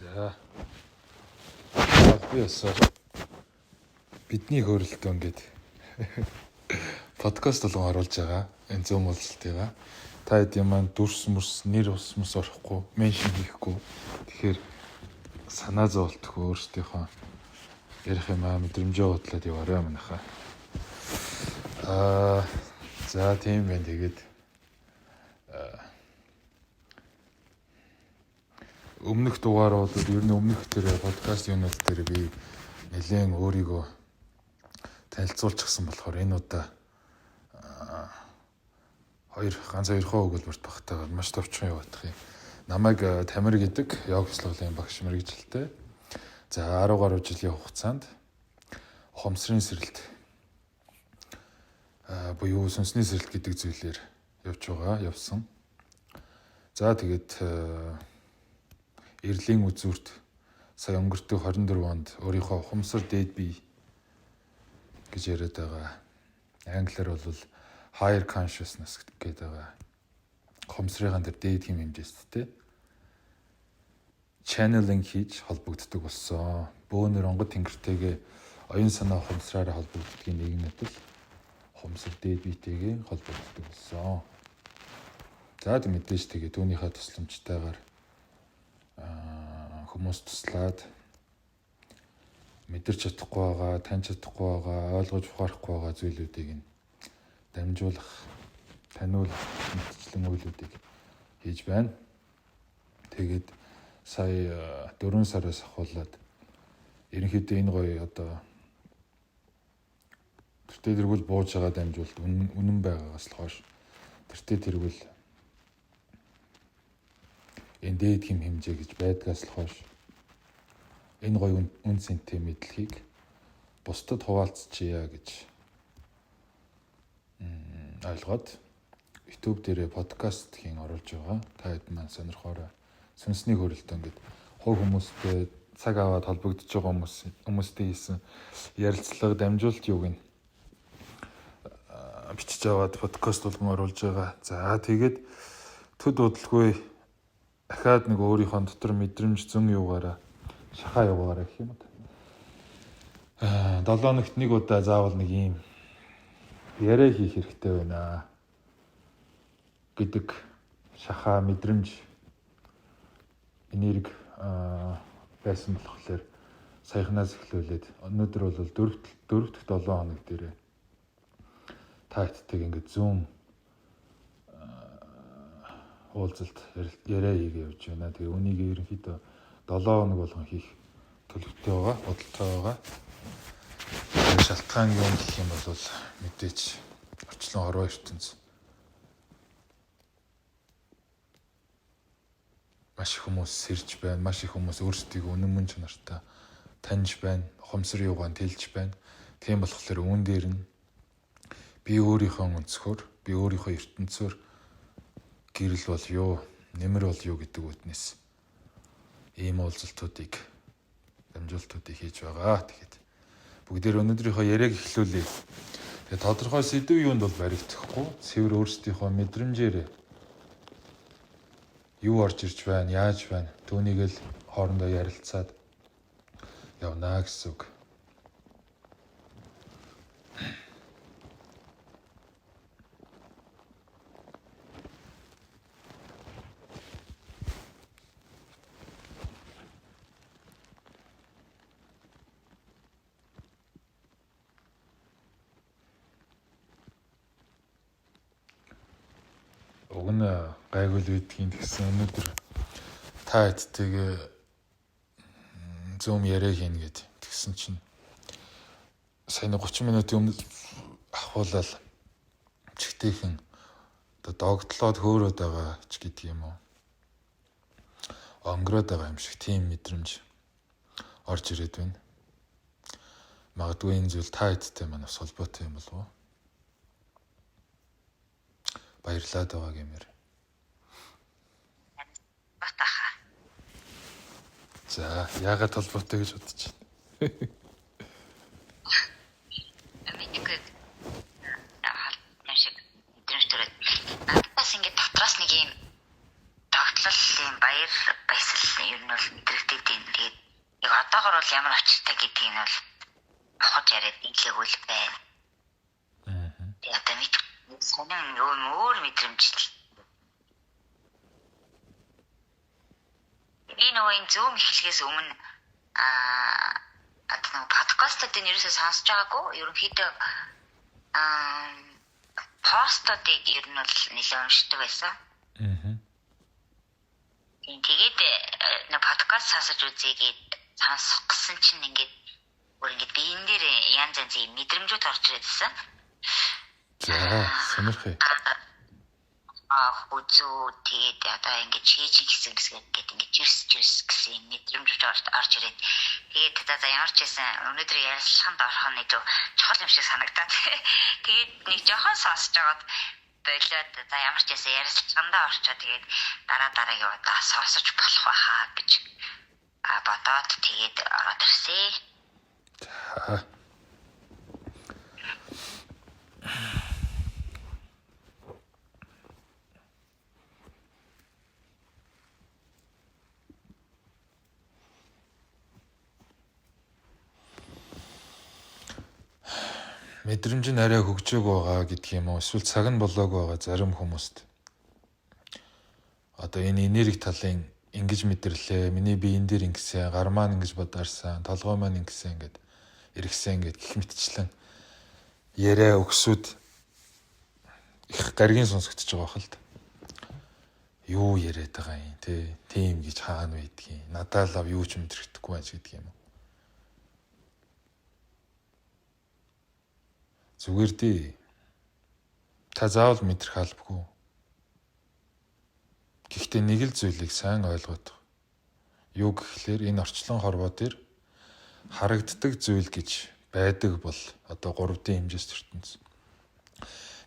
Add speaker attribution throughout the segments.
Speaker 1: За. Би ясаар бидний хөрөлтөө ингээд подкаст болгон оруулж байгаа. Энэ зүүн уулзалтыгаа. Та хэд юм дүрс мөрс нэр ус мөс орохгүй, меншн хийхгүй. Тэгэхээр санаа зовлтгүй өөрсдийнхөө ярих юм мэдрэмжээ бодлоод яваарай манайхаа. За тийм байна. Тэгээд өмнөх дугаарууд ер нь өмнөх тэр подкаст юунууд дээр би нэлээд өөрийгөө танилцуулчихсан болохоор энэ удаа ганц хоёр өгүүлбэрт багтаагаад маш товчхон яваадах юм. Намайг Тамир гэдэг йог физиологийн багш мэргэжилтэй. За 10 гаруй жилийн хугацаанд ухамсарын сэрэлт буюу сүнсний сэрэлт гэдэг зүйлээр явсан. За тэгээд эрлийн үзүүрт сая өнгөртөө 24 онд өөрийнхөө ухамсар дээд бие гэж яриад байгаа. Англиар бол higher consciousness гэдэг байгаа. Ухамсарын дээр дээд хэм хэмжээстэй channeling хийж холбогддог болсон. Бөөнөр онгод тэнгэртэйгээ оюун санаа ухамсараараа холбогддгийн нэгнэт л ухамсар дээд биетэйгээ холбогддог болсон. За мэдээж тэгээ түүнийхээ тусламжтайгаар хүмүүс туслаад мэдэрч чадахгүй байгаа, таньж чадахгүй байгаа, ойлгож ухаарахгүй байгаа зүйлүүдийг нь дамжуулах, таниулах мэтчлэн үйлүүдийг хийж байна. Тэгээд сая 4 сараас ахуулаад ерөнхийдөө энэ гоё одоо тэртээ тэргүүл бууж байгаа дамжуулт үнэн байгаагаас л хойш тэртээ тэргүүл энэ дээд хэм хэмжээ гэж байдгаас л хойш энэ гоё үн цэнтэй мэдлэгийг бусдад хуваалцчихъя гэж ойлгоод YouTube дээр подкаст хийн оруулж байгаа. Та хэд маань сонирхоорой. Сүнсний хөрөлтөө ингээд хувь хүмүүстэй цаг аваад холбогдож байгаа хүмүүстэй хийсэн ярилцлага дамжуулт юуг нь бичиж аваад подкаст болгон оруулж байгаа. За тэгээд төд удалгүй дахиад нэг өөрийнхөө дотор мэдрэмж зөн юугаараа шахаа яваагаараа гэх юм уу. 7 хоногт нэг удаа заавал нэг юм яриа хийх хэрэгтэй байна гэдэг шахаа мэдрэмж энерги байсан болохоор саяхнаас эхлүүлээд өнөөдөр бол 4 дахь 7 хоног дээр та хэдтэйг ингээд зүүн уулзалт яриа хийгээ явж байна. Тэгээ үнийг ерөнхийдөө 7 хоног болгон хийх төлөвтэй байгаа, бодолтой байгаа. Шалтгаан юм гэх юм бол мэдээч орчлон хорвоо ертөнц маш их хүмүүс сэрж байна, маш их хүмүүс өөрсдийгөө үнэн мөн чанартай таньж байна, ухамсар юугаан тэлж байна. Тийм болохоор үүн дээр нь би өөрийнхөө өнцгөр, би өөрийнхөө ертөнцөөр гэрэл бол юу, нэмэр бол юу гэдэг үднэс ийм уулзалтуудыг, дамжуултуудыг хийж байгаа. Тэгэхээр бүгдээр өнөөдрийнхөө яриаг эхлүүлье. Тэгээ тодорхой сэдв юунд бол баригдахгүй, цэвэр өөрсдийнхөө мэдрэмжээр юу орж ирж байна, яаж байна, түүнийг л хоорондоо ярилцаад явнаа гэсэн үг. Уг нь гайгүй л үйдгийн гэсэн өнөөдөр та хэдтэйгээ зүүм яриа хийнэ гэд тэгсэн чинь сайн 30 минутын өмнө ахуулаад чигтэйхэн догтлоод хөөрөөд байгаа ч гэдэг юм уу. Онгороод байгаа юм шиг тийм мэдрэмж орж ирээд байна. Магадгүй энэ зүйл та хэдтэй манайс холбоотой юм болов уу? Баярлалаа байгаа гэмээр.
Speaker 2: Батаха.
Speaker 1: За, яагаад толботой гэж бодож байна?
Speaker 2: Мэдгүй. Нэвшиг мэдрэмж төрөд. Надаас ингэ дотроос нэг юм тогтлол юм баяр баясал ер нь бол мэдрэгдээд байна. Тэгээд яг одоогор бол ямар очиртай гэдгийг нь бол бохож яриад илээгүүл байна. Тэгээд одоо мэд сонин өөр мэдрэмжтэй. Би нөгөө энэ зүүм эхлэхээс өмнө одоо подкастуудын ерөөсөө сонсож байгаагүй. Ерөнхийдөө постуудыг ер нь бол нэлээд уншдаг байсан. Тэгээд нэг подкаст сонсож үзьгээд сонсох гэсэн чинь ингээд би энэ дээр янз янзын мэдрэмжүүд орж ирсэн.
Speaker 1: За, сонирхъя.
Speaker 2: Үзүү тэгээд одоо ингээд чийж гэсэн ингээд жирс гэсэн мэдрэмжүүд орж ирээд тэгээд за ямар ч байсан өнөөдөр ярилцлаганд орох нь илүү чухал юм шиг санагдаад тэгээд нэг жоохон сонсож байгаад болоод за ямар ч байсан ярилцлагандаа орчоо тэгээд дараагийн удаа сонсож болох байхаа гэж бодоод тэгээд ороод ирсэн.
Speaker 1: Мэдрэмж нь арай хөгжөөг байгаа гэдг юм уу? Эсвэл цаг нь болоог байгаа зарим хүмүүст. Одоо энэ энерги талын ингэж мэдэрлээ. Миний биеийн дээр ингэсэн, гар маань ингэж бодаарсан, толгой маань ингэсэн гэд эргэсэн гэд гих мэтчлэн яриа өгсөд их гаргийн сонсогдож байгаа хэл та. Юу яриад байгаа юм те? Тийм гэж хаана байдгийг. Надад л юу ч мэдрэхгүй байж гэдэг юм уу? Зүгээр дээ. Та заавал мэдрэх албагүй. Гэхдээ нэг л зүйлийг сайн ойлгоод. Юу гэхлээр энэ орчлон хорвоо дээр харагддаг зүйл гэж байдаг бол одоо 3D хэмжээс ертөнц.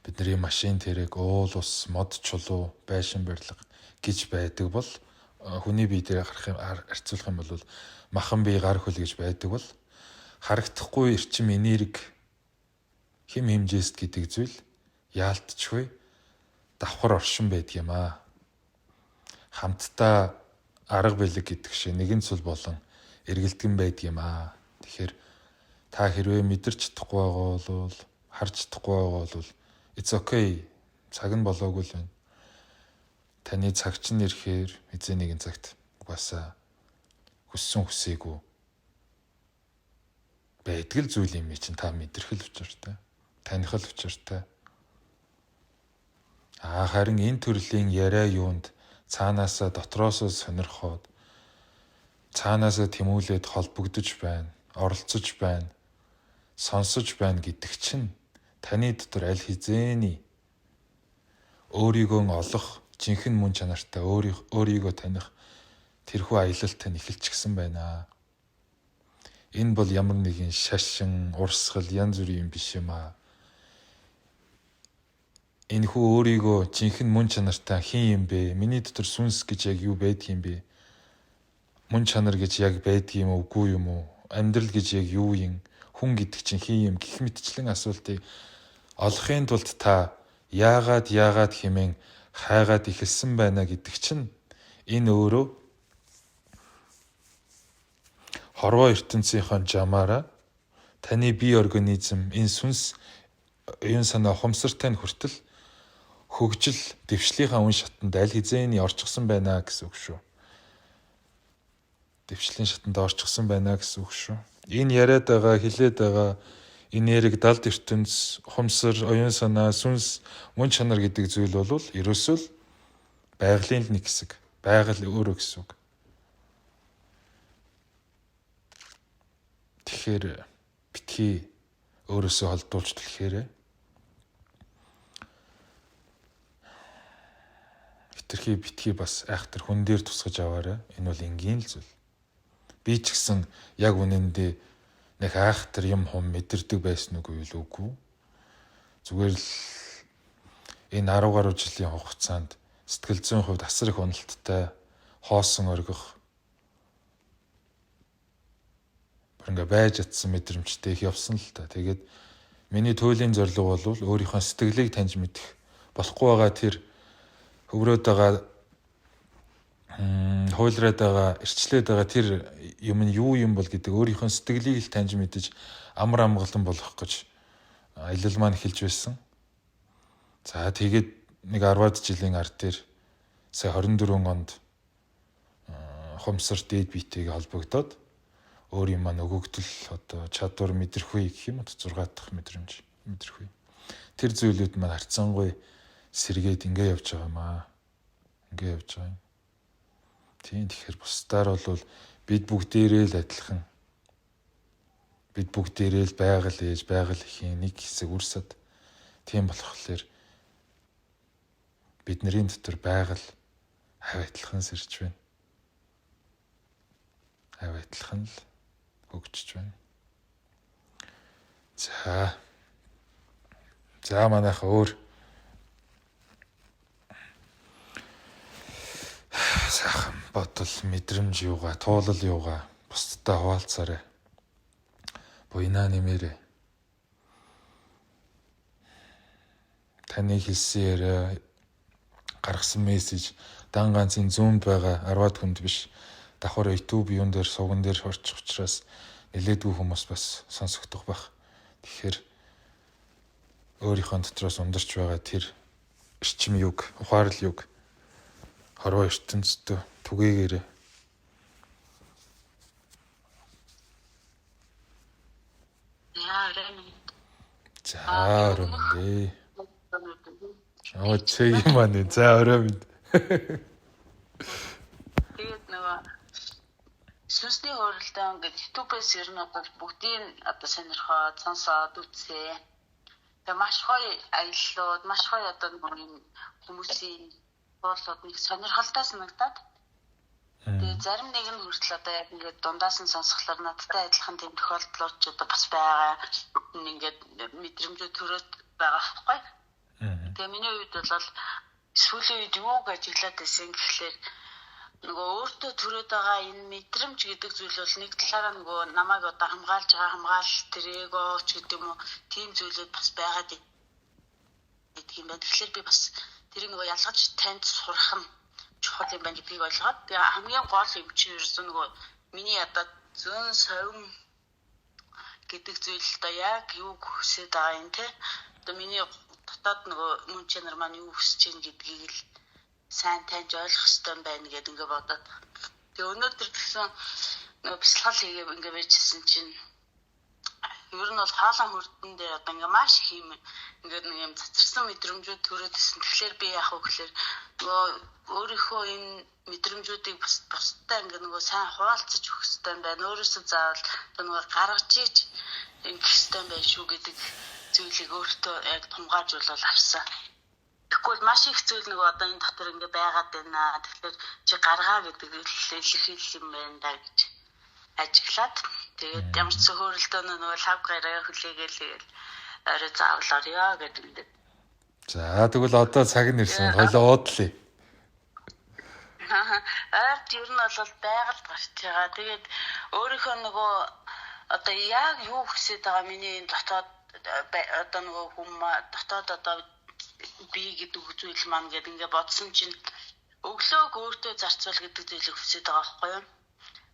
Speaker 1: Бидний машин тэрэг, уул ус, мод чулуу, байшин барилга гэж байдаг бол хүний бие дээр харьцуулах юм бол махан бие гар хөл гэж байдаг бол харагдахгүй эрчим энерги хим хэмжээст гэдэг зүйл яалтчгүй давхар оршин байдаг юм аа. Хамтдаа арга бэлэг гэдэг шиг нэгэн цул болон эргэлдэгэн байдаг юм аа. Тэгэхээр та хэрвээ мэдэрч чадахгүй байгаа бол харж чадахгүй байгаа бол it's okay. Цаг нь болоогүй л байна. Таны цаг чинь ирэхээр эзэн нэгэн цагт угаасаа хүссэн хүсээгүй байдаг л зүйл юм чинь та мэдрэх л учиртай. Таних л учиртай. Харин энэ төрлийн яриа юунд цаанаасаа дотроосоо сонирхоод цаанаасаа тэмүүлээд холбогдож байна, оролцож байна, сонсож байна гэдэг чинь таны дотор аль хизээний өөрийгөө олох жинхэнэ мөн чанартай өөрийгөө таних тэрхүү аялалтай эхэлчихсэн байна. Энэ бол ямар нэгэн шашин, урсгал, янз бүрийн юм биш юм аа. Энэхүү өөрийгөө жинхэнэ мөн чанартай хин юм бэ? Миний дотор сүнс гэж яг юу байдаг юм бэ? Мөн чанар гэж яг байдаг юм үгүй юм уу? Амьдрал гэж яг юу юм? Хүн гэдэг чинь хин юм гэх мэтчлэн асуултыг олохын тулд та яагаад хэмээн хайгаад ихэлсэн байна гэдэг чинь энэ өөрөө хорвоо ертөнцийн жамаараа таны бие организм энэ сүнс оюун санаа ухамсартай хүртэл хөгжил дэвшлийнхаа үн шатанд аль хизээний орчихсон байна гэсэн үг шүү. Дэвшлийн шатанд орчихсон байна гэсэн үг шүү. Энэ яриад байгаа, хилээд байгаа энерги, далд ертөнц, ухамсар, оюун санаа, сүнс, мөн чанар гэдэг зүйл бол ерөөсөө л байгалийн л нэг хэсэг. Байгаль өөрөө гэсэн үг. Тэгэхээр битгий өөрөөсөө холдуулж түлхээр хитрхи битгий бас айхтар хүн дээр тусгаж аваарай. Энэ бол энгийн л зүйл. Би ч гэсэн яг үнэндээ нэг айхтар юм хум мэдэрдэг байсан үгүй л үгүй. Зүгээр л энэ 10 гаруй жилийн хугацаанд сэтгэл зүйн хувьд асар их уналттай хоосон оргих ингээ байж чадсан мэдрэмжтэй их явсан л та. Тэгээд миний туйлын зорилго бол өөрийнхөө сэтгэлийг таньж мэдэх болохгүй байгаа тэр хөврөөд байгаа хуйлраад байгаа, эрчлээд байгаа тэр юм нь юу юм бол гэдэг өөрийнхөө сэтгэлийг л таньж мэдэж амар амгалан болох гэж аялал маань эхэлж байсан. За тэгээд нэг 10-аад жилийн ард дээр сая 24 онд хомсор дээд биетэйг холбогдоод өөр юм маань өгөгдөл одоо чадвар мэдрэхүй гэх юм уу 6 дахь мэдрэмж мэдрэхүй. Тэр зүйлүүд маань харцангуй сэргээд ингэ явж байгаа маа. Ингэ явж байгаа юм. Тийм тэгэхээр бусдаар бол бид бүгдээрээ л адилхан. Бид бүгдээрээ л байгаль ээж, байгаль ихийн нэг хэсэг үрсэд. Тийм болохоор бидний дотор байгаль хав адилхан сэрж байна. Хав адилхан л хөгжиж байна. За манайха өөр сайхан бодол, мэдрэмж юугаа, туулал юугаа бусдтай хуваалцаарай. Буйнаа нэмээрэй. Таны хэлсэн яриа, гаргасан мессеж дан ганцын зүүнд байгаа 10-аад хүнд биш. Давхар YouTube юун дээр суган дээр орчих учраас нэлээдгүй хүмүүс бас сонсогдох байх. Тэгэхээр өөрийнхөө дотроос ундарч байгаа тэр эрчим юг, ухаарл юг хорвоо ертөнцид түгээгээрэй. За өрөөмдөө. Чиг маань за өрөөмд.
Speaker 3: Тэгээд нөгөө сүнсний хөрөлтөө ингээд YouTube-ээс ер нь бүгдийг одоо сонирхоод, сонсоод үзье. Тэгээд маш гоё аяллууд, маш гоё одоо нэг хүмүүсийн боолоод нэг сонирхолтой санагдаад. Тэгээд зарим нэг нь хүртэл одоо яг ингээд дундаас нь сонсохлоор надтай адилхан тийм тохиолдлууд ч одоо бас байгаа. Ингээд мэдрэмжүүд төрөөд байгаа байхгүй. Тэгээд миний хувьд бол сүүлийн үед юуг ажиглаад байсан гэхлээр нөгөө өөртөө төрөөд байгаа энэ мэдрэмж гэдэг зүйл бол нэг талаараа нөгөө намайг одоо хамгаалж байгаа хамгаалалт тэр эго ч гэдэг юм уу тийм зүйлүүд бас байгаад гэдэг юм байна. Тэгэхээр би бас тэрийг нөгөө ялгаж танд сурах нь чухал юм байна гэдгийг ойлгоод тэгээ хамгийн гол юм чинь ерөөсөө нөгөө миний одоо зүүн совин гэдэг зүйл одоо яг юу хүсэж байгаа юм те одоо миний дотоод нөгөө мөн чанар маань юу хүсэж байна гэдгийг л сайн таньж ойлгох хэрэгтэй байна гэдэг ингээ бодоод тэгээ өнөөдөр гэсэн нөгөө бясалгал хийгээ ингээ байжсэн чинь ер нь бол хаалан хурдан дээр одоо ингээ маш их юм ингээд нэг юм цацарсан мэдрэмжүүд төрөөдсөн. Тэгэхээр би яах вэ гэхээр нөгөө өөрийнхөө энэ мэдрэмжүүдийг бусдаа ингээ нөгөө сайн хуваалцаж өгөх хэрэгтэй байна. Өөрөөсөө заавал нөгөө гаргаж иж ингэх хэрэгтэй байх шүү гэдэг зүйлийг өөртөө яг тунгаажуулал авсан. Тэгвэл маш их зүйл нөгөө одоо энэ дотор ингээ байгаад байна. Тэгэхээр чи гаргаа гэдэг илэрхийлэл юм байна да гэж ажиглаад тэгээд ямар ч зөвхөөрөлтөө нөгөө лав гараа хүлээгээл орой заавал орё гэдэг.
Speaker 1: За тэгвэл одоо цаг нь ирсэн. Хойлоо уудлаа.
Speaker 3: Ард ер нь бол байгальд гарч байгаа. Тэгээд өөрийнхөө нөгөө одоо яг юу хүсэж байгаа миний дотоод одоо нөгөө хүмүүс дотоод одоо би гэдэг зүйл маань гэдэг ингээ бодсон чинь өглөөг өөртөө зарцуул гэдэг зүйлийг хүсэж байгаа байхгүй юу?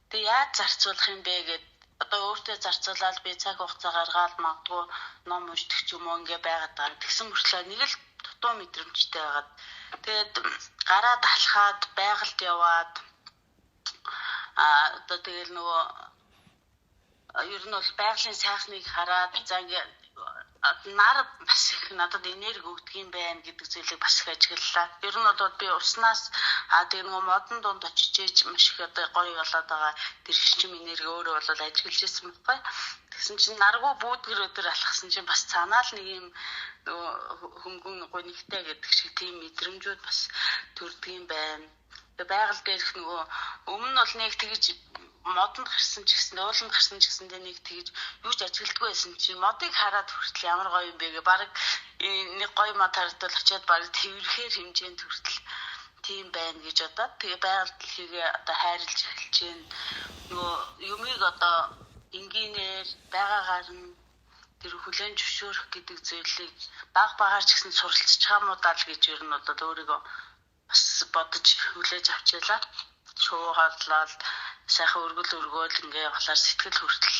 Speaker 3: Тэгээ яаж зарцуулах юм бэ гэд одоо өөртөө зарцуулаад би цаг хугацаа гаргаад магадгүй ном уншдаг ч юм уу ингээ байгаад байгаа. Тэгсэн мөртлөө нэг л дутуу мэдрэмжтэй байгаад тэгээд гараад алхаад байгальд яваад одоо тэгэл нөгөө ер нь бол байгалийн сайхныг хараад за ингээ нар бас их надад энерги өгдөг юм байна гэдэг зүйлийг бас их ажиглалаа. Ер нь бол би уснаас тэг нөгөө модон дунд очиж маш их одоо гоё болоод байгаа тэр хичим энерги өөрөө бол ажиглаж ирсэн байхгүй. Тэгсэн чинь наргүй бүүдгэр өдөр алхсан чинь бас цаанаа л нэг юм нөгөө хөнгөн гонигтай гэдэг шиг тийм мэдрэмжүүд бас төрдөг юм байна. Тэгээ байгаль дээрх нөгөө өмнө нь бол нэг тэгж модонд гарсан ч гэсэн ууланд гарсан ч гэсэн нэг тэгж юу ч ажигладаг байсан чинь модыг хараад хүртэл ямар гоё юм бэ гэ баг нэг гоё мод харагдвал очиад баг тэрхээр хэмжээнд хүртэл тийм байна гэж бодоод тэгээ байгаль дэлхийгээ одоо хайрлж эхэлж гин нөгөө юмыг одоо энгийнээр байгаагаар нь тэр хүлэн зөвшөөрөх гэдэг зүйлийг баг багаар ч гэсэн суралцж байгаа муу даа л гэж ер нь бол өөрийгөө бас бодож хүлээж авчаалаа. шуугаалаад сайхан өргөөл ингээ явахлаар сэтгэл хүртэл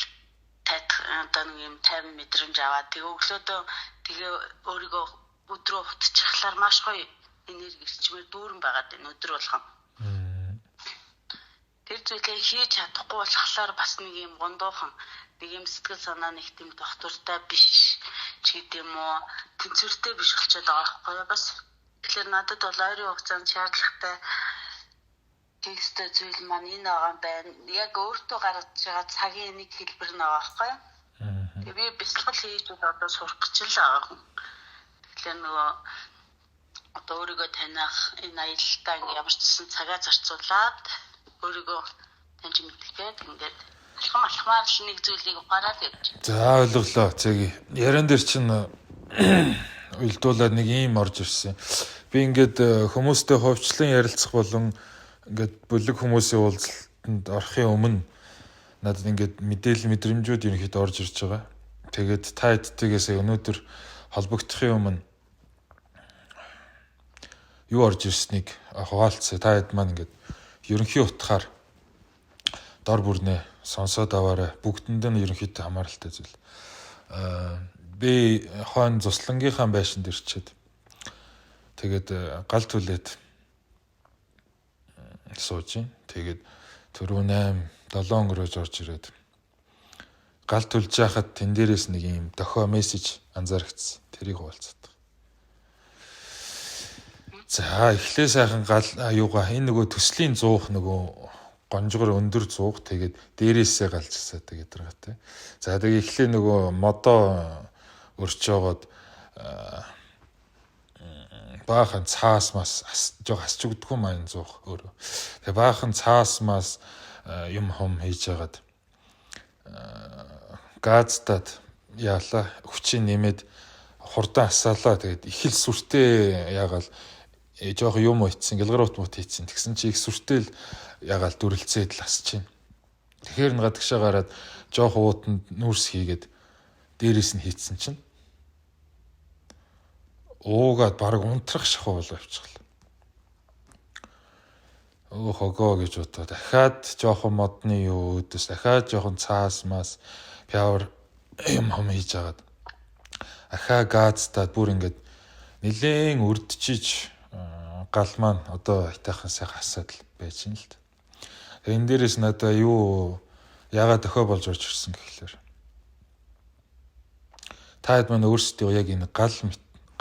Speaker 3: одоо нэг юм 50 мэдрэмж аваад тэгээ өглөөдөө тэгээ өөрийгөө өдрөө утчихлаар маш гоё энерги ирчмээр дүүрэн байгаад байна өдөр болгон. Тэр зүйлээ хийж чадахгүй болохоор бас нэг юм гондоохон нэг юм сэтгэл санаа нэг тийм доктортай биш ч гэдэм үү тэнцвэртэй биш болчиход байгаа байхгүй бас. Тэгэхээр надад бол ойрын хугацаанд шаардлагатай тексттэй зүйл маань энэ байгаа юм байна. Яг өөртөө гаргаж байгаа цагийн нэг хэлбэр нь байгаа байхгүй. Тэгээ би бясалгал хийж одоо сурах гэж л байгаа хүн. Тэгэхээр нөгөө одоо өөрийгөө таних энэ аялалтаа ямар ч гэсэн цагаа зарцуулаад өөрийгөө таньж мэдгээд ингээд алхамаар л нэг зүйлийг гараад явж.
Speaker 1: За ойлголоо. Цэгийн яран дээр чинь уйлдуулаад нэг юм орж ирсэн. Би ингээд хүмүүстэй ховчлон ярилцах болон ингээд бүлэг хүмүүсийн уулзалтанд орохын өмнө надад ингээд мэдээлэл мэдрэмжүүд ерөнхийдөө орж ирж байгаа. Тэгээд та эдтэйгээс өнөөдөр холбогдохын өмнө юу орж ирснийг хуваалцъя. Та эд маань ингээд ерөнхий утгаар дор бүрнээ сонсоод аваарай. Бүгдэнд нь ерөнхийдөө хамааралтай зүйл. Би хойно Зуслангийнхаа байшинд ирчээд тэгээд гал түлээд сууж ин. Тэгээд түрүү 8-7 өнгөрөөж орж ирээд гал түлж яхад тэн дээрээс нэг юм дохио мессеж анзаарчихсан. Тэрийг хуваалцаад. За эхлээ сайхан гал аюугаа энэ нөгөө төслийн зуух нөгөө гонжгор өндөр зуух тэгээд дээрээсээ галжсаа тэгээд байгаа те. За тэгээд эхлээ нөгөө модоо өрчөөгод баахан цаас мас жоо асч өгдөггүй маань зуух өөрөө. Тэгээ баахан цаас мас юм хом хийж хагаад газтад яалаа хүчийг нэмээд хурдан асаалаа тэгээд их л сүртэй ягаал жоох юм уйцсан гэлгэрут мут хийцэн тэгсэн чи их сүртэй л ягаал дүрлцээд л асч чинь. Тэгэхээр н гадагшаа гараад жоох уутанд нүүрс хийгээд дээрээс нь хийцэн чинь уугаад баг унтрах шахуу болоо явчихлаа. Хогоо гэж бодоо дахиад жоохон модны юу өдөс дахиад жоохон цаас мас пяур юм хом хийж агаад ахаа газтаад бүр ингээд нилээн үрдчиж гал маань одоо айтайхан сайхан хасаад л байж юм л та. Энэ дээрээс надаа юу яагаад дохио болж орж ирсэн гэхлээр та хэд маань өөрсдөө яг энэ гал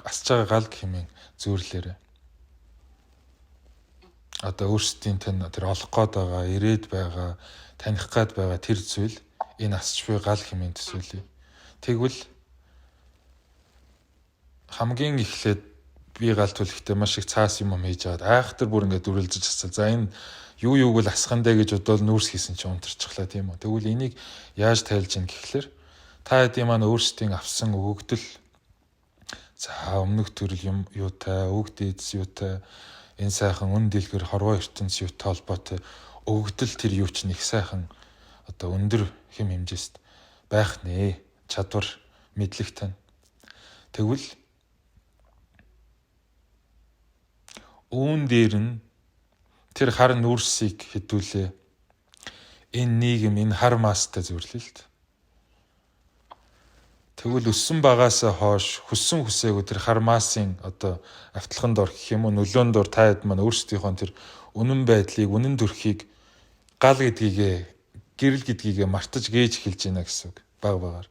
Speaker 1: асж байгаа гал гэмийн зөөрлөөрэ одоо өөрсдийн тэр олох гээд байгаа ирээд байгаа таних гээд байгаа тэр зүйл энэ асч буй гал хэмээн төсөөлье. Тэгвэл хамгийн эхлээд би гал түлхэхдээ маш их цаас юм хийж аваад айхтар бүр ингээд дүрлжиж асал. За энэ юу юуг л асхандаа гэж бодоод нүүрс хийсэн чинь унтарчихлаа тийм үү. Тэгвэл энийг яаж тайлж ийн гэхлээр та хэдийн маань өөрсдийн авсан өгөгдөл за өмнөх төрөл юм юутай үг дээдс юутай энэ сайхан үн дэлгэр хорвоо ертөнц юутай холбоотой өгөгдөл тэр юу ч нэг сайхан одоо өндөр хэм хэмжээст байх нэ чадвар мэдлэг тань. Тэгвэл үүн дээр нь тэр хар нүүрсийг хэдүүлээ энэ нийгэм энэ хар маастай зөвлөлт. Тэгвэл өссөн багаасаа хойш хүссэн хүсээгүй тэр хар маасын одоо автлахын дор гэх юм уу нөлөөнд дор та хэд маань өөрсдийнхөө тэр үнэн байдлыг үнэн төрхийг гал гэдгийгээ гэрэл гэдгийгээ мартаж гээж эхэлж байна гэсэн үг баг багаар.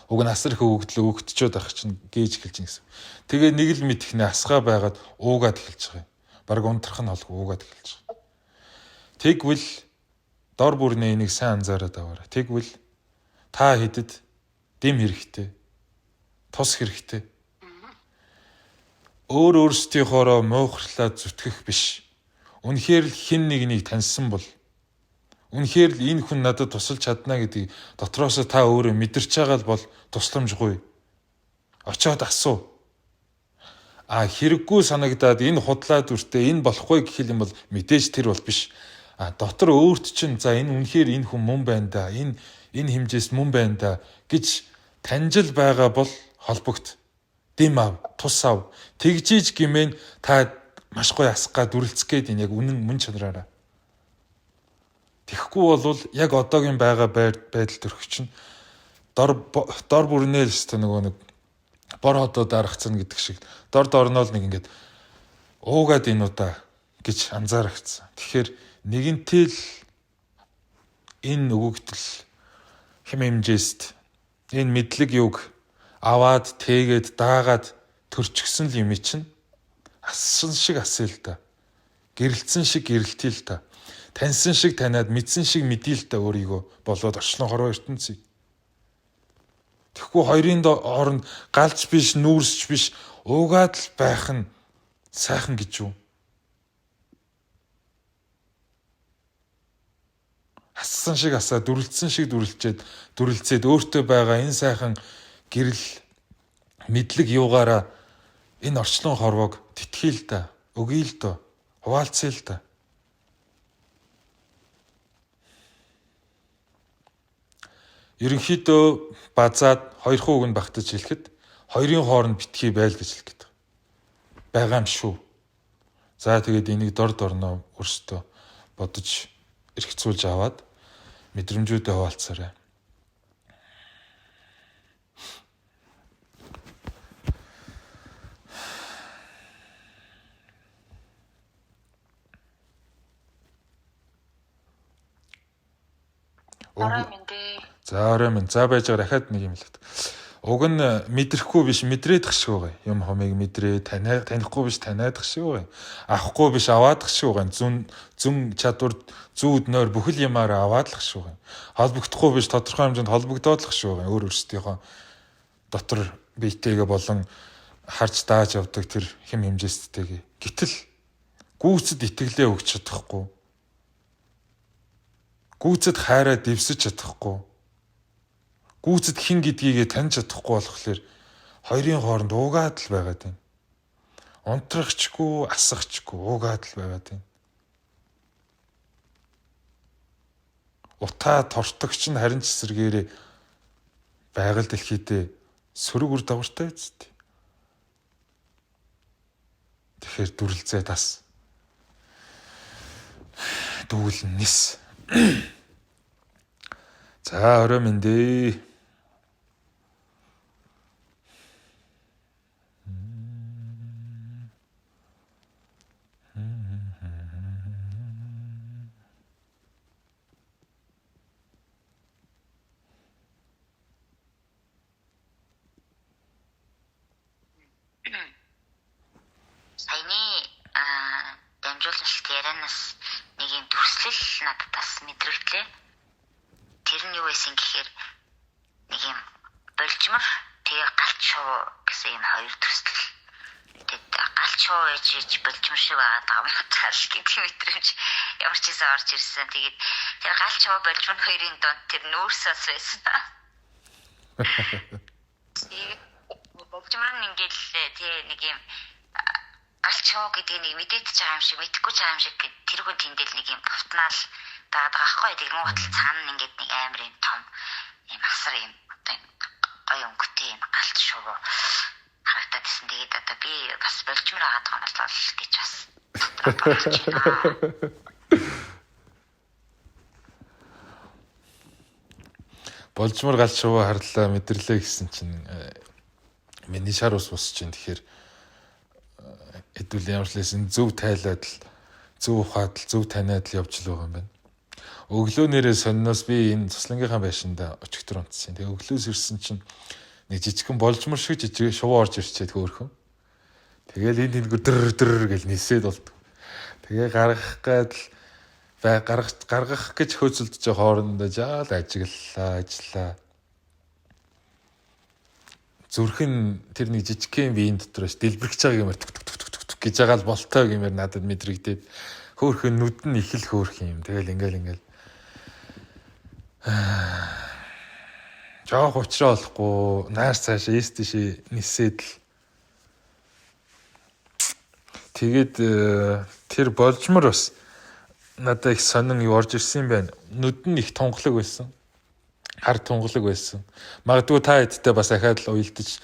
Speaker 1: Уг нь асар их өгөгдлөө өгтчөөд ах чинь гээж эхэлж байна гэсэн. Тэгээ нэг л мэдхнээ асгаа байгаад уугаад эхэлж байгаа юм. Бараг унтрах нь олгүй уугаад эхэлж байгаа. Тэгвэл дор бүрнээ энийг сайн анзаараад аваарай. Тэгвэл та хэдэд дэм хэрэгтэй. Тус хэрэгтэй. Өөрсдийнхоороо муухрлаад зүтгэх биш. Үнэхээр л хэн нэгнийг таньсан бол үнэхээр л энэ хүн надад тусалж чадна гэдгийг дотроос та өөрөө мэдэрч байгаа л бол тусламжгүй. Очоод асуу. Хэрэггүй санагдаад энэ худлаа дүртэй энэ болохгүй гэх юм бол мэдээж тэр бол биш. Дотор өөрт чинь за энэ үнэхээр энэ хүн мөн байна да. Энэ хэмжээс мөн байна да гэж таньжил байгаа бол холбогд. Дэм ав, тус ав. Тэгжиж гимэн та маш гоё асгаа дүрлцгээд энэ яг үнэн мөн чанараараа. Тэгэхгүй бол яг одоогийн байгаа байдал төрөх чинь дор бүрнээ л өстө нөгөө нэг бор хотоо дарахцсан гэдэг шиг дор дорноо л нэг ингээд уугаад энэ удаа гэж анзаарчихсан. Тэгэхээр нэгэнтэй л энэ өгөгдөл хэм хэмжээст энэ мэдлэг юг аваад тэгээд даагаад төрчихсөн л юм чинь ассан шиг асъя л та. Гэрэлтсэн шиг гэрэлтий л та. Таньсан шиг таниад мэдсэн шиг мэдээ л та өөрийгөө болоод орчлон хорвоо ертөнцийг. Тэгэхгүй хоёрын хооронд галж биш, нүүрсч биш, уугаад л байх нь сайхан гэж юу? Ассан шиг асаа, дүрлцсэн шиг дүрлцээд өөртөө байгаа энэ сайхан гэрэл мэдлэг юугаараа энэ орчлон хорвоог тэтгий л та, өгье л доо, хуваалцъя л та. Ерөнхийдөө базаад 2 үг нь багтаж хэлэхэд хоёрын хооронд битгий байл гэж хэлэх гэдэг. Байгаа юм шүү. За тэгээд энийг дор дорноо өөрсдөө бодож эргэцүүлж аваад мэдрэмжүүдээ хуваалцаарай. За орой минь. За байж байгаа дахиад нэг юм хэлээд. Уг нь мэдрэхгүй биш мэдрээдэх шиг байгаа. Юм хомыг мэдрээ, танихгүй биш таниадах шиг байгаа. Авахгүй биш аваадах шиг байгаа. Зүн чадвар зүү өднөөр бүхэл юмараа аваадлах шиг байгаа. Холбогдохгүй биш тодорхой хэмжээнд холбогдоодлох шиг байгаа. Өөр өөрсдийнхөө дотор биетэйгээ болон харж дааж явдаг тэр хэм хэмжээсттэйгээ. Гэтэл гүйцэд итгэлээ өгч чадахгүй. Гүйцэд хайраа дэвсэж чадахгүй. Гүйцэд хин гэдгийгээ таньж чадахгүй болохоор хоёрын хооронд уугаад л байгаад байна. Унтрахчгүй, асахчгүй уугаад л байгаад байна. Утаа тортогч нь харин ч эсэргээрээ байгаль дэлхийдээ сөрөг үр дагавартай үсттэй. Тэгэхээр дүрлзээ тас. Дүүлэн нис. За орой минь дээ.
Speaker 2: Саяны дамжуулалт ярианаас нэг юм төрслөл надад бас мэдрэгдлээ. Тэр нь юу байсан гэхээр нэг юм болжмор тэгээ галт шуу гэсэн юм хоёр төсөл. Тэгээд галт шуу ээж болжмор шиг байгаа юм тал гэдэг мэдрэмж ямар ч хэсэг орж ирсэн. Тэгээд тэр галт шуу болжмор хоёрын донд тэр нүүрсээс байсан. Болжмор нь ингээл тэгээ нэг юм галт шуу гэдэг нэг мэдээдэж байгаа юм шиг мэдхгүй байгаа юм шиг тэр хүн тэндэл нэг юм бутнаал байгаад байгаа байхгүй. Тэгэн гутал цаана нь ингээд нэг амар юм том юм асар юм одоо гоё өнгөтэй юм галт шуу харагдаад байсан. Тэгээд одоо би бас болжмор агаад байгаа юм бол гэж бас
Speaker 1: Болжмор галт шуу харлаа мэдэрлээ гэсэн чинь миний шар ус чинь тэгэхээр хэдүүл ямарчлээсэн зөв тайлаад л зөв ухаад л зөв таниад л явж л байгаа юм байна. Өглөө нэрээ сонноос би энэ туслангийнхаа байшинда өчигдөр унтсан. Тэгээ өглөөс ирсэн чинь нэг жижигхэн болжмор шиг жижиг шувуу орж ирчээд хөөрхөн. Тэгээл энэ тэнgur гэл нисээд болдог. Тэгээ гаргах гэж хөөцөлдөж хоорондоо жаал ажиллаа. Зүрхэн тэр нэг жижигхэн биеийн дотроос дэлбэрч байгаа юмар гэж байгаа л болтой гэмээр надад мэдрэгдээд хөөхөн нүд нь их л хөөх юм. Тэгэл ингээл жоох уучраа болохгүй наас цааш эст тийш нисээд л тэгээд тэр болжмор бас надад их сонин юу орж ирсэн юм байна. Нүд нь их тунгалаг байсан. Хар тунгалаг байсан. Магадгүй та хэдтэй бас ахаад л уйлдаж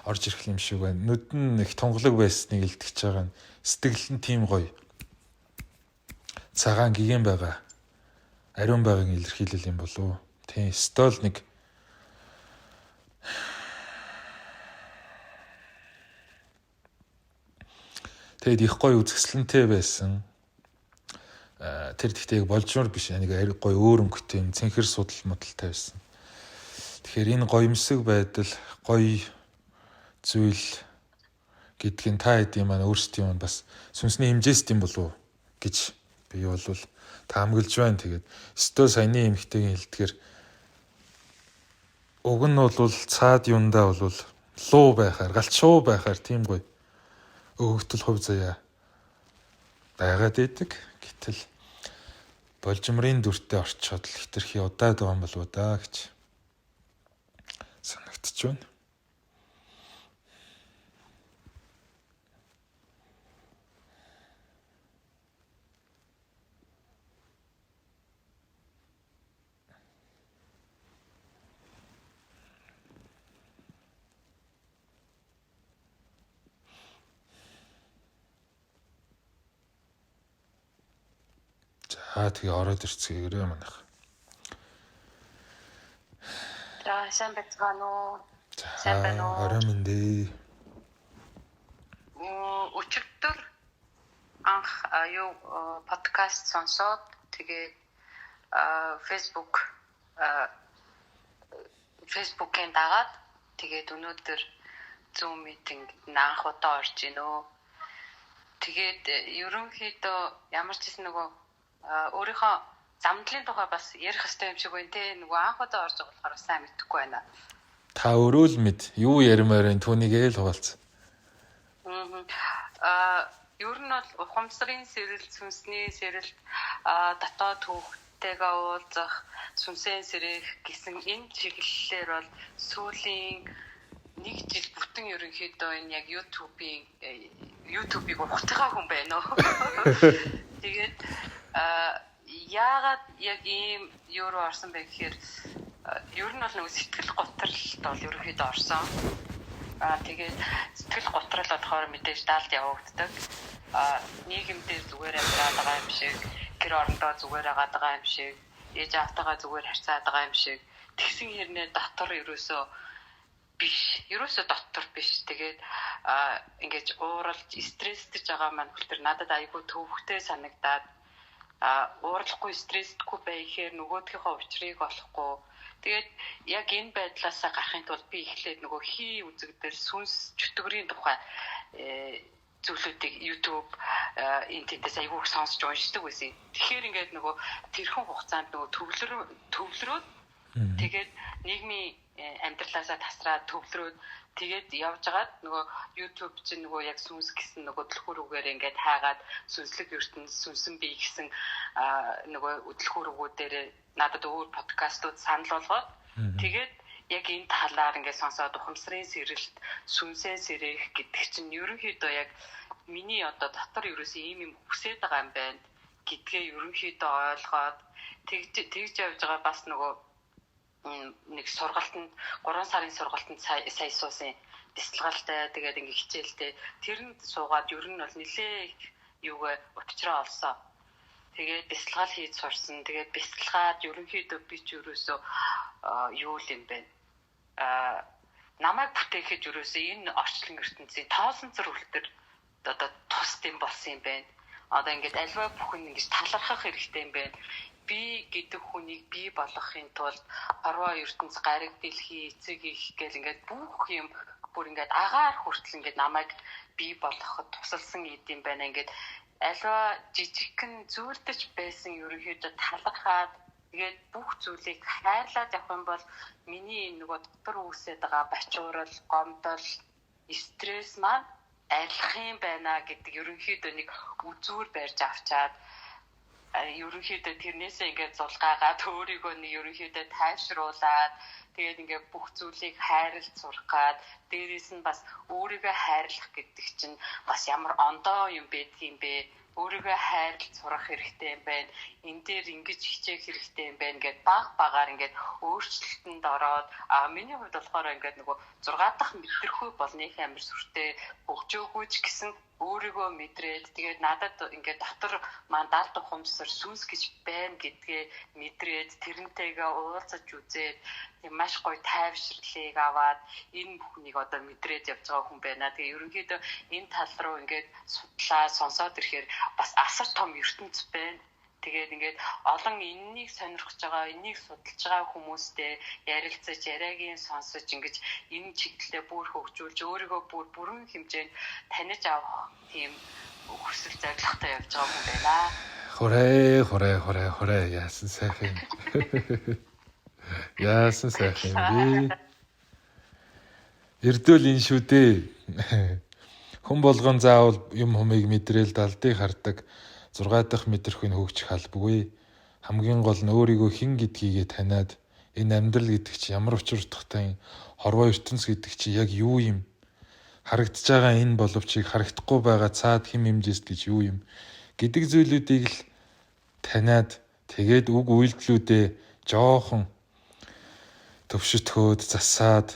Speaker 1: орж ирэх юм шиг байна. Нүд нь их тунгалаг байсныг илтгэж байгаа нь сэтгэл нь тийм гоё. Цагаан гигэн байгаа. ариун байгааг илэрхийлэл юм болов. Тийм стол нэг тэгэд их гоё үзэсгэлэнтэй байсан. Тэр тэгтээ болжмор биш. Нэг гоё өөр өнгөтэй юм цэнхэр судал модалтай байсан. Тэгэхээр энэ гоёмсог байдал, гоё зүйл гэдгийг та хэдийн маань өөрсдийн маань бас сүнсний хэмжээст юм болов гэж би бол таамаглаж байна. Тэгээд өстөө саяны эмэгтэйгийн хэлдгээр уг нь бол цаад юундаа бол луу байхаар, галчуу байхаар тийм гоё өгөгдөл хувь заяа байгаад идэг. Гэтэл болжмрын дүртэй орчоод л хитрхи удаад байгаа юм болов да гэж санагдчих байна. Тэгээ ороод ирцгээгээрээ манайх.
Speaker 3: За сайн байна уу?
Speaker 1: Сайн байна уу? Орой мэндэ.
Speaker 3: Өчигдөр анх юу подкаст сонсоод тэгээд Facebook-ийн дагаад тэгээд өнөөдөр Zoom meeting анх удаа орж ийнө. Тэгээд ерөнхийдөө ямар ч гэсэн нөгөө өөрийнхөө замдлын тухай бас ярих хэрэгтэй юм шиг байна те. Нөгөө анх удаа орж байгаа болохоор сайн мэдэхгүй байна.
Speaker 1: Та өөрөө л мэд. Юу ярмаар вэ? Түүнийг л хуваалц.
Speaker 3: Ер нь бол ухамсарын сэрэл, сүнсний сэрэлт, дотоод түүхтэйгээ уулзах, сүнсээ сэрэх гэсэн энэ чиглэлээр бол сүүлийн 1 жил бүтэн ерөнхийдөө энэ яг YouTube-ийг ухтгаа хүн байна уу? Тэгээд яагаад яг ийм юу руу орсон бэ гэхээр ер нь бол нэг сэтгэл готролд бол ерөнхийдөө орсон. Тэгээд сэтгэл готрол болохоор мэдээж даалд явагддаг. Нийгэмдээ зүгээр амьдраад байгаа юм шиг, гэр орондоо зүгээр агаад байгаа юм шиг, ээж аавтайгаа зүгээр харьцаад байгаа юм шиг. Тэгсэн хэрнээ дотор ерөөсөө дотор биш. Тэгээд ингэж ууралж стресстэй байгаа маань хүлтэр надад айгүй төвөгтэй санагдаад уурлахгүй стрессдгүй байхээр нөгөөдгийнхөө учрыг олохгүй. Тэгээд яг энэ байдлаасаа гарахын тулд би эхлээд нөгөө хий үзэгдэл сүнс чөтгөрийн тухай зүйлүүдийг YouTube интернетээс айгүй сонсч уншдаг байсан. Тэгэхээр ингээд нөгөө тэрхэн хугацаанд нөгөө төвлөрөөд тэгээд нийгмийн амьдралаасаа тасраад төвлөрөөд тэгээд явж агаад нөгөө YouTube чинь нөгөө яг сүнс гэсэн нөгөө дэлгүүрүүгээр ингээд хаагаад сүнслэг ертөнц сүнсэн бий гэсэн нөгөө дэлгүүрүүгүүдээр надад өөр подкастууд санал болгоод тэгээд яг энэ талаар ингээд сонсоод ухамсарын сэрэлт сүнсээ сэрэх гэдэг чинь ерөнхийдөө яг миний одоо дотор ерөөсөө ийм юм хүсэж байгаа юм байна гэдгээ ерөнхийдөө ойлгоод тэгж явж байгаа бас нөгөө нэг сургалтанд 3 сарын сургалтанд сая суусан бяцлагалтай тэгээд ингээ хичээлтэй тэрэнд суугаад ер нь бол нэлээ юугаа учраа олсон. Тэгээд бяцлагал хийж сурсан. Тэгээд бяцлагаад ерөнхийдөө би ч ерөөсөө юу л юм бэ? Намайг бүтээхэд ерөөсөө энэ орчлон ертөнцийн тоосон зэр үлдэр одоо тусд юм болсон юм байна. Одоо ингээд альва бүхэн ингэж талархах хэрэгтэй юм байна. Би гэдэг хүнийг бий болгохын тулд орвоо ертөнц гариг дэлхий эцэг их гэл ингээд бүх юм бүр ингээд агаар хүртэл ингээд намайг бий болгоход тусалсан юм байна. Ингээд альва жижигхэн зүйлдэж байсан ерөнхийдөө талархаад тэгээд бүх зүйлийг хайрлаад явах юм бол миний нөгөө дотор үүсэж байгаа бачуурал, гомдол, стресс маань арилах юм байна гэдэг ерөнхийдөө нэг үзүүр барьж авчаад ерөнхийдөө тэрнээсээ ингээд зулгаагаад өөрийгөө нэг ерөнхийдөө тайвшруулад тэгээд ингээд бүх зүйлийг хайрлж сурах гад дээрээс нь бас өөрийгөө хайрлах гэдэг чинь бас ямар ондоо юм байдгийм бэ өөрийгөө хайрлж сурах хэрэгтэй юм байна энэ дээр ингэж хичээх хэрэгтэй юм байна гэд багаар ингээд өөрчлөлтөнд ороод миний хувьд болохоор ингээд нөгөө 6 дахь мэдрэхүй бол нэг амар сүртэй хөгжөөгүйч гэсэн өөрийгөө мэдрээд тэгээд надад ингээд дотор маань даалт ухамсар сүнс гэж байна гэдгээ мэдрээд тэрнтэйгээ уулзаж үзээд тийм маш гоё тайвшрлыг аваад энэ бүхнийг одоо мэдрээд явж байгаа хүн байна. Тэгээ ерөнхийдөө энэ тал руу ингээд судлаа сонсоод ирэхээр бас асар том ертөнц байна. Тэгээд ингээд олон энэнийг сонирхож байгаа, энийг судалж байгаа хүмүүстэй ярилцаж, яриагийн сонсож ингэж энэ чиглэлээ бүр хөгжүүлж өөрийгөө бүрэн хэмжээнд таних авах тийм хүсэл зорилготой явж байгаа хүн байна.
Speaker 1: Хорей яасан сайхан. Яасан сайхан би. Эрдэл энэ шүү дээ. Хүн болгон заавал юм хумыг мэдрээл далдыг хардаг. 6 дахь мэдрэхүйн хөгжих албагүй. Хамгийн гол нь өөрийгөө хэн гэдгийгээ таниад энэ амьдрал гэдэг чи ямар учир утгатай хорвоо ертөнц гэдэг чи яг юу юм? Харагдж байгаа энэ боловчийг харагдахгүй байгаа цаад хэм хэмжээс гэж юу юм? Гэдэг зүйлүүдийг л таниад тэгээд үг үйлдэлүүдээ жоохон төвшөтгөөд засаад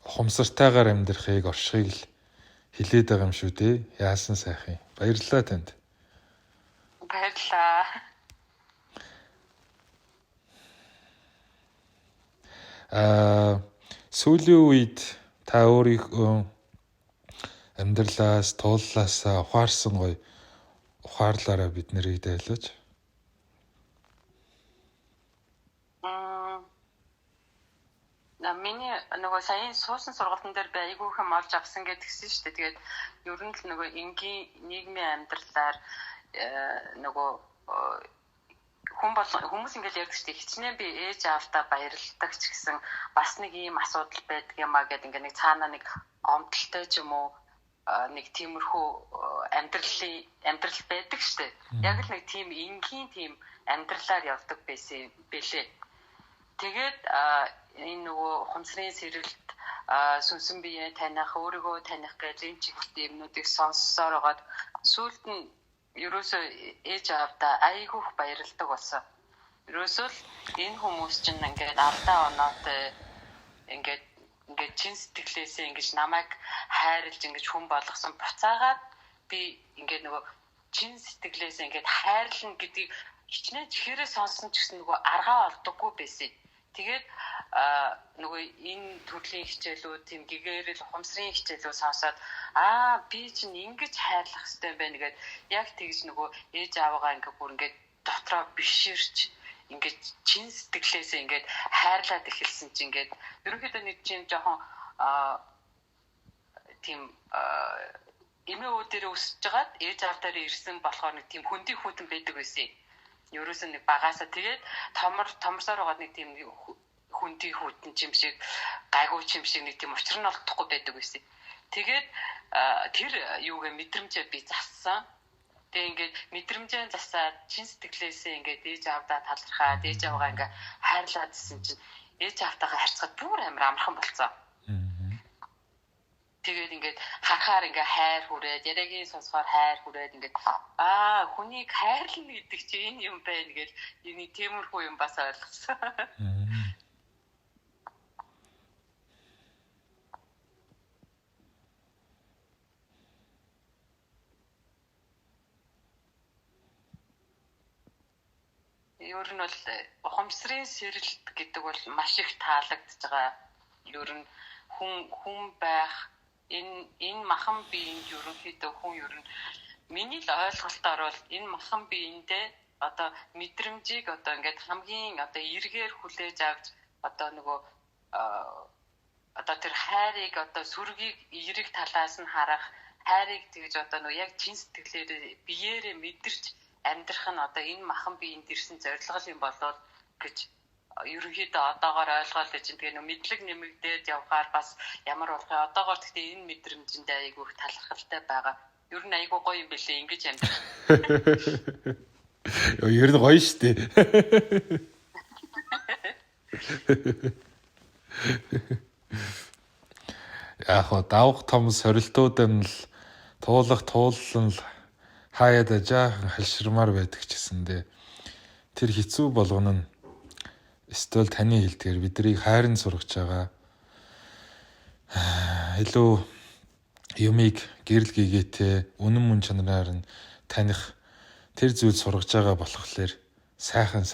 Speaker 1: ухамсартайгаар амьдрахыг оршихыг л хилээд байгаа юм шүү дээ. Яасан сайхан. Баярлалаа танд.
Speaker 3: Баярлалаа.
Speaker 1: Сүүлийн үед та өөрийнхөө амьдралаас, тууллаасаа ухаарсан гоё ухаарлаараа бид нарыг дайлаж.
Speaker 3: Миний нөгөө саяын суусан сургалтын дээр би айгүйхэн олж авсан гэдгсэн шүү дээ. Тэгээд ер нь л нөгөө энгийн нийгмийн амьдралаар нөгөө хүмүүс ингээл ярьдаг шүү дээ. Хичнээн би ээж аавдаа баярлдаг ч гэсэн бас нэг ийм асуудал байдаг юм а гэдэг ингээ нэг цаанаа нэг гомдолтой ч юм уу нэг тиймэрхүү амьдрал байдаг шүү дээ. Яг л нэг тийм энгийн тийм амьдралаар явдаг байсан бэлээ. Тэгээд энэ нөгөө ухамсарын сэргэлт сүнсэн биеэ таних, өөрийгөө таних гэж энэ чиглэлтэй юмнуудыг сонссоор байгаад сүүлд нь ерөөсөө ээж аавдаа айгүйх баярлдаг болсон. Ерөөсөө л энэ хүмүүс чинь ингээд алдаа оноотой ингээд чин сэтгэлээсээ ингэж намайг хайрлж ингэж хүн болгосон буцаагаад би ингээд нөгөө чин сэтгэлээсээ ингээд хайрлна гэдгийг хичнээн чихээрээ сонсон ч гэсэн нөгөө аргаа олдоггүй байсан. Тэгээд нөгөө энэ төрлийн хичээлүүд тийм гэгээрэл ухамсарын хичээлүүд сонсоод би чинь ингэж хайрлах хэрэгтэй байна гэгээд яг тэгж нөгөө ээж аавгаа ингээ бүр ингээ дотроо биширч ингээ чин сэтгэлээсээ ингээ хайрлаад эхэлсэн чинь ингээ ерөнхийдөө нэг чинь жоохон тийм эмээ өө дээр өсөж жагаад ээж аавдаар ирсэн болохоор нэг тийм хөндий хүүтэн байдаг байсан. Ерөөсөө нэг багаасаа тэгээд томорсоор байгаа нэг тийм хүндий хүүтэн чим шиг гайгүй чим шиг нэг тийм учир нь олдохгүй байдаг байсан. Тэгээд тэр юугээ мэдрэмжээ би зассан. Тэгээ ингээд мэдрэмжээ засаад чин сэтгэлээсээ ингээд ээж аавдаа талархаад ээж аавгаа ингээд хайрлаад гэсэн чинь ээж аавтайгаа харьцаад бүр амар амархан болцсон. Тэгээд ингээд харахаар ингээд хайр хүрээд яриагийн сонсохоор хайр хүрээд ингээд хүнийг хайрлна гэдэг чинь энэ юм байна гэж энэ тиймэрхүү юм бас ойлгосон. Ер нь бол ухамсарын сэргэлт гэдэг бол маш их таалагдж байгаа. Ер нь хүн байх энэ махан биеинд ерөнхийдөө хүн ер нь миний л ойлголтоор бол энэ махан биеиндээ одоо мэдрэмжийг одоо ингээд хамгийн одоо эргээр хүлээж авч одоо нөгөө одоо тэр хайрыг одоо сүргийг эерэг талаас нь харах хайрыг тэгж одоо нөгөө яг чин сэтгэлээр биеэрээ мэдэрч амьдрах нь одоо энэ махан биеинд ирсэн зорилго юм болов гэж ерөнхийдөө одоогоор ойлгоод байж тэгээ нэг мэдлэг нэмэгдээд явхаар бас ямар болох вэ? Одоогоор гэхдээ энэ мэдрэмжиндээ айгүй их талархалтай байгаа. Ер нь айгүй гоё юм бэлээ ингэж амьдрах.
Speaker 1: Ер нь гоё штэ. Яг хоо давх том сорилтууд нь л тууллан л хаяада жаахан халширмаар байдаг ч гэсэндээ тэр хэцүү болгоно нь эсвэл таны хэлдгээр биднийг хайрын сургаж байгаа илүү юмыг гэрэл гээгээтэй үнэн мөн чанараар нь таних тэр зүйл сургаж байгаа болохоор сайхан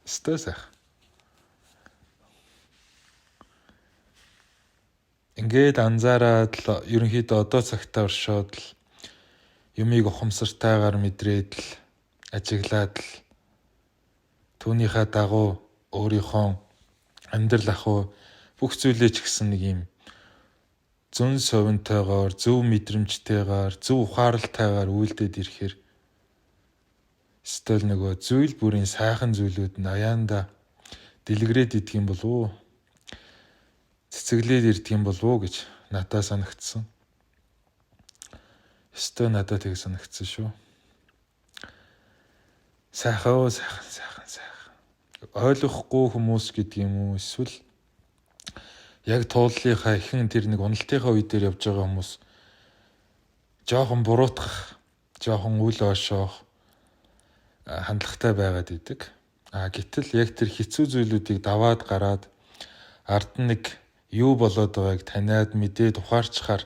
Speaker 1: өстой сайхан. Ингээд анзаараад л ерөнхийдөө одоо цагтаа оршоод л юмыг ухамсартайгаар мэдрээд л ажиглаад л түүнийхээ дагуу өөрийнхөө амьдрал ахуй бүх зүйлээ ч гэсэн нэг юм зөн совинтойгоор, зөв мэдрэмжтэйгээр, зөв ухаарлалтайгаар үйлдээд ирэхээр стил нөгөө зүйл бүрийн сайхан зүйлүүд нь аяанда дэлгэрээд идэх юм болов уу? Цэцэглээд ирдэг юм болов уу гэж надад санагдсан. Стил надад тэг санагдсан шүү. Сайхан. Ойлгохгүй хүмүүс гэдэг юм уу? Эсвэл яг тууллынхаа ихэн тэр нэг уналтынхаа үе дээр явж байгаа хүмүүс жоохон буруутгах, жоохон үл оошоох хандлагатай байгаад идэг. Гэтэл яг тэр хэцүү зүйлүүдийг даваад гараад ард нь нэг юу болоод байгааг таниад мэдээд ухаарчхаар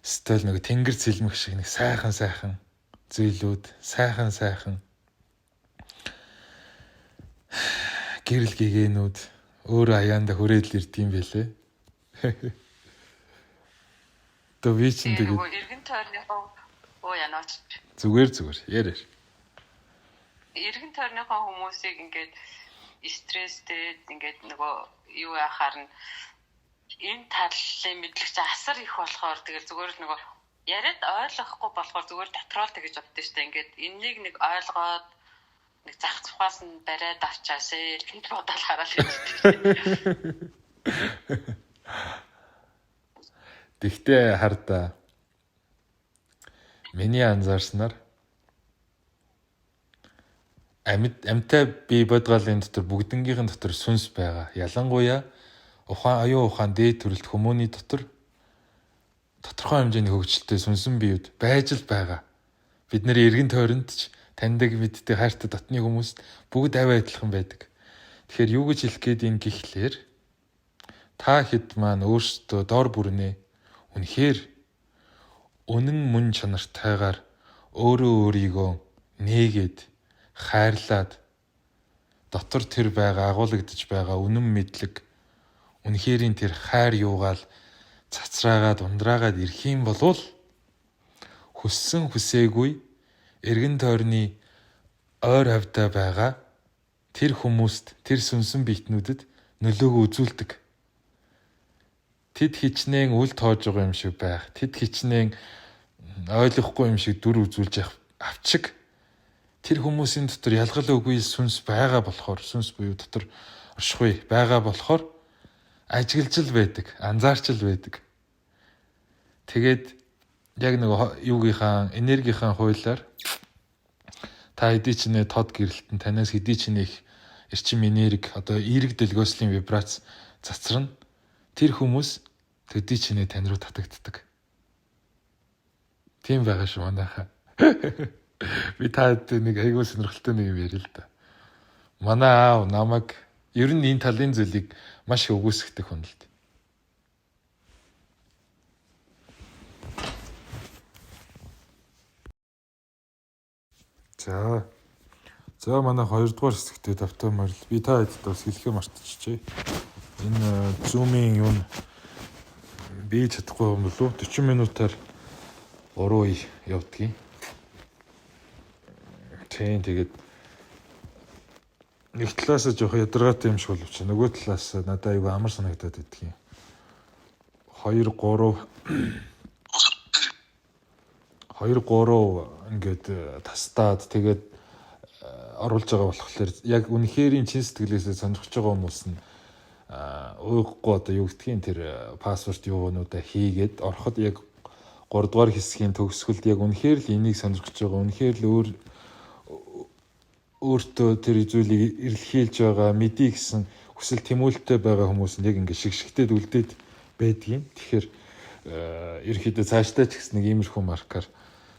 Speaker 1: стил нэг тэнгэр цэлмэх шиг нэг сайхан зүйлүүд, сайхан гэрэл гэгээнүүд өөрөө аяанда хүрээд л ирдэм байлээ. То би ч тэгээд
Speaker 3: эргэн тойрныхоо янаач
Speaker 1: зүгээр ярээр.
Speaker 3: Эргэн тойрныхоо хүмүүсийг ингээд стресстэй ингээд нөгөө юу яхаар нь энэ талын мэдлэгч асар их болохоор тэгээд зүгээр л нөгөө яриад ойлгохгүй болохоор зүгээр дотроо л тэгэж боддоо штэ ингээд энэнийг нэг ойлгоод нэг зах цухаас нь бариад авчаасаа гэж бодоод хараад ирдэг.
Speaker 1: Тэгтээ хардаа миний анзаарснаар амьтай бие бодгалын дотор бүгднгийнхэн дотор сүнс байгаа. Ялангуяа ухаан дээд төрөлт хүмүүний дотор тодорхой хэмжээний хөгжилтэй сүнсэн биед байж л байгаа. Бид нэр эргэн тойронд ч таньдаг мэддэг хайртай дотны хүмүүст бүгд авь адилхан байдаг. Тэгэхээр юу гэж хэлэх гээд юм гэхлээр та хэд маань өөрсдөө дор бүрнээ үнэхээр үнэн мөн чанартайгаар өөрийгөө нээгээд хайрлаад дотор тэр байгаа агуулгадж байгаа үнэн мэдлэг үнэхэрийн тэр хайр юугаал цацраагаад ундраагаад ирэх юм болвол хүссэн хүсээгүй эргэн тойрны ойр хавьтай байгаа тэр хүмүүст тэр сүнсэн биетнүүдэд нөлөөгөө үзүүлдэг. Тэд хичнээн үл тоож байгаа юм шиг байх. Тэд хичнээн ойлгохгүй юм шиг дүр үзүүлж явах авчиг тэр хүмүүсийн дотор ялгал үгүй сүнс байгаа болохоор сүнс буюу дотор оршихуй байгаа болохоор ажиглж л байдаг, анзаарч л байдаг. Тэгээд яг нэг юугийнхаа энергийнхаа хуулиар та хэдий ч нэ тод гэрэлтэн танаас хэдий ч нэ их эрчим энерги одоо эерэг дэлгөөслийн вибрац цацрна. Тэр хүмүүс төдий ч нэ тань руу татагддаг. Тийм байгаа шүү манайхаа. Би таад нэг айгуу сонирхолтой нэг юм ярил л да. Манай аав намайг ер нь энэ талын зүйлийг маш их өгөөсгдөг хүн л дээ. За манай 2 дугаар хэсэгтээ давтамаар л би та хэд бас хэлэхээ мартчихжээ. Энэ Zoom-ийн юу би чадахгүй юм болов 40 минутаар 3 үе явдгийг. Тэгээд нэг талаас жоох ядаргаатай юм шиг боловч нөгөө талаас надад аюу амар санагдаад байдгийг. 2 3 ингээд тастаад тэгээд оруулж байгаа болохоор яг үнэхэрийн чин сэтгэлээсээ сонирхож байгаа хүмүүс нь уухгүй одоо юу гэдгийг тэр пассворд юунуудаа хийгээд ороход яг 3 дугаар хэсгийн төгсгөлд яг үнэхээр л энийг сонирхож байгаа үнэхээр л өөртөө тэр зүйлийг эрэлхийлж байгаа мэдээ гэсэн хүсэл тэмүүлэлтэй байгаа хүмүүс нь яг ингэ шигшгтэд үлдээд байдгийн. Тэгэхээр ерөөхдөө цаашдаа ч гэсэн нэг иймэрхүү маркаар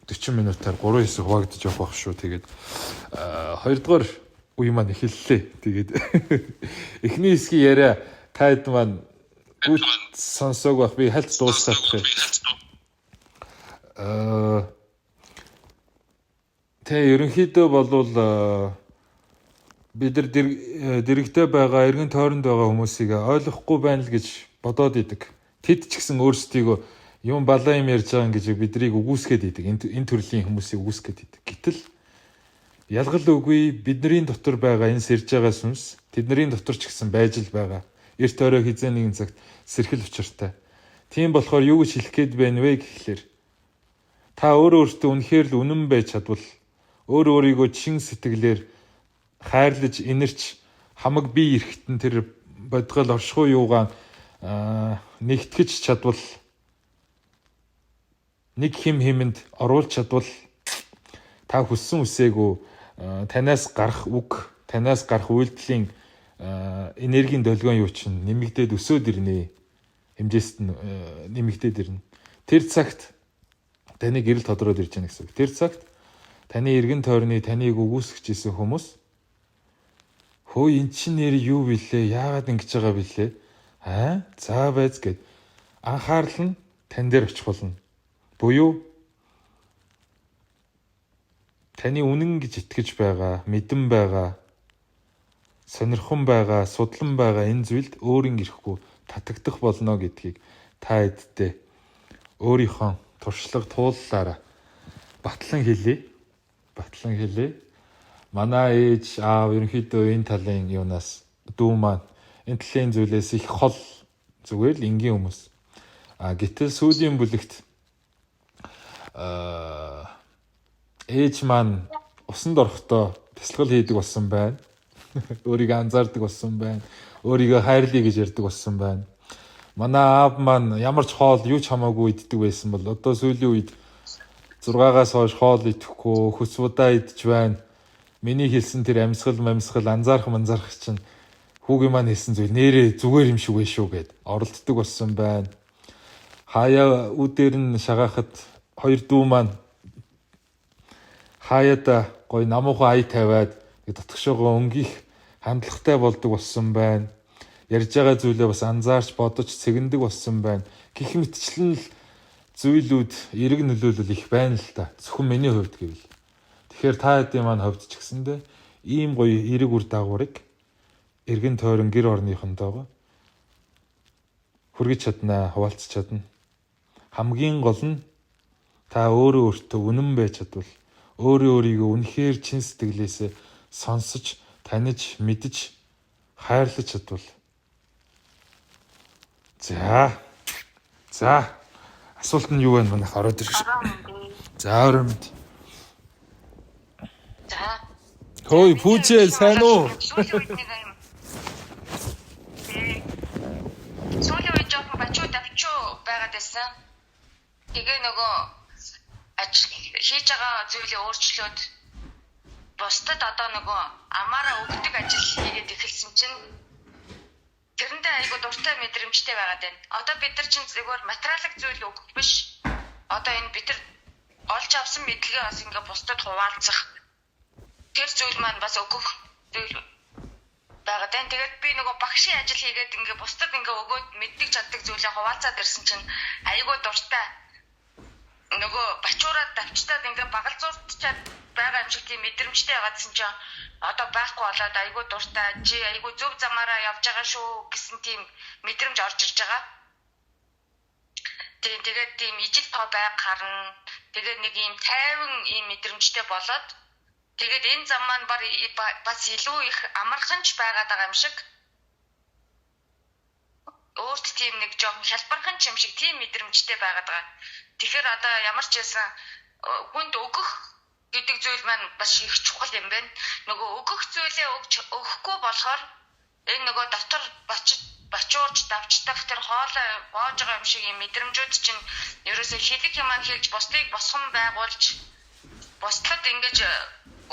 Speaker 1: 40 минутаар 3 хэсэг хуваагдаж явах байх шүү. Тэгээд 2 дугаар үе маань эхэллээ. Тэгээд эхний хэсгийн яриа таад маань Бүгд сонсоог бах би хальт дуусгах. Тэ ерөнхийдөө болвол бид нар дэрэгтэй байгаа эргэн тойронд байгаа хүмүүсийг ойлгохгүй байна л гэж бодоод идэг. Тэд ч гэсэн өөрсдийгөө юм балаа юм ярьж байгаа гэж биднийг үгүйсгээд идэг. Энэ төрлийн хүмүүсийг үгүйсгээд идэг. Гэтэл ялгал үгүй бидний дотор байгаа энэ сэрж байгаа сүнс тэдний дотор ч гэсэн байж л байгаа. Эрт орой хизээ нэгэн цагт сэрхэл учиртай. Тийм болохоор юу гэж хэлэх гээд байна вэ гэхлээр та өөртөө үнэхээр л үнэн байж чадвал өөрийгөө чин сэтгэлээр хайрлаж инэрч хамаг бие эрэхтэн тэр бодгол оршихуй юугаан нэгтгэж чадвал нэг хэмэнд оруулж чадвал та хүссэн үсээгөө танаас гарах үг, танаас гарах үйлдэлийн энергийн долгион юу чинь нэмэгдээд өсөөд ирнэ. Хэмжээст нь нэмэгдээд ирнэ. Тэр цагт таны гэрэл тодроод ирж байгаа гэсэн үг. Тэр цагт таны эргэн тойрны таныг үгүйсгэж исэн хүмүүс хөө эн чинь нэр юу вүлээ? Яагаад ингэж байгаа вүлээ? За байц гэд анхаарал нь тань дээр очих болно. Буюу таны үнэн гэж итгэж байгаа, мэдэн байгаа, сонирхон байгаа, судлан байгаа энэ зүйлд өөрийн ирэхгүй татагдах болно гэдгийг та эддээ өөрийнхөө туршлага тууллаараа батлан хэлье. Батлан хэлье. Манай ээж аав ерөнхийдөө энэ талын юунаас дүү маань энэ талын зүйлээс их хол зүгээр л энгийн хүмүүс. Гэтэл сүүлийн бүлэгт ээж маань усанд орохдоо бясалгал хийдэг болсон байна. Өөрийгөө анзаардаг болсон байна. Өөрийгөө хайрлая гэж ярьдаг болсон байна. Манай аав маань ямар ч хоол юу ч хамаагүй иддэг байсан бол одоо сүүлийн үед 6-аас хойш хоол идэхгүй, хөс удаа идэж байна. Миний хэлсэн тэр амьсгал анзаарах чинь хүүгийн маань хэлсэн зүйл нэрээ зүгээр юм шиг вэ шүү гэд оролддог болсон байна. Хаяа үүдээр нь шагаахад хоёр дүү маань хаяада гой намуухан ая тавиад дотгошоогоо өнгөх хандлагатай болдог болсон байна. Ярьж байгаа зүйлээ бас анзаарч бодож цэгэндэг болсон байна. Гэх мэтчлэн л зүйлүүд эрг нөлөөлөл их байна л та. Зөвхөн миний хувьд гэвэл. Тэгэхээр та хэдийн маань хувьд ч гэсэндээ ийм гоё эрг үр дагаврыг эргэн тойрон гэр орныхондоо хүргэж чаднаа, хуваалцах чадна. Хамгийн гол нь та өөртөө үнэн байж чадвал өөрийгөө үнэхээр чин сэтгэлээсээ сонсож, таних, мэдж, хайрлаж чадвал. За. Асуулт нь юу вэ манайх ороод ирж. За орой мэд.
Speaker 2: За.
Speaker 1: Хөөе, пүүжээл сайн уу?
Speaker 2: Сүүлийн үед жоохон бачуу давчуу байгаад байсан. Тэгээ нөгөө хийж байгаа зүйлээ өөрчлөөд бусдад одоо нөгөө амаараа өгдөг ажил хийгээд эхэлсэн чинь тэрэндээ айгуу дуртай мэдрэмжтэй байгаад байна. Одоо бид нар чинь зөвхөн материалын зүйл өгөх биш. Одоо энэ бид нар олж авсан мэдлэгээ бас ингээ бусдад хуваалцах тэр зүйл маань бас өгөх зүйл байгаад байна. Тэгээд би нөгөө багшийн ажил хийгээд ингээ бусдад ингээ өгөөд мэддэг чаддаг зүйлээ хуваалцаад ирсэн чинь айгуу дуртай нөгөө бачуураад давчтаад ингээ багалзуурчаад байгаа юм шиг тийм мэдрэмжтэй байгаадсэн чинь одоо байхгүй болоод айгуу дуртай чи айгуу зөв замаараа явж байгаа шүү гэсэн тийм мэдрэмж орж ирж байгаа. Тэгээд тийм ижил тоо байг харна. Тэгээд нэг ийм тайван ийм мэдрэмжтэй болоод тэгээд энэ зам маань бас илүү их амарханч байгаад байгаа юм шиг. Өөрт тийм нэг жоохон хялбархан юм шиг тийм мэдрэмжтэй байгаад байгаа. Тэгэхээр одоо ямар ч байсан хүнд өгөх гэдэг зүйл маань бас их чухал юм байна. Нөгөө өгөх зүйлээ өгөхгүй болохоор энэ нөгөө дотор бачуурж давчдах тэр хоолой боож байгаа юм шиг юм мэдрэмжүүд чинь ерөөсөө хэлэх юм аа хэлж бусдыг босгон байгуулж бусдад ингэж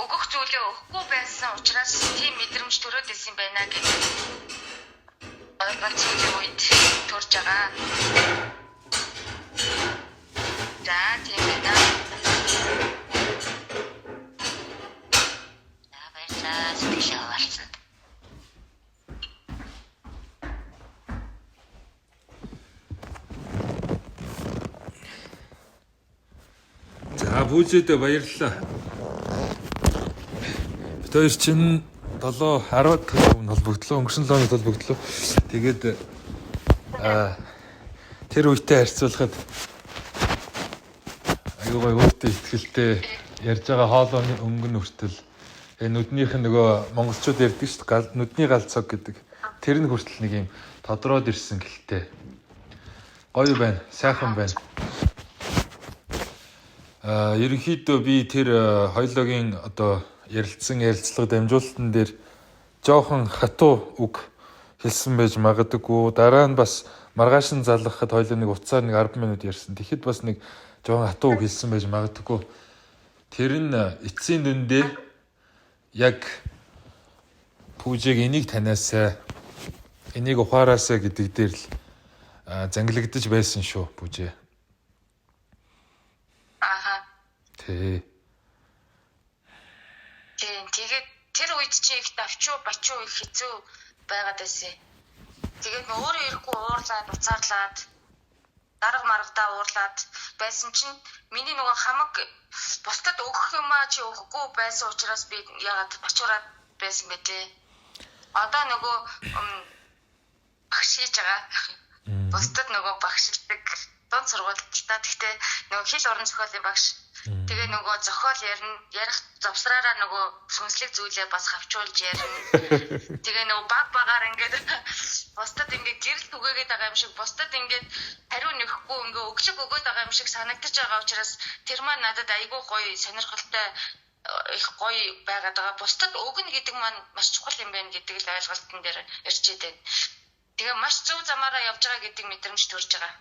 Speaker 2: өгөх зүйлээ өгөхгүй байсан учраас тийм мэдрэмж төрөөд ирсэн байна гэх ойлгож сүүлийн үед төрж байгаа. За тийм байна.
Speaker 1: Пүүжэд баярлалаа. Бид хоёр чинь 7-10 өмнө холбогдлоо. Өнгөрсөн 7 хоног холбогдлоо. Тэгээд тэр үетэй харьцуулахад аюугай өөртөө ихтгэлтэй ярьж байгаа хоолойны өнгөн хүртэл нүднийх нь нөгөө монголчууд ярьдаг шүү дээ. Нүдний галцог гэдэг. Тэр нь хүртэл нэг юм тодроод ирсэн гэлтэй. Гоё байна. Сайхан байна. Ерөнхийдөө би тэр хоёулаагийн одоо ярилцлага дамжуулалтан дээр жоохон хатуу үг хэлсэн байж магадгүй. Дараа нь бас маргааш нь залгахад хоёулаа нэг уцаар нэг 10 минут ярьсан. Тэгэхэд бас нэг жоохон хатуу үг хэлсэн байж магадгүй. Тэр нь эцсийн дүндээ яг пүүжийг энийг таниасаа, энийг ухаараасаа гэдэг дээр л зангилагдаж байсан шүү пүүжээ. Тий.
Speaker 3: Тэгээд тэр үед чи их давчуу бачуу их хэцүү байгаад байсан. Тэгээд өөрөө ирэхгүй уурлаад уцаарлаад дарга маргадаа уурлаад байсан чинь миний нөгөө хамаг бусдад өгөх юмаа чи өгөхгүй байсан учраас би ягаад бачуураад байсан бэ те. Одоо нөгөө багш хийж байгаа. Бусдад нөгөө багшилдаг дунд сургуультаа гэхдээ нөгөө хэл уран зохиолын багш. Тэгээ нөгөө зохиол ярих завсраараа нөгөө сүнслэг зүйлээ бас хавчуулж ярина. Тэгээ нөгөө багаар ингээд бусдад ингээд гэрэл түгээгээд байгаа юм шиг, бусдад ингээд хариу нэхгүй ингээд өглөг өгөөд байгаа юм шиг санагдаж байгаа учраас тэр маань надад айгүй гоё сонирхолтой их гоё байгаад байгаа. Бусдад өгнө гэдэг маань маш чухал юм байна гэдэг л ойлголтын дээр ирчээд байна. Тэгээ маш зөв замаараа явж байгаа гэдэг мэдрэмж төрж байгаа.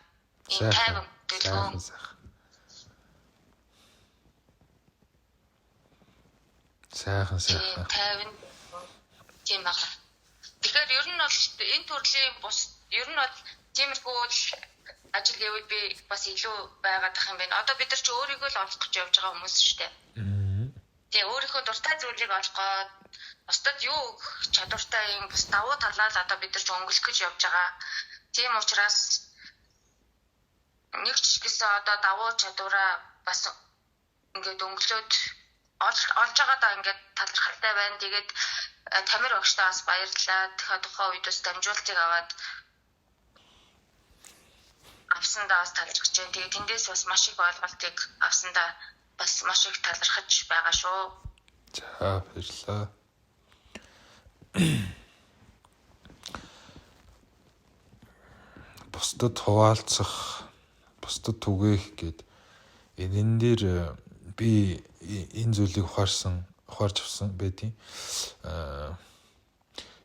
Speaker 3: Энэ тайван төлөв.
Speaker 1: Сайхан.
Speaker 3: Тайван тийм байна. Тэгэхээр ер нь бол энэ төрлийн бус ер нь бол тиймэрхүү ажил явуул би бас илүү байгаад ах юм байна. Одоо бид нар ч өөрийгөө л олох гэж явж байгаа хүмүүс шүү дээ. Тэгээ өөрийнхөө дуртай зүйлийг олоход бусдад юу өгөх чадвартай юм бас давуу талаа л одоо бид нар ч өнгөлөх гэж явж байгаа. Тийм учраас нэг ч гэсэн одоо давуу чадвараа бас ингээд өнгөлөөд олж байгаа даа ингээд талархалтай байна. Тэгээд Тамир багштаа бас баярлалаа. Тэгэхээр тухайн үед бас дамжуултыг аваад авсандаа бас талархаж байна. Тэгээд тэндээс бас маш их ойлголтыг авсандаа бас маш их талархаж байгаа шүү.
Speaker 1: За баярлалаа. Бусдад хуваалцах, бусдад түгээх гээд энэ дээр би энэ зүйлийг ухаарч авсан байдیں۔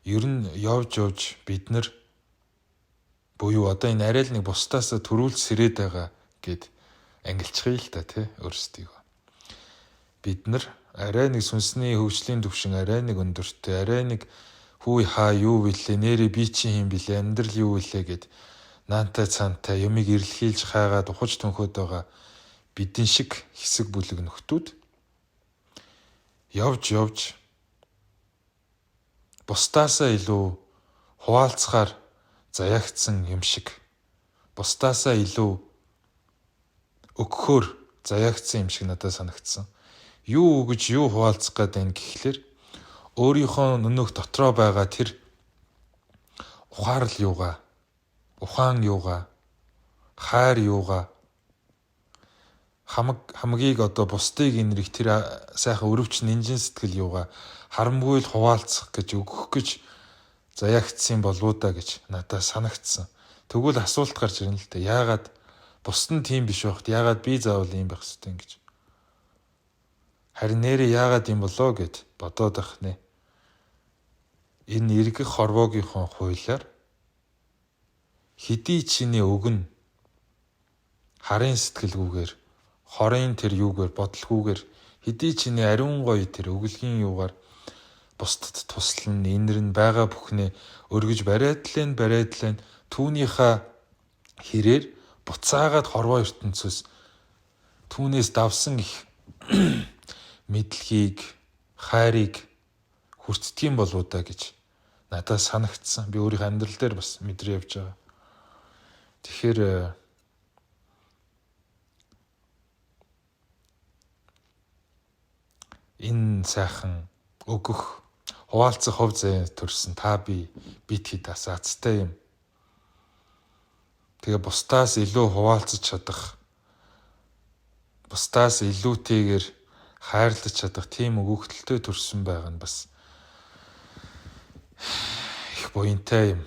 Speaker 1: Ер нь явж бид нар буюу одоо энэ арай л нэг бусдаас төрүүлж сэрээд байгаа гэд ангилчихъя л та тий өөрсдийгөө. Бид нар арай нэг сүнсний хөгжлийн түвшин арай нэг өндөртэй, арай нэг хүү хаа юу вилээ, нэрээ би чи юм билээ, амьдрал юу вилээ гэд наантай цаантай юмыг ирлхийлж хаагаад ухаж төнхөд байгаа бидэн шиг хэсэг бүлэг нөхдүүд явж бусдаасаа илүү хуваалцахаар заяагцсан юм шиг, бусдаасаа илүү өгөхөөр заяагцсан юм шиг надад санагдсан. Юу өгж юу хуваалцах гээд байна гэхлээр өөрийнхөө нөнөх дотроо байгаа тэр ухаарл юугаа, ухаан юугаа, хайр юугаа, хамгийн одоо бусдыг инрэх тэр сайхан өрөвч нинжин сэтгэл юугаа харамгүй л хуваалцах гэж өгөх гэж заяагцсан болоо да гэж надад санагдсан. Тэгвэл асуулт гарч ирнэ л дээ. Яагаад бусд нь тийм биш байхад яагаад би заавал ийм байх ёстой юм гэж. Харин нэрээ яагаад юм болоо гэд бодоод ах нэ. Энэ эргэх хорвоогийнхоо хуулиар хэдий чиний өгнө харын сэтгэлгүйгээр, хорын тэр юугаар бодлогүйгээр хэдий чиний ариун гоё тэр өглөгийн юугаар бусдад туслана, инэрн байгаа бүхнээ өргөж барайдлаа түүнийхээ хэрээр буцаагаад хорвоо ертөнцөөс түүнээс давсан их мэдлэгийг, хайрыг хүртдгийм болоо да гэж надад санагдсан. Би өөрийнхөө амьдрал дээр бас мэдрээ явж байгаа. Тэгэхээр энэ сайхан өгөх хуваалцах хөв заяа төрсөн та бид хэд асаацтай юм. Тэгээ бусдаас илүү хуваалцаж чадах, бусдаас илүүтэйгээр хайрлаж чадах тийм өгөгдөлтөй төрсөн байгаа нь бас их буянтай юм.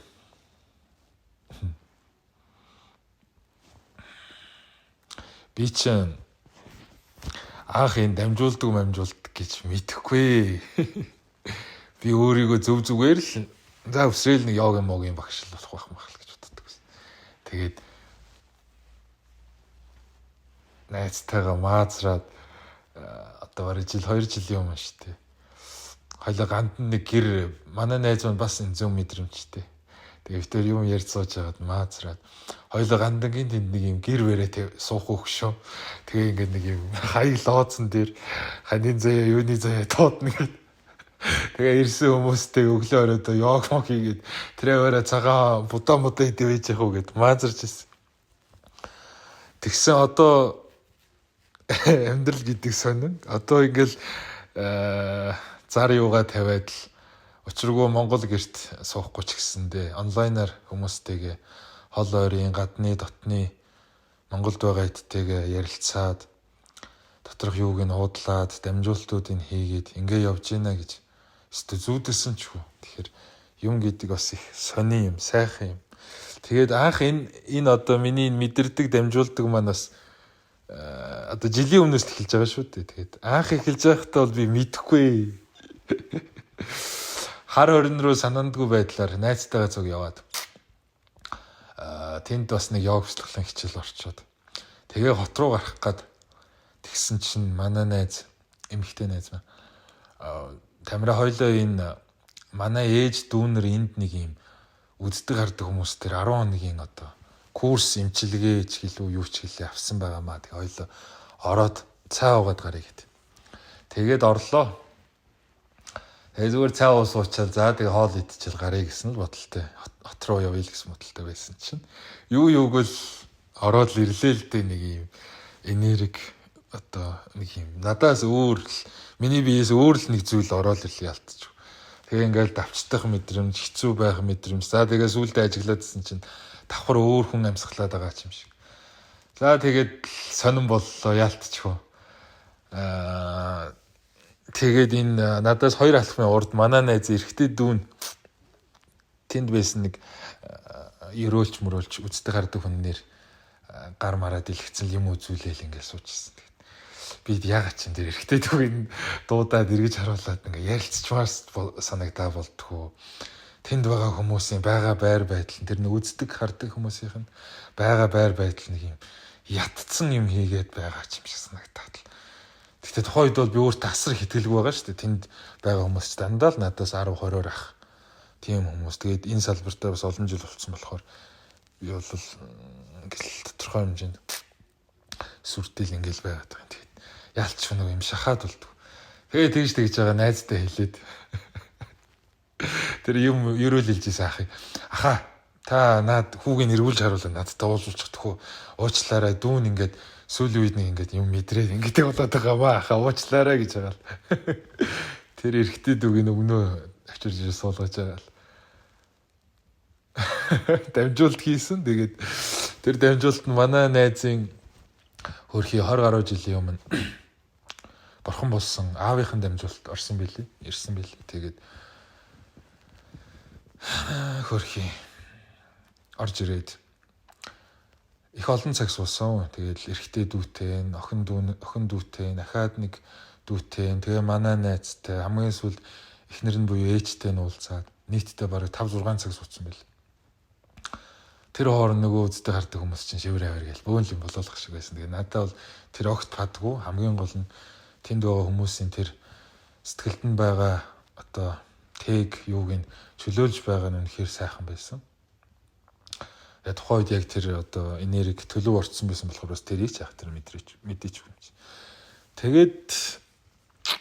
Speaker 1: Би чинь анх энэ дамжуулдаг гэж мэдэхгүй. Би өөрийгөө зөв зүгээр л за өсрэл нэг йогийн могийн багш л болох байх гэж боддог байсан. Тэгээд найзтайгаа маазраад одоо бараг жил 2 жилийн өмнө шүү дээ. Хоёлаа ганд нэг гэр манай найз маань бас энэ зөв мэдрэмжтэй. Тэгээд тэр юм ярьж сууж байгаад маазраад хоёлаа гандангийн тэнд нэг юм гэр барээ суух өгшөө. Тэгээ ингээд нэг юм хаяг лооцсон дээр ханийн заяа юуны заяа тоодно гэдэг. Тэгээ ирсэн хүмүүстэй өглөө оройдоо йог мог хийгээд тэрээрээ цагаан будаа идэж явах уу гэд маазарч ирсэн. Тэгсэн одоо амьдрал гэдэг сонин. Одоо ингээл зар юугаа тавиад л учиргүй Монгол гэрт суухгүй ч гэсэндээ онлайнаар хүмүүстэйгээ хол ойрын гадны дотны Монголд байгаа хэдтэйгээ ярилцаад доторх юуг нь уудлаад дамжуултуудыг хийгээд ингээ явж гинэ гэж зүүдэлсэн ч хүү. Тэгэхээр юм гэдэг бас их сони юм, сайхан юм. Тэгээд анх энэ одоо миний мэдэрдэг дамжуулдаг маань бас одоо жилийн өмнөөс эхэлж байгаа шүү дээ. Тэгээд анх эхэлж байхдаа бол би мэдэхгүй. Хар хорин руу санаандгүй байдлаар найзтайгаа зүг яваад тэнд бас нэг йог бэлтгэлийн хичээл орчоод тэгээ хот руу гарах гээд тэгсэн чинь манай найз эмэгтэй найз маань Тамира хоёлоо энэ манай ээж дүүнэр энд нэг юм үздэг хардаг хүмүүс төр 10 хоногийн одоо курс эмчилгээ ч гэлүү юу ч гэлээ авсан байгаамаа. Тэгээ хоёлоо ороод цай уугаад гарыг гэд. Тэгээд орлоо. Тэгээ зүгээр цай уус уучаал за тэгээ хоол идчихэл гарыг гэсэн л бодолтой. Хот руу явъя л гэсэн бодолтой байсан чинь юуг л ороод л ирлээ л дээ нэг юм энерги одоо нэг юм надаас өөр л миний биеэс өөр л нэг зүйл ороод ирлээ ялтчих. Тэгээ ингээл давчдах мэдрэмж, хэцүү байх мэдрэмж. За тэгээ сүулдэ ажиглаадсэн чинь давхар өөр хүн амьсгалаад байгаа юм шиг. За тэгээд сонирн боллоо яалтчихв. Тэгээд энэ надаас 2 алхмын урд манай найз эрэгтэй дүүн тэнд байсан нэг ерөөлч мөрөөлч үздэг хардаг хүннэр гар мараад илгэцэн юм үзүүлээл ингээл суучсан. Бид яагаад ч энэ эрэгтэй дүүн дуудаад эргэж харуулад ингээ ярилцчмаар санагдаа болтгоо. Тэнд байгаа хүмүүсийн байгаа байр байдал тэр нэг үздэг хардаг хүмүүсийнх нь байгаа байр байдал нэг юм ятцсан юм хийгээд байгаа ч юм шиг санагдаад. Гэхдээ тухайд бол би өөртөө асар хэтгэлгүй байгаа шүү дээ. Тэнд байгаа хүмүүс ч дандаа л надаас 10 20-оор ах. Тийм хүмүүс. Тэгээд энэ салбартаа бас олон жил болцсон болохоор би бол ингээл тодорхой хэмжээнд сүртэл ингээл байгаад байгаа. Тэгээд ялч нэг юм шахаад болдог. Тэгээд тэгж байгаа найзтай хэлээд тэр юм ерөөл хэлжсэн ахыг. Аха та наад хүүгийн эргүүлж харуулаа надтай уулзуулчих төхөө. Уучлаарай дүүн ингээд сүүлийн үед нэг ингээд юм мэдрээд ингээд болоод байгаа маа. Аха уучлаарай гэж байгаа л. Тэр эрэгтэй дүүгийн өгнөө авчирж суулгаж байгаа л. Дамжуулт хийсэн. Тэгээд тэр дамжуулт нь манай найзын хөрхий 20 гаруй жилийн өмнө борхон болсон аавынхан дамжуулт орсон билий. Ирсэн билий. Тэгээд хөрхий орж ирээд их олон цаг суусан. Тэгээд эрэгтэй дүүтэй, охин дүүтэй, ахаад нэг дүүтэй, тэгээ манай найзтай хамгийн сүүлд эхнэр нь буюу ээжтэй нь уулзаад нийтдээ бараг 5 6 цаг суудсан байл. Тэр хооронд нөгөө үздэг хардаг хүмүүс чинь шивэр аваар гээл бөөнл юм болоолох шиг байсан. Тэгээ надад бол тэр огт падгүй. Хамгийн гол нь тэнд байгаа хүмүүсийн тэр сэтгэлд нь байгаа одоо тэг юуг нь чөлөөлж байгаа нь үнэхээр сайхан байсан. Тэгээ тухайд яг тэр одоо энерги төлөв орцсон байсан болохоор бас тэрийг ч яах тэр мэдээч юм чи. Тэгээд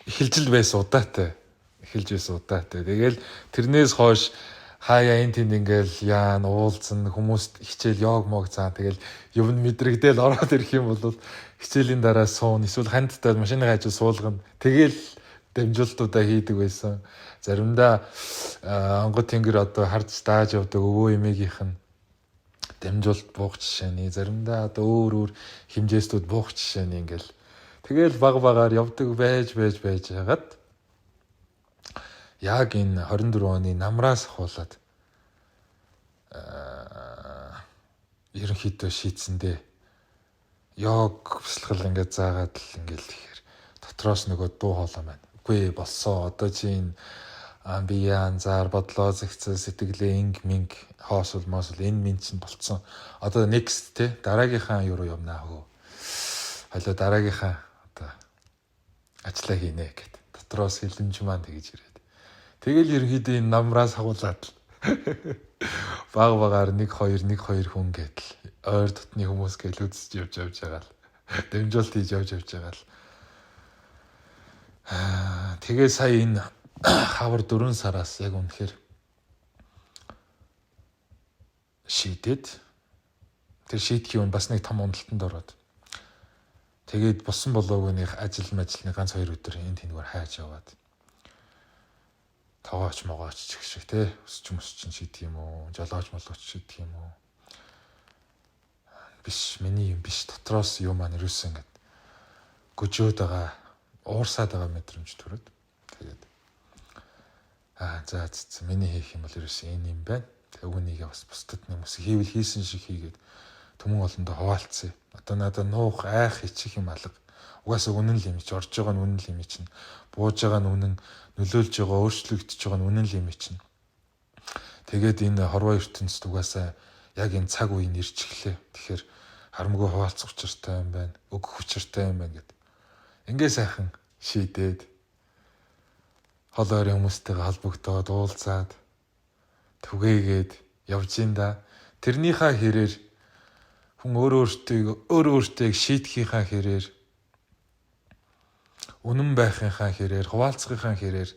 Speaker 1: эхэлжил байсан удаатай. Тэгээл тэрнээс хойш хаяа энэ тэнд ингээл яан уулзсан хүмүүст хичээл йог мог цаа тэгэл юм мэдрэгдээл ороод ирэх юм бол хичээлийн дараа суун эсвэл хандтаад машины хажуу суулгана. Тэгэл дамжуултуудаа хийдэг байсан. Заримдаа онгод тэнгэр одоо харж дааж явдаг өвөө эмээгийнх нь дамжуулт буух жишээ нь, заримдаа одоо өөр хэмжээстүүд буух жишээ нь ингээл тэгэл багаар явдаг байж хагаад яг энэ 24 оны намраас ахуулаад ерөнхийдөө шийдсэндээ ёг бясалгал ингээд заагаад л ингээл тэгэхээр дотроос нөгөө дуу хоолой маань үгүй болсон одоо чи энэ бие анзаар бодлоо зэгцэл сэтгэлээ инг минг хоосол мосол энэ минь чинь болцсон одоо next те дараагийнхаа юу руу явнаа хөө хойлоо дараагийнхаа одоо ажиллаа хийнэ гэд дотроос хилэмж маань тэгж ирээд тэгэл ерөнхийдөө энэ намраас хагуулаад багаар 1 2 хүн гэдэл ойр дотны хүмүүс гэл үзэж явж байгаа л дэмжүүлэлт хийж явж байгаа л тэгээ сая энэ хавар 4 сараас яг үнэхээр шийдээд тэр шийдэхийн бас нэг том уналтанд ороод тэгээд болсон болоогүйнийх ажлны ганц 2 өдөр энэ тэнгээр хайж яваад тоогооч могооч ч гэх шиг те өсч шийдэх юм уу жолооч молооч шийдэх юм уу биш миний юм биш дотроос юу маань ерөөсөн ингээд гүжөөд байгаа уурсаад байгаа мэдрэмж төрөд тэгээд за миний хийх юм бол ерөөсөн энэ юм байна тэг үүнийгээ бас бусдад хүмүүс хийвэл хийсэн шиг хийгээд түмэн олондоо хуваалцъя одоо надад нуух айх ичих юм алга угаасаа үнэн л юм чи орж байгаа нь үнэн л юм чинь бууж байгаа нь үнэн нөлөөлж байгаа өөрчлөгдөж байгаа нь үнэн л юм чинь тэгээд энэ хорвоо ертөнцид угаасаа яг энэ цаг үеийн ирж эхлэв тэгэхээр харамгүй хуваалцах учиртай юм байна өгөх учиртай юм байна гэд ингээ сайхан шийдээд хол ойрын хүмүүстэйгээ холбогдоод уулзаад түгээгээд явж ин да тэрнийхээ хэрээр хүн өөртөө шийдэхийнхаа хэрээр үнэн байхынхаа хэрээр хуваалцахынхаа хэрээр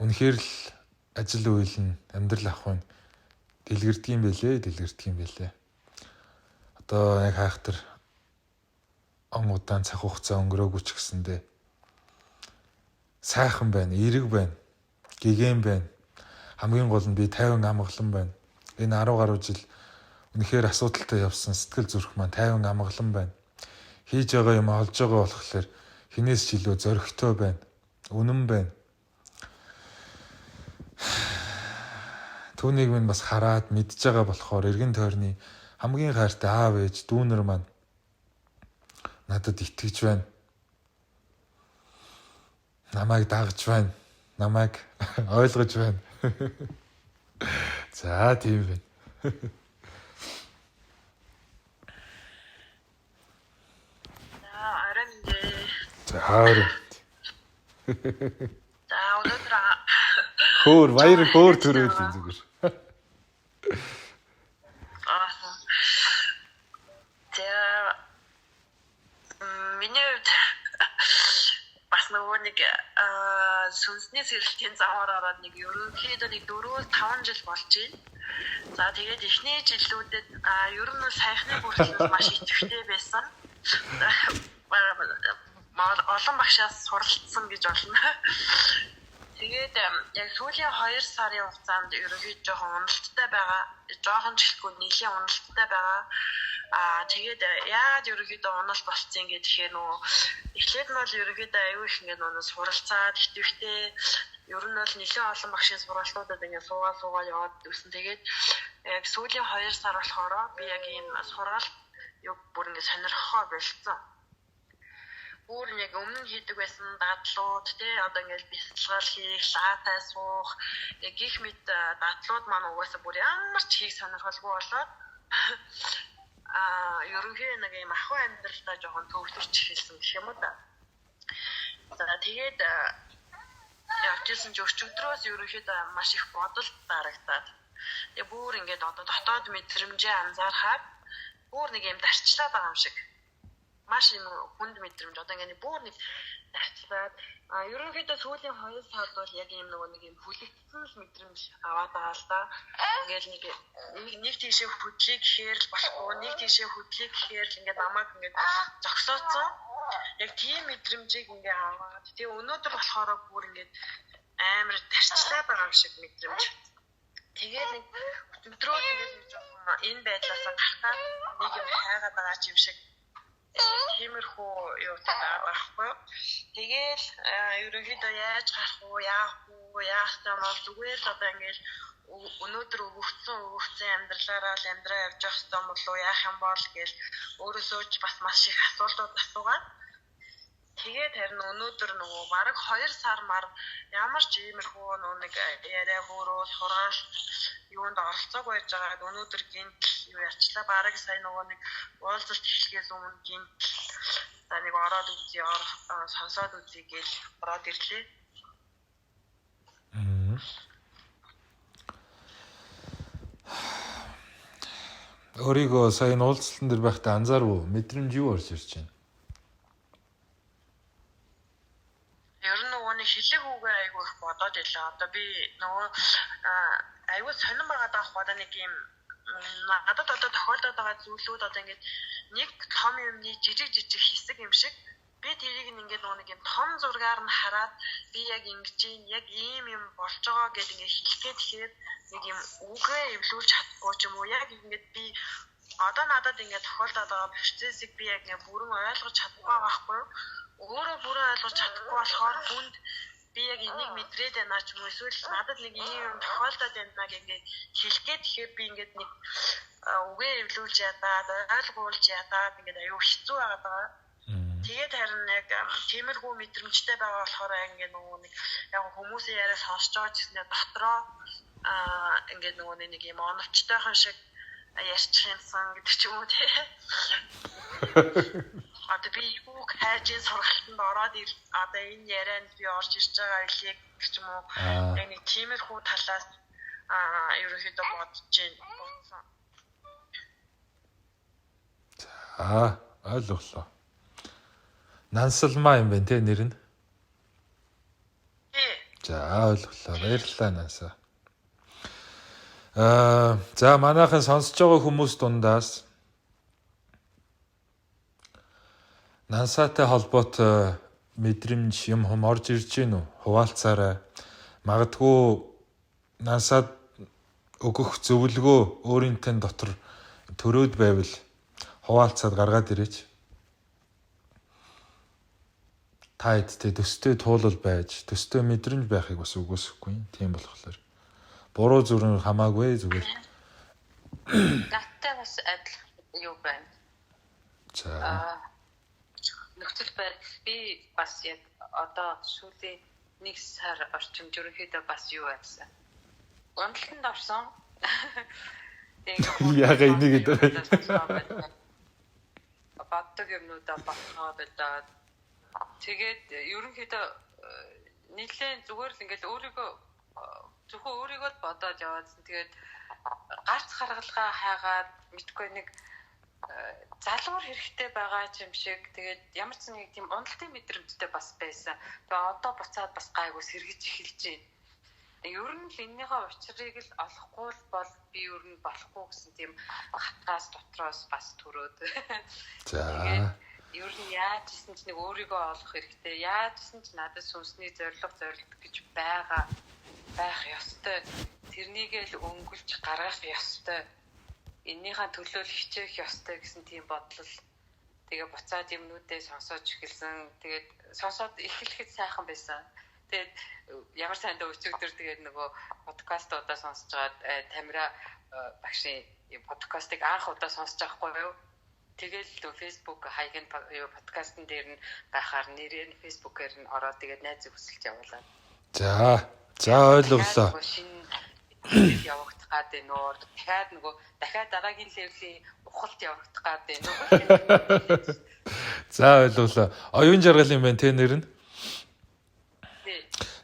Speaker 1: үнэхээр л ажил үйл нь амьдрал ахуйн дэлгэрдэг юм бэлээ. Одоо яг хайхтар он удаан цаг хугацаа өнгөрөөгүй ч гэсэндээ сайхан байна, эрэг байна, гэгэн байна. Хамгийн гол нь би 50 амгалан байна. Энэ 10 гаруй жил үнэхээр асуудалтай явсан сэтгэл зүрх маань 50 амгалан байна. Хийж байгаа юм олж байгаа болохоор хинээс ч илүү зөрөгтэй байна. Үнэн байна. Түүнийг минь бас хараад мэдж байгаа болохоор эргэн тойрны хамгийн хайртай аав ээж дүүнер маань надад итгэж байна. Намайг дагж байна. Намайг ойлгож байна. За тийм байна. Хаар.
Speaker 4: За өнөөдөр
Speaker 1: Хөөр баяр хөөр төрөөл зүгээр.
Speaker 4: миний хувьд бас нөгөө нэг сүнсний сэрэлтийн замаар ороод нэг ерөнхийдөө нэг 4-5 жил болж байна. За тэгээд эхний жилүүдэд ер нь сайхны бүрэлдэхүүн маш идэвхтэй байсан. Олон багшаас суралцсан гэж болно. Тэгээд яг сүүлийн 2 сарын хугацаанд ерөнхийдөө жоохон уналттай байгаа. Жоохон ч хэлгүй нэлийн уналттай байгаа. Тэгээд яагаад ерөнхийдөө уналт болцсон гэхээр нөгөө эхлээд нь бол ерөнхийдөө аюу их ингээд нөгөө суралцаад идэвхтэй ер нь бол нэлийн олон багшийн сургалтуудад ингээд суугаа яваад үзсэн. Тэгээд яг сүүлийн 2 сар болохоор би яг ийм сургалт юу бүр ингээд сонирхохоо болцсон. Бүр нэг өмнө хийдэг байсан дадлууд тий одоо ингээд бясалгал хийх, лаатай суух, гих мэт дадлууд маань угаасаа бүр ямар ч хийх сонирхолгүй болоод ерөнхийдөө нэг юм ахуй амьдралдаа жоохон төвлөрч эхэлсэн гэх юм уу да. За тэгээд явжсэн ч өчигдрөөс ерөнхийдөө маш их бодол дарагдаад тэгээ бүр ингээд одоо дотоод мэдрэмжээ анзаархаад бүр нэг юм дарчлаад байгаа юм шиг маш юм хүнд мэдрэмж одоо ингээд бүр нэг зарчлаад ерөнхийдөө сүүлийн 2 сард бол яг ийм нэг юм хүлэгдсэн л мэдрэмж аваад байгаа л да. Ингээл нэг тийшээ хөдлөе гэхээр л болохгүй, нэг тийшээ хөдлөе гэхээр л ингээд намайг ингээд зогсооцсон. Яг тийм мэдрэмжийг ингээд аваад тэгээ өнөөдөр болохоор бүр ингээд амар тарчлаа байгаа шиг мэдрэмж. Тэгээд нэг өдрөө ингээд нэг жоохон энэ байдлаас гарахад нэг юм хайгаад байгаа юм шиг тиймэрхүү юутай байгаа байхгүй. Тэгээл ерөнхийдөө яаж гарах уу, яах юм бол зүгээр л одоо ингээд өнөөдөр өгөгдсөн амьдралаараа л амьдраа явж явах юм болов яах юм бол гэж өөрөөсөө ч бас маш их асуултууд асуугаад тэгээд харин өнөөдөр нөгөө бараг 2 сар мар ямар ч иймэрхүү нэг яриа хөөрөөл хургаал юунд оролцоог байж байгаад өнөөдөр гинт юу ячлаа бараг сая нөгөө нэг уулзалт эхлэхээс өмнө гинт за нэг ороод үзье сонсоод үзье гэж ороод ирлээ.
Speaker 1: Өөрийгөө сая энэ уулзалтан дээр байхдаа анзаарв уу? Мэдрэмж юу орж ирж байна?
Speaker 4: Ер нь нөгөө нэг хэлэг үгээ айгүй их бодоод илээ. Одоо би нөгөө айгүй сонирн байгаад авах одоо нэг юм надад одоо тохиолдоод байгаа зүйлүүд одоо ингээд нэг том юмны жижиг хэсэг юм шиг би тэрийг ингээд нөгөө нэг юм том зургаар нь хараад би яг ингэж яг ийм юм болж байгаа гэдэг ингээд хэлэхэд тэгэхээр нэг юм үгээ эвлүүлж чадахгүй ч юм уу яг ингээд би одоо надад ингээд тохиолдоод байгаа процессыг би яг ингээд бүрэн ойлгож чадахгүй байгаа байхгүй юу? Өөрөө бүрэн ойлгож чадахгүй болохоор хүнд би яг энийг мэдрээд байна ч юм уу эсвэл надад нэг ийм тохиолдоод байна гэх ингээд хэлэхэд тэгэхээр би ингээд нэг үгээ эвлүүлж ядаад ойлгуулж ядаад ингээд аюу хэцүү байгаа даа. Тэгээд харин яг тиймэрхүү мэдрэмжтэй байгаа болохоор ингээд нөгөө нэг яг хүмүүсийн яриа сонсож байгаа гэснээр дотроо ингээд нөгөө нэг юм оновчтойхон шиг ярьчих юмсан гэдэг ч юм уу тий. Одоо би юу хайж сургалтанд ороод одоо энэ ярианд би орж ирж байгаа илийг гэж юм уу яг нэг тиймэрхүү талаас ерөөхдөө бодож байна.
Speaker 1: За ойлголоо. Нансалмаа юм байна те нэр нь. За ойлголоо. Баярлалаа Нансаа. За манайхан сонсож байгаа хүмүүс дундаас Нансаатай холбоотой мэдрэмж юм орж ирж гин үү? Хуваалцаарай. Магадгүй Нансаад өгөх зөвлөгөө өөрийн тань дотор төрөөд байвал хуваалцаад гаргаад ирээч. Та эдтэй төстэй туулал байж, төстэй мэдрэмж байхыг бас үгүйсэхгүй. Тийм болохоор буруу зүрх хамаагүй зүгээр.
Speaker 3: Надтай бас адил юу байна.
Speaker 1: За.
Speaker 3: Нөхцөл байдал би бас яг одоо сүүлийн 1 сар орчим ерөнхийдөө бас юу байсан. Уналтанд орсон.
Speaker 1: Яг энийг гэдэг.
Speaker 3: Баддаг юмнуудаа батгаа болоод тэгээд ерөнхийдөө нийлэн зүгээр л ингээл зөвхөн өөрийгөө л бодоод яваадсан. Тэгээд гарц гаргалгаа хайгаад мэдгүй нэг залуур хэрэгтэй байгаа юм шиг тэгээд ямар ч нэг тийм уналтын мэдрэмжтэй бас байсан. Тэгээд одоо буцаад бас гайгүй сэргэж эхэлж байна. Ер нь л энэнийхээ учрыг л олохгүй бол би ер нь болохгүй гэсэн тийм хатгаас дотроос бас төрөөд.
Speaker 1: За.
Speaker 3: Ер нь яаж гэсэн ч нэг өөрийгөө олох хэрэгтэй. Яаж гэсэн ч надад сүнсний зориг гэж байх ёстой. Тэрнийг л өнгөлж гаргах ёстой. Энийхээ төлөө хичээх ёстой гэсэн тийм бодлол. Тэгээ буцаад юмнуудээ сонсож эхэлсэн. Тэгээд сонсоод эхлэхэд сайхан байсан. Тэгээд ямар сайндаа өчигдөр тэгээд нөгөө подкастуудаа сонсож байгаа Тамира багшийн подкастыг анх удаа сонсож байгаа хгүй юу? Тэгэл Facebook хайгын подкастн дээр нь байхаар нэрээр нь Facebook-ээр нь ороод тэгээд найз хүсэлж явуулаа.
Speaker 1: За ойлголоо.
Speaker 3: Явагдах гад энэ нөр дахиад дараагийн левлийн ухалт явагдах гад энэ нөр.
Speaker 1: За ойлголоо. Оюун жаргал юм байна те нэр нь.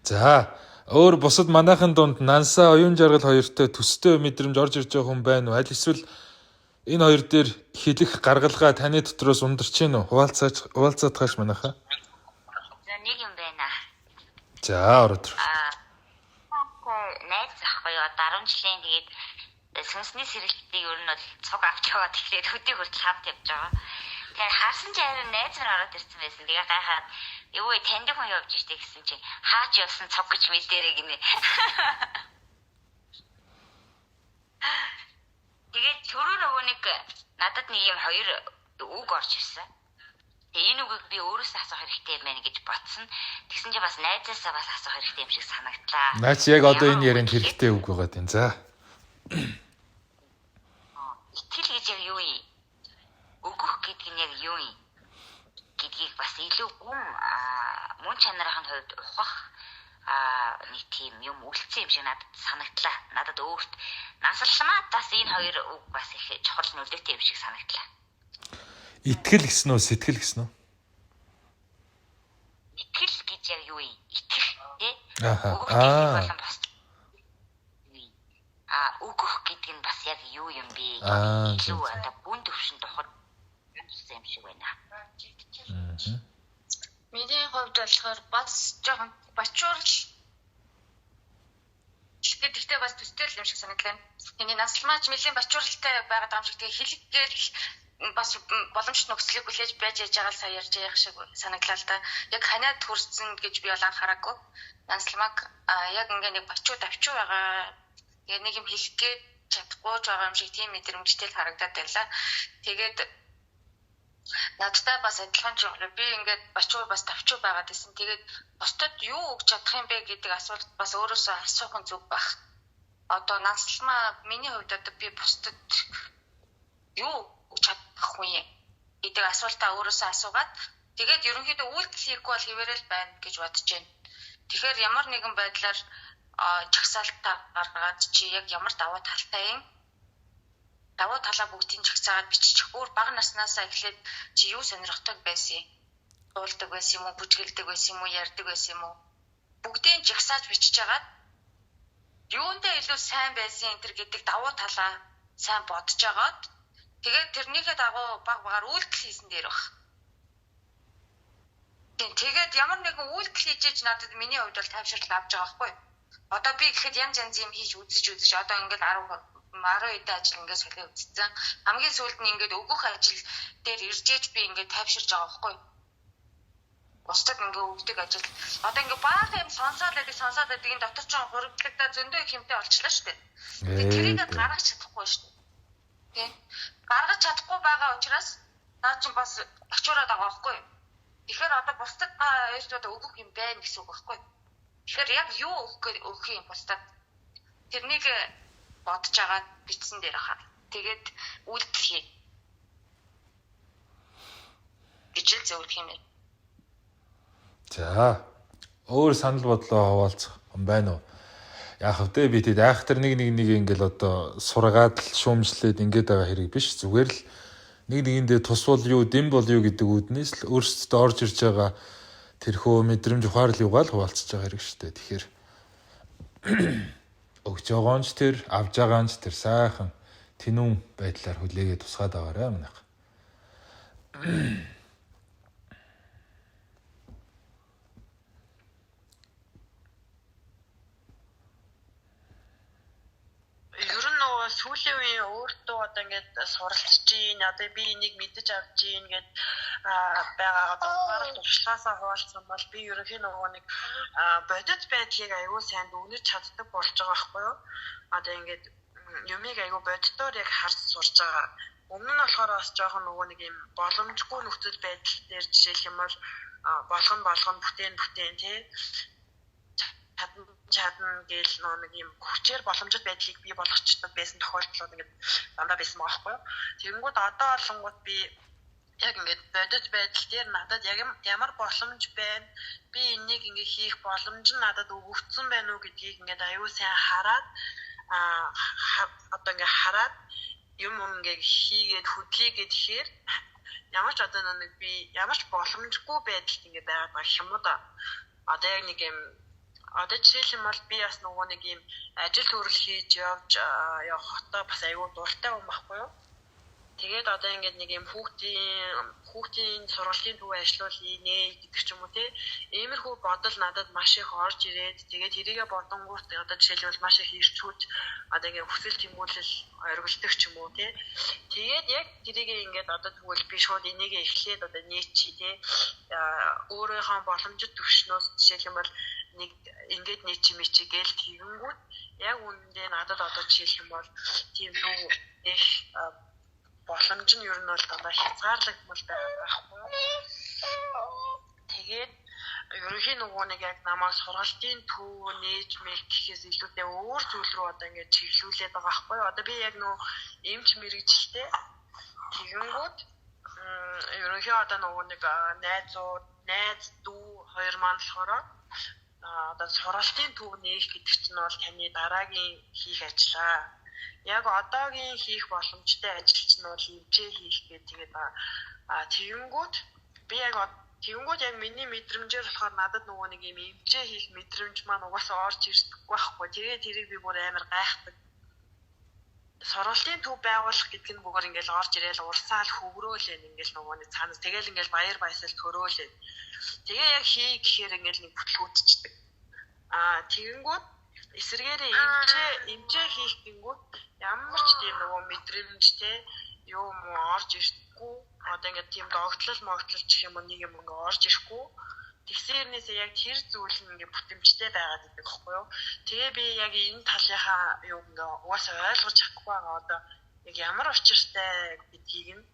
Speaker 1: За өөр бусад манайхан дунд Нансаа оюун жаргал хоёртой төстэй мэдрэмж орж ирж байгаа хүн байна уу? Аль эсвэл энэ хоёр дээр хэлэх гаргалгаа таны дотроос ундарч гин үү? Хуваалцаад хааш манайхаа.
Speaker 3: За
Speaker 2: нэг юм байна.
Speaker 1: За ороод.
Speaker 2: Найз ахгүй юу? 10 жилийн тэгээд сүнсний сэргэлтийг ер нь бол цуг авч яваад тэгэхээр хөдий хүртэл хамт явж байгаа. Тэгээд харсан чи харин найз минь ороод ирсэн байсан. Тэгээ гайхаад юу вэ танд хүн явж штэ гэсэн чи хаач явсан цуг гэж мэдэрэй гинэ. Тэгээд түрүү нөгөө нэг надад нэг юм хоёр үг орж ирсэн. Тэгээ энэ үгийг би өөрөөсөө асуух хэрэгтэй юм байна гэж ботсон. Тэгсэн чи бас найзаасаа бас асуух хэрэгтэй юм шиг санагдлаа.
Speaker 1: Наач яг одоо энэ ярианд хэрэгтэй үг байгаа тийм. За.
Speaker 2: Итгэл гэж яг юу юм? Өгөх гэдэг нь яг юу юм? Гэдгийг бас илүү мөн чанарын хувьд ухах нэг тийм юм үлдсэн юм шиг надад санагдлаа. Надад өөрт насалмаатаас энэ хоёр үг бас их чухал нөлөөтэй юм шиг санагдлаа.
Speaker 1: Итгэл гэсэн үү, сэтгэл гэсэн үү?
Speaker 2: Итгэл гэж яг юу юм? Итгэх тий? Өгөх гэдэг нь бас яг юу юм бэ? Илүү одоо бүн төвшөнд ухад юм шиг байна.
Speaker 5: Миний хувьд болохоор бас жоохон бачуурл гэхдээ бас төстэй юм шиг санагдлаа. Тэний наслмаач нэлийн бачууралтай байгаад байгаа юм шиг тэгээ хэлэггээл бас боломжит нөхцөлийг хүлээж байж байгаа л сая ярьж байгаа шиг санагдлаа л да. Яг ханиад хүрсэн гэж би бол анхаараагүй. Наслмаг яг ингээ нэг бачуу давчуу байгаа. Тэгээ нэг юм хэлэхгээд чадахгүй байгаа юм шиг тийм мэдрэмжтэй л харагдаад байлаа. Тэгээд надтай бас адилхан ч юм. Би ингээд бачуу бас давчуу байгаад байсан. Тэгээд бусдад юу өгч чадах юм бэ гэдэг асуулт бас өөрөөсөө асуух нь зүг байх. Одоо наслмаа миний хувьд одоо би бусдад юу өгч чадах хүн юм гэдэг асуултаа өөрөөсөө асуугаад тэгээд ерөнхийдөө үйлдэл хийхгүй бол хэвээрэл байна гэж бодож байна. Тэгэхээр ямар нэгэн байдлаар чагсаалтаа гаргаад чи яг ямар давуу талтай юм? Давуу талаа бүгдийг чагсаагаад бичих. Өөр бага наснаасаа эхлээд чи юу сонирхдаг байсан юм? Дуулдаг байсан юм уу, бүжгэлдэг байсан юм уу, ярьдаг байсан юм уу? Бүгдийг чагсааж бичиж агаад юундаа илүү сайн байсан энэ төр гэдэг давуу талаа сайн бодож агаад тэгээд тэрнийхээ дагуу баг багаар үйлдэл хийсэн дээр баг. Тэгээд ямар нэгэн үйлдэл хийж иж надад миний хувьд бол тайвшрал авч байгаа байхгүй. Одоо би гэхэд янз янз юм хийж үзэж одоо ингээд 10 эдэн ажил ингээд солио үзсэн. Хамгийн сүүлд нь ингээд өгөх ажил дээр ирж ээж би ингээд тайвширж байгаа байхгүй. Бусдад ингээд өгдөг ажил. Одоо ингээд баах юм сонсоод байдаг энэ дотор ч хурагдлагдаа зөндөө их юмтай болчихлоо шүү дээ. Тэгээд тэрийг гаргаж чадахгүй шүү дээ. Тийм. Гаргаж чадахгүй байгаа учраас наа чи бас очиороод байгаа байхгүй. Тэгэхээр одоо бусдад өөртөө өгөх юм байна гэсэн үг байхгүй. Тэгэхээр яг юу өгөх юм бусдад тэрнийг бодож агаад бичсэн дээр хаа. Тэгээд үйлдэл хий. Гижил зөвлөх юм байна.
Speaker 1: За. Өөр санал бодлоо хаваалцах юм байна уу? Яг хөтэ би тэд айхтар нэг ингээл одоо сургаад л шуумжлээд ингээд байгаа хэрэг биш. Зүгээр л нэг нэгэндээ тус бол юу, дэм бол юу гэдэг үүднээс л өөрсдөө орж ирж байгаа тэрхүү мэдрэмж ухаарлыг угаал хуваалцаж байгаа хэрэг шүү дээ. Тэгэхээр өгч байгаа нь ч тэр, авж байгаа нь ч тэр сайхан тэнүүн байдлаар хүлээгээд тусгаад байгаарай манайх.
Speaker 4: Сүүлийн үеийн өөртөө одоо ингээд суралцж ийн, одоо би энийг мэдэж авч ийн гэд байгаа одоо туршлагаасаа хуваалцсан бол би ерөнхийн нөгөө нэг бодит байдлыг аюул сайн дүгнэж чаддаг болж байгаа байхгүй юу? Одоо ингээд юмыг аюул бодитоор яг харж сурж байгаа. Өмнө нь болохоор бас жоохон нөгөө нэг юм боломжгүй нөхцөл байдал дээр жишээлх юм бол болгон бүтээн тий чадна гээл нэг юм хүчээр боломжит байдлыг бий болгочтой байсан тохиолдлууд ингээд дандаа байсан байгаа байхгүй юу. Тэгэнгүүт одоо олонгууд би яг ингээд бодит байдал дээр надад яг ямар боломж байна, би энийг ингээд хийх боломж нь надад өгөгдсөн байна уу гэдгийг ингээд аюу сайн хараад одоо ингээд хараад юм ингээд хийгээд хөдлөе гэхээр ямар ч одоо нэг би ямар ч боломжгүй байдалд ингээд байгаа юм уу да. Одоо яг нэг юм одоо жишээлх юм бол би бас нөгөө нэг юм ажил төрөл хийж явж явахдаа бас аюу дуртай юм баггүй юу. Тэгээд одоо ингээд нэг юм хүүхдийн сургалтын төв ажиллуулъя нэ гэдэг ч юм уу те. Иймэрхүү бодол надад маш их орж ирээд тэгээд тэрийгэ бодонгууд одоо жишээлбэл маш их ирчүүж одоо ингээд хүсэл тэмүүлэл оргилдог ч юм уу те. Тэгээд яг тэрийгэ ингээд одоо тэгвэл би шууд энийгээ эхлээд одоо нээчи те. Өөрийнхөө боломжит төвшнөөс жишээлбэл нэг ингээд нээчи мичи гээл тэгэнгүүт яг үүндээ надад одоо жишээлх юм бол тийм нүү их боломж нь ер нь бол дандаа хязгаарлагдмал байгаа байхгүй. Тэгээд ерөнхийн нөгөө нэг яг намайг сургалтын төв нээж мэл гэхээс илүүтэй өөр зүйл рүү одоо ингээд чиглүүлээд байгаа байхгүй. Одоо би яг нөө эмч мэрэгчлээ. Тэгэнгүүт ерөнхийн одоо нөгөө нэг найз дүү хоёр маань болохоор одоо сургалтын төв нээх гэдэг чинь бол таны дараагийн хийх ажлаа. Яг одоогийн хийх боломжтой ажил чинь бол хэмжээ хийх гэдэг тэгээд тэгэнгүүт би яг миний мэдрэмжээр болохоор надад нөгөө нэг юм хэмжээ хийх мэдрэмж маань угаасаа орж ирдэггүй байхгүй. Тэгээд тэрийг би бүр амар гайхдаг. Сургалтын төв байгуулах гэдэг нь бүр ингээл орж ирээл урсаал хөврөөлэн ингээл нөгөө нэг цаанаас тэгэл ингээл баяр баясгал төрөөлэн. Тэгээ яг хий гэхээр ингээл нэг бүтлгүүдчдэг. Тэгэнгүүт эсэргээрээ эмчээ хийх гингүүт ямар ч тийм нөгөө мэдрэмжтэй юм орж ирэхгүй. Одоо ингээд тийм догтлол гэх юм нэг юм ингээд орж ирэхгүй. Тэгсэрнээсээ яг тэр зүйл нь ингээд бүтэмжтэй байгаад байдаг байхгүй юу? Тэгээ би яг энэ талынхаа юу ингээд угаасаа ойлгож чадахгүй байгаа одоо яг ямар учиртай гэдгийг нь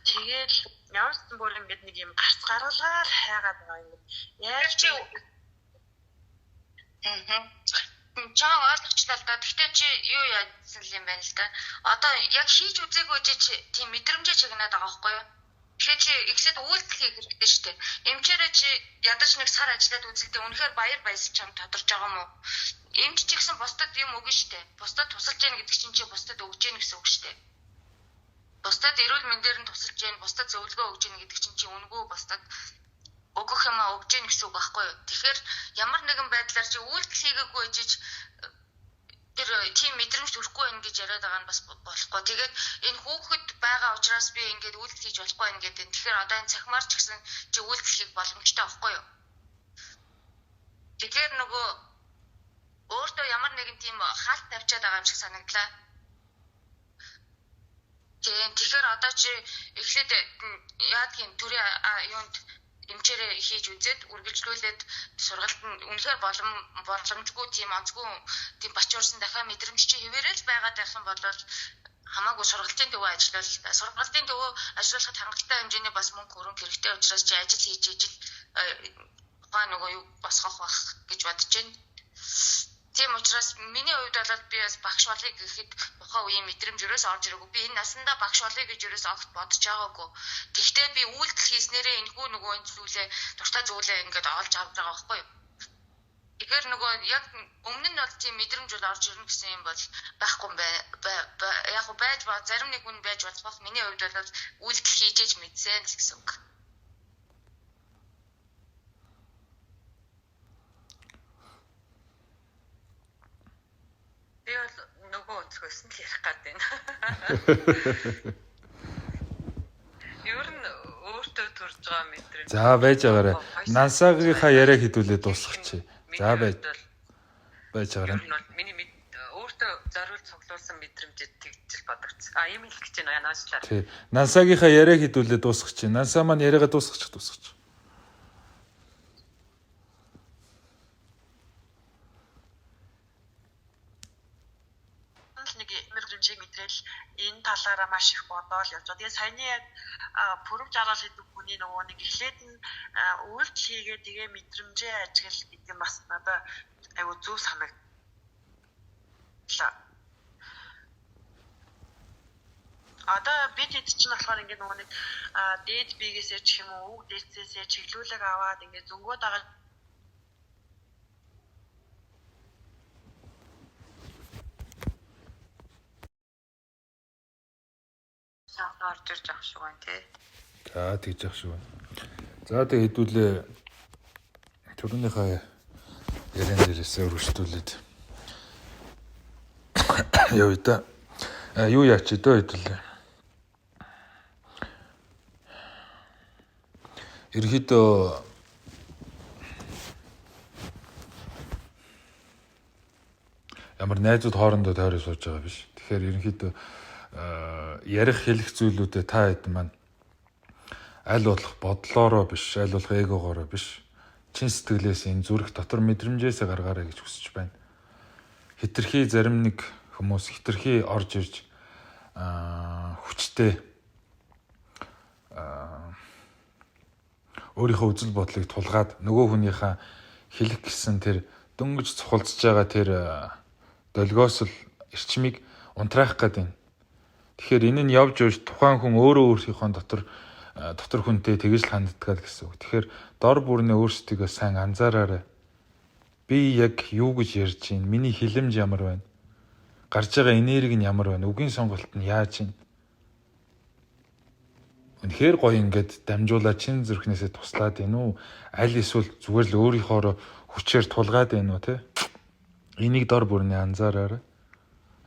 Speaker 4: тэгээд ямар ч бүр ингээд нэг юм гарц гаргалгаар хайгаад байгаа юм. Яг чи
Speaker 5: Жаа ойлгочлаа л да. Гэхдээ чи юу яасан юм бэ л да. Одоо яг хийж үзээгүй чи тийм мэдрэмжээ чигнээд байгаа байхгүй юу? Тэгэхээр чи эхлээд үйлдэл хийх хэрэгтэй шүү дээ. Эмчээрээ чи ядаж нэг сар ажиллаад үзэлдээ үнэхээр баяр баясгалж чам тодорч байгаа юм уу? Эмч ч гэсэн бусдад юм өгнө шүү дээ. Бусдад тусалж яах гэдэг чинь чи бусдад өгж яах гэсэн үг шүү дээ. Бусдад эрүүл мэндээр нь тусалж яах, бусдад зөвлөгөө өгж яах гэдэг чинь чи үнэгүй бусдад өгөх юм аа өгж яах гэсэн үг байхгүй юу? Тэгэхээр ямар нэгэн байдлаар чи үйлдэл хийгээгүй ээжиж тэр тийм мэдрэмж төрөхгүй байх гэж яриад байгаа нь бас болохгүй. Тэгээд энэ хүүхэд байгаа учраас би ингээд үйлдэл хийж болохгүй байх гэдэг. Тэгэхээр одоо энэ цахимаар ч гэсэн чи үйлдэл хийх боломжтой байхгүй юу? Тэгэхээр нөгөө өөртөө ямар нэгэн тийм хаалт тавьчаад байгаа юм шиг санагдлаа. Тэгэхээр одоо чи эхлээд яадгийн төрийн юунд эмчээрээ хийж үзээд үргэлжлүүлээд сургалт нь үнэхээр боломжгүй тийм онцгүй тийм бачуурсан дахиад мэдрэмж чи хэвээрэл байгаад байх юм бол хамаагүй сургалтын төв ажиллавал сургалтын төв ажиллахад хангалттай хэмжээний бас мөнгө хөрөнгө хэрэгтэй учраас чи ажил хийж ижил нөгөө юу босгох байх гэж бодож байна. Тийм учраас миний хувьд бол би бас багш болъё гэхэд тухайн үеийн мэдрэмж өрөөс орж ирээгүй. Би энэ насандаа багш болъё гэж өрөөс огт бодож байгаагүй. Гэхдээ би үйлдэл хийснээрээ энэхүү нөгөө энэ зүйлээ дуртай зүйлээ ингээд олж авч байгаа байхгүй юу? Тэгэхээр нөгөө яг өмнө нь бол тийм мэдрэмж бол орж ирнэ гэсэн юм бол байхгүй юм байна. Яг уу байж ба зарим нэг хүн байж болох. Миний хувьд бол үйлдэл хийжээж мэдсэн л гэсэн үг.
Speaker 3: Би бол нөгөө өнцгөөс нь л ярих гээд байна. Ер нь өөртөө төрж байгаа мэдрэмж.
Speaker 1: За байж байгаарай. Нансагийнхаа яриа хэдүүлээ дуусгачих. За байж байгаарай.
Speaker 3: Миний өөртөө зориулж цуглуулсан мэдрэмжэд тэгж л бодогц. Ийм л гэж байна наашлаа.
Speaker 1: Тий. Нансагийнхаа яриа хэдүүлээ дуусгачих. Нансаа маань яриагаа дуусгачих.
Speaker 4: Мэдрэл энэ талаараа маш их бодоол явж байгаа. Тэгээ саяны яг пүрэв жаргал гэдэг хүний нөгөө нэг эхлээд нь үйлдэл хийгээ тэгээ мэдрэмжээ ажиглал гэдэг нь бас надад айгу зөв санагдлаа. Одоо бид хэд ч болохоор ингээд нөгөө нэг дээд бигээсээ ч юм уу үг дээдсээсээ чиглүүлэг аваад ингээд зөнгөөд байгаа
Speaker 3: орж ирж ах шиг байна тий.
Speaker 1: За тэгж ах шиг байна. За тэг хэдүүлээ түрүүнийхээ яриан дээрээсээ өргөжтүүлээд явъя да. Юу яач дөө хэдүүлээ. Ерөнхийдөө ямар найзууд хоорондоо тойроо сууж байгаа биш. Тэгэхээр ерөнхийдөө ярих хэлэх зүйлүүдэд та хэд маань аль болох бодлоороо биш, аль болох эгогоороо биш. Чин сэтгэлээс энэ зүрх дотор мэдрэмжээсээ гаргаарай гэж хүсэж байна. Хитрхи зарим нэг хүмүүс хитрхи орж ирж хүчтэй өөрийнхөө үзэл бодлыг тулгаад нөгөө хүнийхээ хэлэх гэсэн тэр дөнгөж цухалдж байгаа тэр долгиос л эрчмийг унтраах гэдэг юм. Тэгэхээр энэ нь явж явж тухайн хүн өөрөө өөрийнхөө дотор хүнтэй тэгж л ханддаг гэсэн үг. Тэгэхээр дор бүрнээ өөрсдийгөө сайн анзаараарай. Би яг юу гэж ярьж байна? Миний хэлэмж ямар байна? Гарч байгаа энерги нь ямар байна? Үгийн сонголт нь яаж байна? Үнэхээр гоё ингээд дамжуулаад чин зүрхнээсээ туслаад байна уу? Аль эсвэл зүгээр л өөрийнхөө хүчээр тулгаад байна уу те? Энийг дор бүрнээ анзаараарай.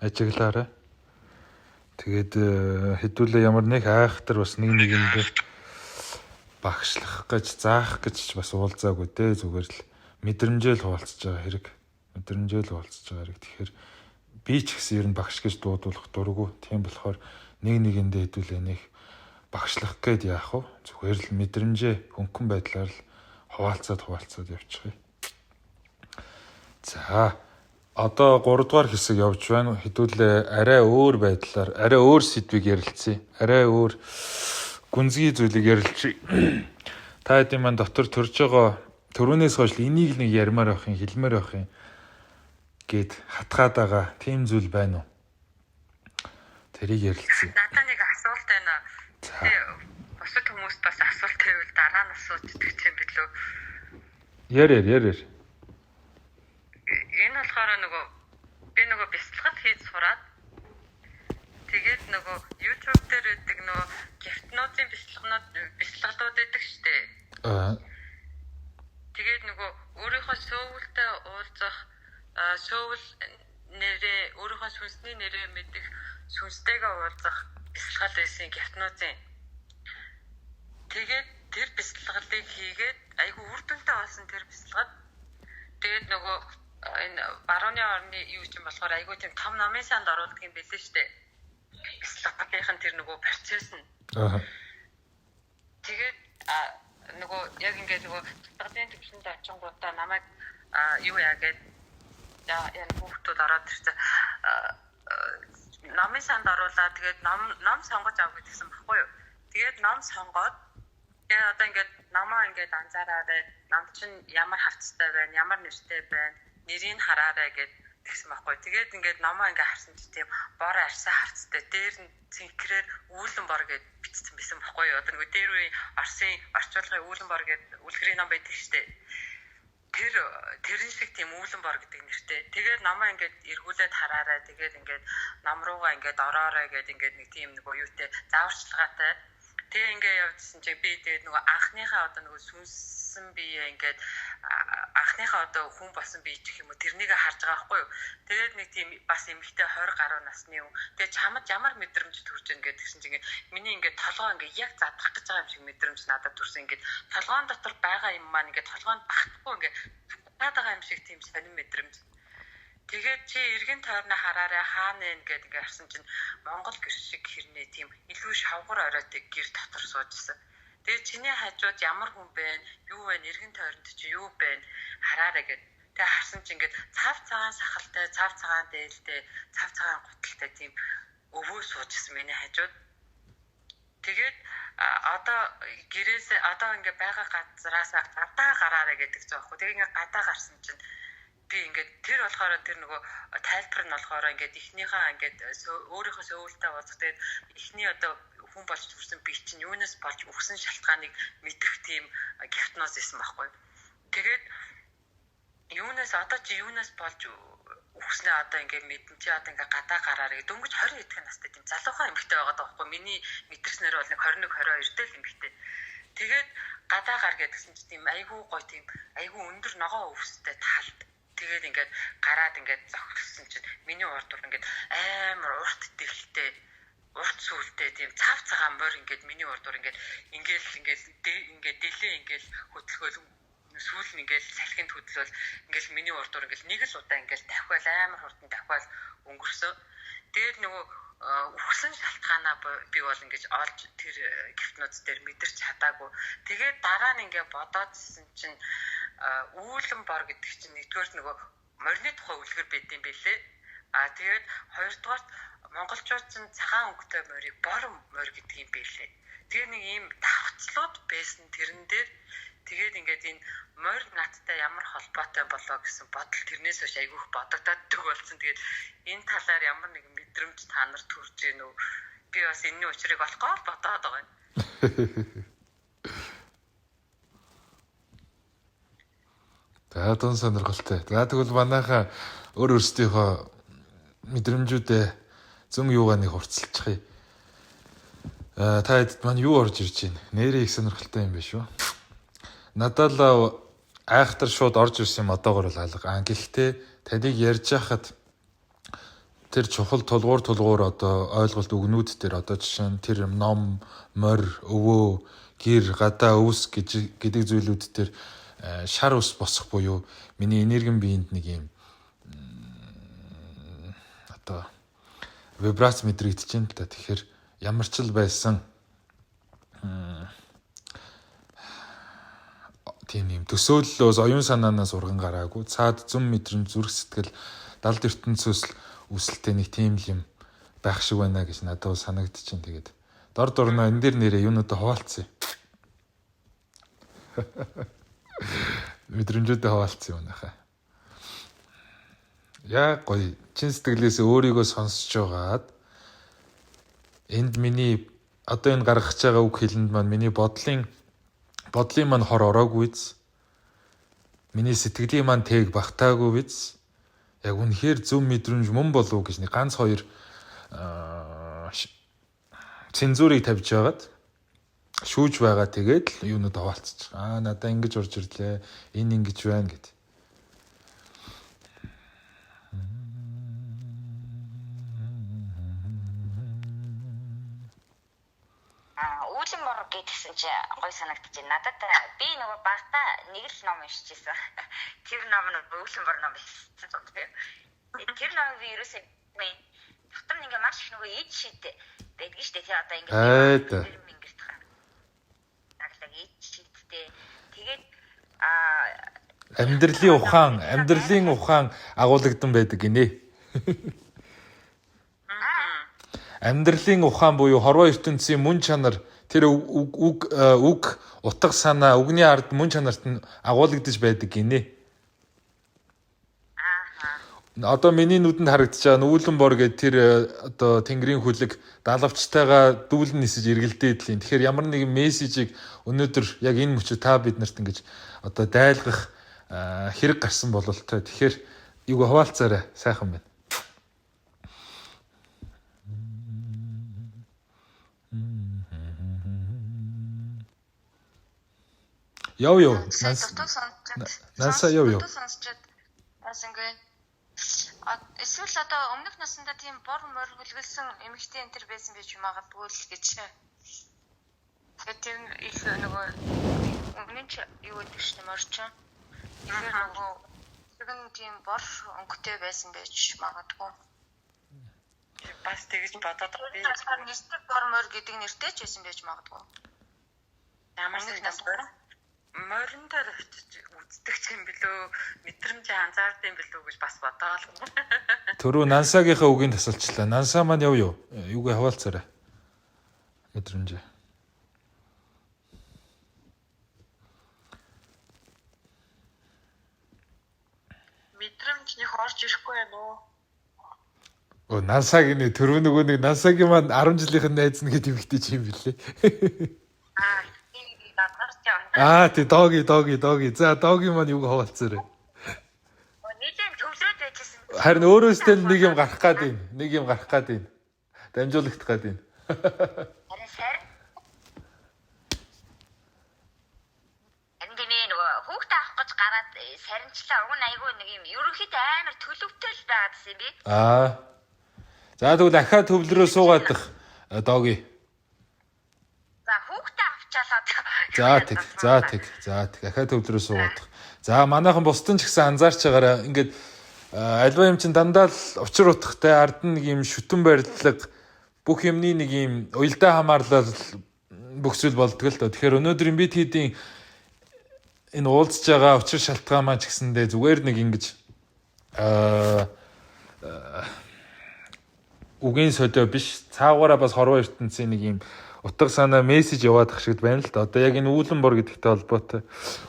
Speaker 1: Ажиглаарай. Тэгээд хэдүүлээ ямар нэг айхтар бас нэгэндээ багшлах гэж заах гэж бас уулзаагүй дээ. Зүгээр л мэдрэмжээл хуваалцаж байгаа хэрэг. Тэгэхээр би ч гэсэн ер нь багш гэж дуудуулах дурггүй. Тийм болохоор нэгэндээ хэдүүлээ нэг багшлах гээд яах вэ? Зүгээр л мэдрэмжээ хөнгөн байдлаар л хуваалцаад явчихъя. За одоо 3 дугаар хэсэг явж байна. Хэдүүлээ арай өөр байдлаар, арай өөр сэдвийг ярилцъя. Арай өөр гүнзгий зүйлийг ярилцъя. Та хэдийн маань дотор төрж байгаа төрөнөөс хойш энийг нэг ярмаар байх юм, хэлмээр байх юм гэд хатгаад байгаа тийм зүйл байна уу? Тэрийг ярилцъя.
Speaker 4: Надад нэг асуулт байна. Бусад хүмүүст бас асуулт байвал дараа нь асуучдаг юм билүү?
Speaker 1: Ярээр.
Speaker 4: Энэ болохоор би бяцлагд хийж сураад тэгээд YouTube дээр үүдэг гипнозын бяцлаглууд байдаг штэ. Тэгээд өөрийнхөө сөөвөлтэй уулзах, сөөвөл нэрээ өөрийнхөө сүнсний нэрээ мэдэх, сүнстэйгээ уулзах бяцлал байсан гипнозын. Тэгээд тэр бяцлаглыг хийгээд айгүй үр дүнтэй болсон тэр бяцлагд. Тэгээд энэ барууны орны юу ч юм болохоор айгүй тийм том намын санд оруулдаг юм билээ штэ. Бяцлагын тэр процесс нь. Тэгээд яг ингээд бяцлагын төвшөнд очингуудаа намайг юу яагээд яг хүүхдүүд ороод ирсэн намын санд оруулаад тэгээд ном сонгож ав гэдгсэн баггүй юу. Тэгээд ном сонгоод тэгээд одоо ингээд намаа ингээд анзаараарай. Нам чинь ямар хавцтай байна, ямар нэртэй байна, нэрийг хараарай гэдгсэн баггүй. Тэгээд ингээд намаа ингээд харсан чи тийм бор арьсаа хавцтай. Дээр нь цэнхрээр үүлэн бор гэд бичсэн байсан баггүй юу. Одоо дээр үеийн Оросын орчуулгын үүлэн бор гэд үлгэрийн ном байдаг штэ. Тэрэн шиг тийм үүлэн бор гэдэг нэртэй. Тэгээд намаа ингээд эргүүлээд хараарай. Тэгээд ингээд нам руугаа ингээд ороорой гэд ингээд нэг тийм юутэй зааварчилгаатай. Тэгээ ингээд явжсэн чи би тэгээд анхныхаа одоо сүнсэн бие ингээд анхныхаа одоо хүн болсон бие гэх юм уу тэрнийг харж байгаа байхгүй юу. Тэгээд нэг тийм бас эмэгтэй 20 гаруй насны юм. Тэгээд чамд ямар мэдрэмж төрж ийн гэдгсэн чинь ингээд миний ингээд толгоо ингээд яг задрах гэж байгаа юм шиг мэдрэмж надад төрсөн. Ингээд толгоон дотор байгаа юм маань ингээд толгоонд багтахгүй ингээд хатаад байгаа юм шиг тийм сонир мэдрэмж. Тэгээд чи эргэн тойрноо хараарай хаана вэ гэдэг ингээд харсан чинь Монгол гэр шиг хэрнээ тийм илүү шавгар оройтой гэр дотор суужсэн. Тэгээд чиний хажууд ямар хүн бэ? Юу вэ? Эргэн тойронд чи юу бэ? Хараарай гэд. Тэгээд харсан чинь ингээд цав цагаан сахалтай, цав цагаан дээлтэй, цав цагаан гуталтай тийм өвөө суужсэн миний хажууд. Тэгээд одоо гэрээсээ одоо ингээд байгаа газраас гадаа гараарай гэдэг ч аахгүй. Тэгээд ингээд гадаа гарсан чинь би ингээд тэр болохоор тэр тайлбар нь болохоор ингээд эхнийхээ ингээд өөрийнхөө сөөвөлтэй уулзах. Тэгээд эхний одоо хүн болж төрсэн би чинь юунаас болж өгсөн шалтгааныг мэдэх тийм гипноз байсан байхгүй. Тэгээд юунаас одоо чи юунаас болж өгснээ одоо ингээд мэдэн чи одоо ингээд гадаа гараарай гэдэг. Дөнгөж 20 эдхэн настай тийм залуухан эмэгтэй байгаа даахгүй. Миний мэдэрснээр бол 21 22 дээр эмэгтэй. Тэгээд гадаа гар гэдгсэн чи тийм айгүй гоё тийм айгүй өндөр ногоо өвстэй талд.
Speaker 6: Тэгээд ингээд гараад ингээд зогссон чинь миний урд дур ингээд амар урт дэлтэй урт сүлдээ тийм цав цагаан морь ингээд миний урд дур ингээд дэлээ ингээд хөдөлгөөл сүүл нь ингээд салхинд хөдлөөл ингээд миний урд дур ингээд нэг л удаа ингээд давхиал амар хурдан давхиал өнгөрсөн. Тэгээд нөгөө үхсэн шалтгаанаа би бол ингээд олж тэр гифтнууд дээр мэдэрч чадаагүй. Тэгээд дараа нь ингээд бодоодсэн чинь үүлэн бор гэдэг чинь нэгдүгээр нөгөө морины тухай үлгэр байдсан байлээ. Тэгээд хоёрдугаар монголчууд чинь цагаан өнгөтэй морийг бор морь гэдэг юм байлээ. Тэгээ нэг ийм давхцлууд байсан тэрэн дээр тэгээд ингээд энэ морь надтай ямар холбоотой болоо гэсэн бодол тэрнээс хойш айгүйх бодогдоод болсон. Тэгээд энэ талаар ямар нэгэн мэдрэмж та нарт төрж гэнэ үү? Би бас энэний учрыг олохгүй бодоод байгаа юм.
Speaker 1: За тун сонирхолтой. За тэгвэл манайхаа өөр өөрсдийнхөө мэдрэмжүүдээ зүүн юугаа нэг хурцлчих. Та хэд маань юу орж ирж байна? Нэрээ их сонирхолтой юм биш үү? Надад л айхтар шууд орж ирсэн юм одоогор л алга. Гэхдээ таныг ярьж хахад тэр чухал тулгуур одоо ойлголт өгнүүд дээр одоо жишээ нь тэр ном, морь, өвөө, гэр, гадаа өвс гэдэг зүйлүүд дээр шар ус босох буюу миний энергийн биед нэг юм одоо вибрац мэдрэгдэж байна л да. Тэгэхээр ямар ч л байсан тийм юм төсөөллөөс оюун санаанаас урган гараагүй цаад зүм мэдрэмж зүрх сэтгэл далд ертөнцөөс үсэлтэй нэг тийм юм байх шиг байна гэж надад санагдчихээн. Тэгээд дор дорноо энэ дэр нэрээ юунуудаа хуваалцсан. Мэдрэмжүүдээ хуваалцсан юм нахаа. Яа гоё чин сэтгэлээс өөрийгөө сонсож байгаад энд миний одоо энэ гаргаж байгаа үг хэлэнд маань миний бодлын маань хор ороогүй биз. Миний сэтгэлийн маань тэг багтаагүй биз. Яг үнэхээр зөв мэдрэмж мөн болов уу гэж нэг ганц хоёр цензурыг тавьж байгаад шүүж байгаа. Тэгээд л юунууд хаваалцчих. Надаа ингэж урж ирлээ. Энэ ингэж байна гэд.
Speaker 2: Үүлэн бор гэдгсэн чи гой санагдаж байна. Надад би нөгөө багтаа нэг л ном уншижсэн. Тэр ном нь үүлэн бор ном байсан ч бодсон. Тэр номыг би ерөөсөө дотор нь ингээ маш их нөгөө ид шид байдаг шүү дээ. Одоо ингээ тэгээд
Speaker 1: амьдралын ухаан агуулгдан байдаг гинэ. Амьдралын ухаан буюу хорвоо ертөнцийн мөн чанар тэр үг утга санаа үгний ард мөн чанарт нь агуулгадж байдаг гинэ. Одоо миний нүдэнд харагдаж байгаа үүлэн бор гэдэг тэр одоо тэнгэрийн хүлэг далавчтайгаа дүүлэн нисэж эргэлдээд л юм. Тэгэхээр ямар нэгэн мессежийг өнөөдөр яг энэ мөчөд та биднэрт ингэж одоо дайлгах хэрэг гарсан бололтой. Тэгэхээр юуг хаваалцаарай сайхан байна. Яв. Нансаа яв.
Speaker 5: Эсвэл одоо өмнөх насндаа тийм бор морь хүлгэлсэн эмэгтэй энэ төр байсан байж магадгүй л гэж. Тэгээд тэр их нөгөө өмнө нь юу гэдэг чинь морчин. Тэгэхээр нөгөө тэгэн тийм бор өнгөтэй байсан байж магадгүй.
Speaker 6: Бас тэгж бодоод би
Speaker 5: нэртэй бор морь гэдэг нэртэй ч байсан байж магадгүй.
Speaker 6: Ямар нэгэн морин дээр очиж үздэг ч юм билүү, мэдрэмжээ анзаардаг юм билүү гэж бас бодоол.
Speaker 1: Түрүү Нансагийнхаа үгийг тасалчлаа. Нансаа маань яв юу? Юугээ хаваалцаарай. Мэдрэмжээ.
Speaker 4: Мэдрэмж нэг орж ирэхгүй байна уу?
Speaker 1: Нансагийн түрүү нөгөө нэг Нансагийн маань 10 жилийнхэн найз нь гэдэг юмхтэй ч юм билээ. Тий доги. За доги маань юуг хаваалцаарай.
Speaker 2: Нийлэн төвлөрөөд байжсэн.
Speaker 1: Харин өөрөөсөө л нэг юм гарах гад байна. Дамжуулагдах гад байна.
Speaker 2: Харин сарин. Энд нөгөө хүүхдээ авах гэж гараад сарин уучлаа. Уг нь айгүй нэг юм ерөнхийдөө амар төлөвтэй л байгаадсэн юм би.
Speaker 1: За тэгвэл ахаа төвлөрөө суугаадах дооги.
Speaker 2: За хүүхдээ авчаалаад.
Speaker 1: За тэг. Ахаа төвлөрөө суугаадах. За манайхан бусдын ч гэсэн анзаарч байгаараа ингээд альва юм чин дандаа л учир утгатай ард нь нэг юм шүтэн барилга бүх юмны нэг юм уялдаа хамаарлал бүх зүйл болдгоо л доо. Тэгэхээр өнөөдрийн бид хийдийн энэ уулзж байгаа учир шалтгаан маань ч гэсэндээ зүгээр нэг ингэж үгийн сөдөө биш цаагаараа бас хорвоо ертөнцийн нэг юм утга санаа мессеж яваадах шиг байна л да. Одоо яг энэ үүлэн бор гэдэгтэй холбоотой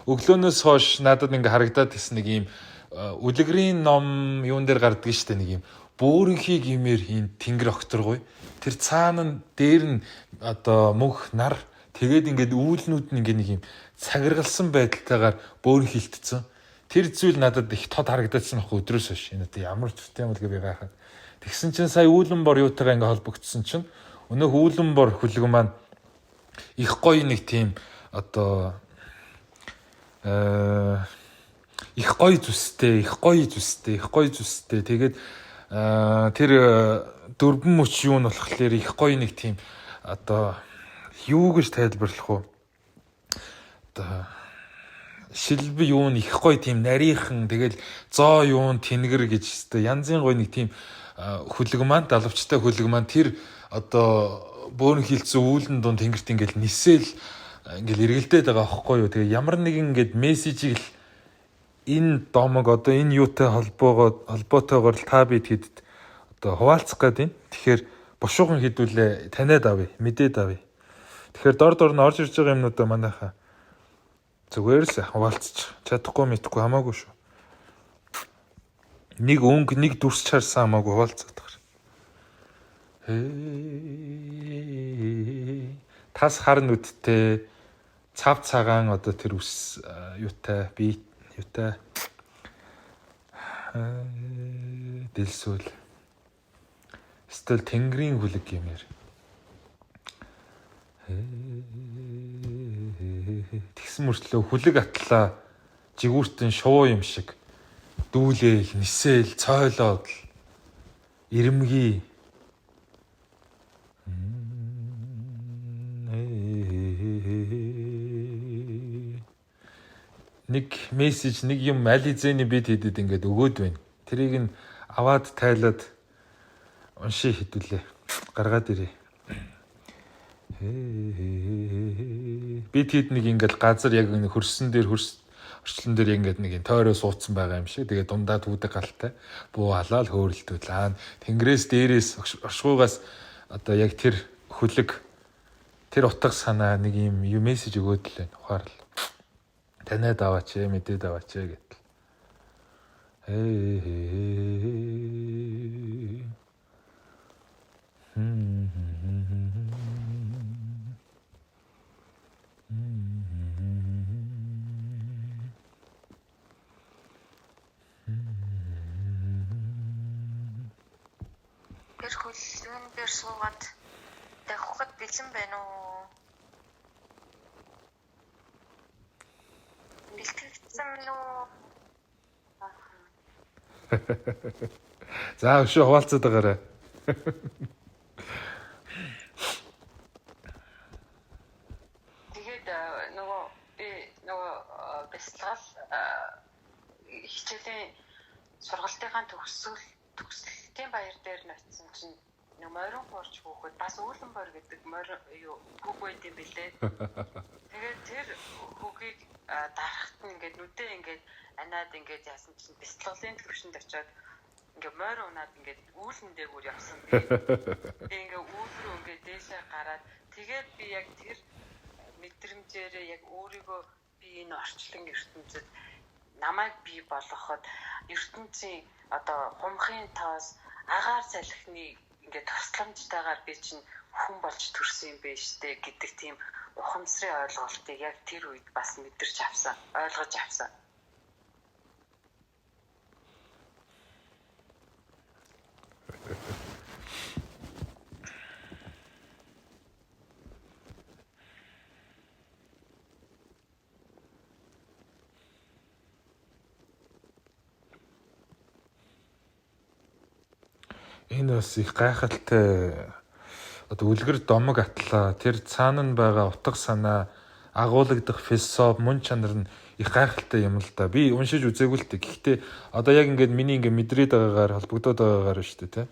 Speaker 1: өглөөнөөс хойш надад ингээ харагдаад ирсэн нэг юм үлгэрийн ном юун дээр гардаг штэ нэг юм бөөрөнхий гимээр хийн тэнгэр огторгой. Тэр цаана нь дээр нь одоо мөнх нар тэгээд ингээд үүлнүүд нь ингээ нэг юм цагиргалсан байдалтайгаар бөөрөнхилтцэн. Тэр зүйл надад их тод харагдсан ах өдрөөс хойш. Энэ одоо ямар төстэй юм бол гэ би гайхаад. Тэгсэн чинь сая үүлэн бор юутайгаа ингээ холбогдсон чинь өнөөх үүлэн бор хүлэг маань их гоё нэг тийм одоо их гоё зүстэй. Тэгээд тэр дөрвөн мөч юу нь болохоор их гоё нэг тийм одоо юу гэж тайлбарлах вэ? Одоо шилбэ юу нь их гоё тийм нарийнхан тэгэл зоо юу нь тэнгэр гэж өстой янзын гоё нэг тийм хүлэг маань далавчтай хүлэг маань тэр одоо бөөрн хилцэн үүлэн дунд тэнгэрт ингээл нисэл ингээл эргэлдээд байгаа аахгүй юу. Тэгээ ямар нэгэн ингээд мессежийг л энэ домог одоо энэ юутай холбоотойгоор л та бид хэд одоо хуваалцах гэдэг юм. Тэгэхээр бушуухан хідүүлээ таниад авъя, мэдээд авъя. Тэгэхээр дор нь орж ирж байгаа юмнуудаа манайхаа зүгээр л хуваалцчих. Чадахгүй мэдхгүй хамаагүй шүү. Нэг өнгө нэг дүрс чарсан хамаагүй хуваалцаад байгаа. Тас хар нүдтэй цав цагаан одоо тэр ус юутай би юутай дэлсүүл стил тэнгэрийн хүлэг гэмээр тэгсэн мөртлөө хүлэг атлаа жигүүртэн шувуу юм шиг дүүлээл нисээл цойлоод ирэмгий нэг мессеж нэг юм ализэний бид хэдэд ингээд өгөөд байна. Тэрийг нь аваад тайлаад унши хэдүүлээ. Гаргаад ирээ. Бид хэд нэг ингээд газар яг нэг хөрсөн дээр орчлон дээр ингээд нэг тойроо суудсан байгаа юм шиг. Тэгээ дундаа түүдэг галтай. Буу халаал хөөрөлтүүлээ. Тэнгэрээс дээрээс оршгуугаас одоо яг тэр хүлэг тэр утга санаа нэг юм мессеж өгөөд л байна. Ухаарлаа. Таниад аваач, мэдээд аваач гэтэл.
Speaker 5: Тэр хөлн дээр суугаад давхад бэлэн байна уу? Бэлтгэгдсэн үү?
Speaker 1: За өшөө хуваалцаад байгаарай.
Speaker 6: Тэгээд нөгөө бяцлал хичээлийн сургалтынхаа төгсөлтийн баяр дээр ноцсон чинь морин хуурч хөөхөд бас үүлэн бор гэдэг морин юу хөг байд юм бэлээ. Тэгээд тэр хөгийг дарахт нь ингээд нүдээ ингээд анаад ингээд яасан чинь бяцлаглалын төвшөнд очиод ингээд морин унаад ингээд үүлэн дээгүүр явсан би. Тэгээд ингээд үүл рүү ингээд дээшээ гараад тэгээд би яг тэр мэдрэмжээрээ яг өөрийгөө би энэ орчлон ертөнцид намайг бий болгоход ертөнцийн одоо хумхын тоос агаар салхины ингээд тусламжтайгаар би чинь хүн болж төрсөн юм байна штэ гэдэг тийм ухамсарын ойлголтыг яг тэр үед бас мэдэрч авсан, ойлгож авсан.
Speaker 1: Энэ бас их гайхалтай одоо үлгэр домог атлаа тэр цаана нь байгаа утга санаа агуулгадах философи мөн чанар нь их гайхалтай юм л да. Би уншиж үзээгүй л дээ. Гэхдээ одоо яг ингээд миний ингээд мэдрээд байгаагаар холбогдоод байгаагаар шүү дээ, тэ.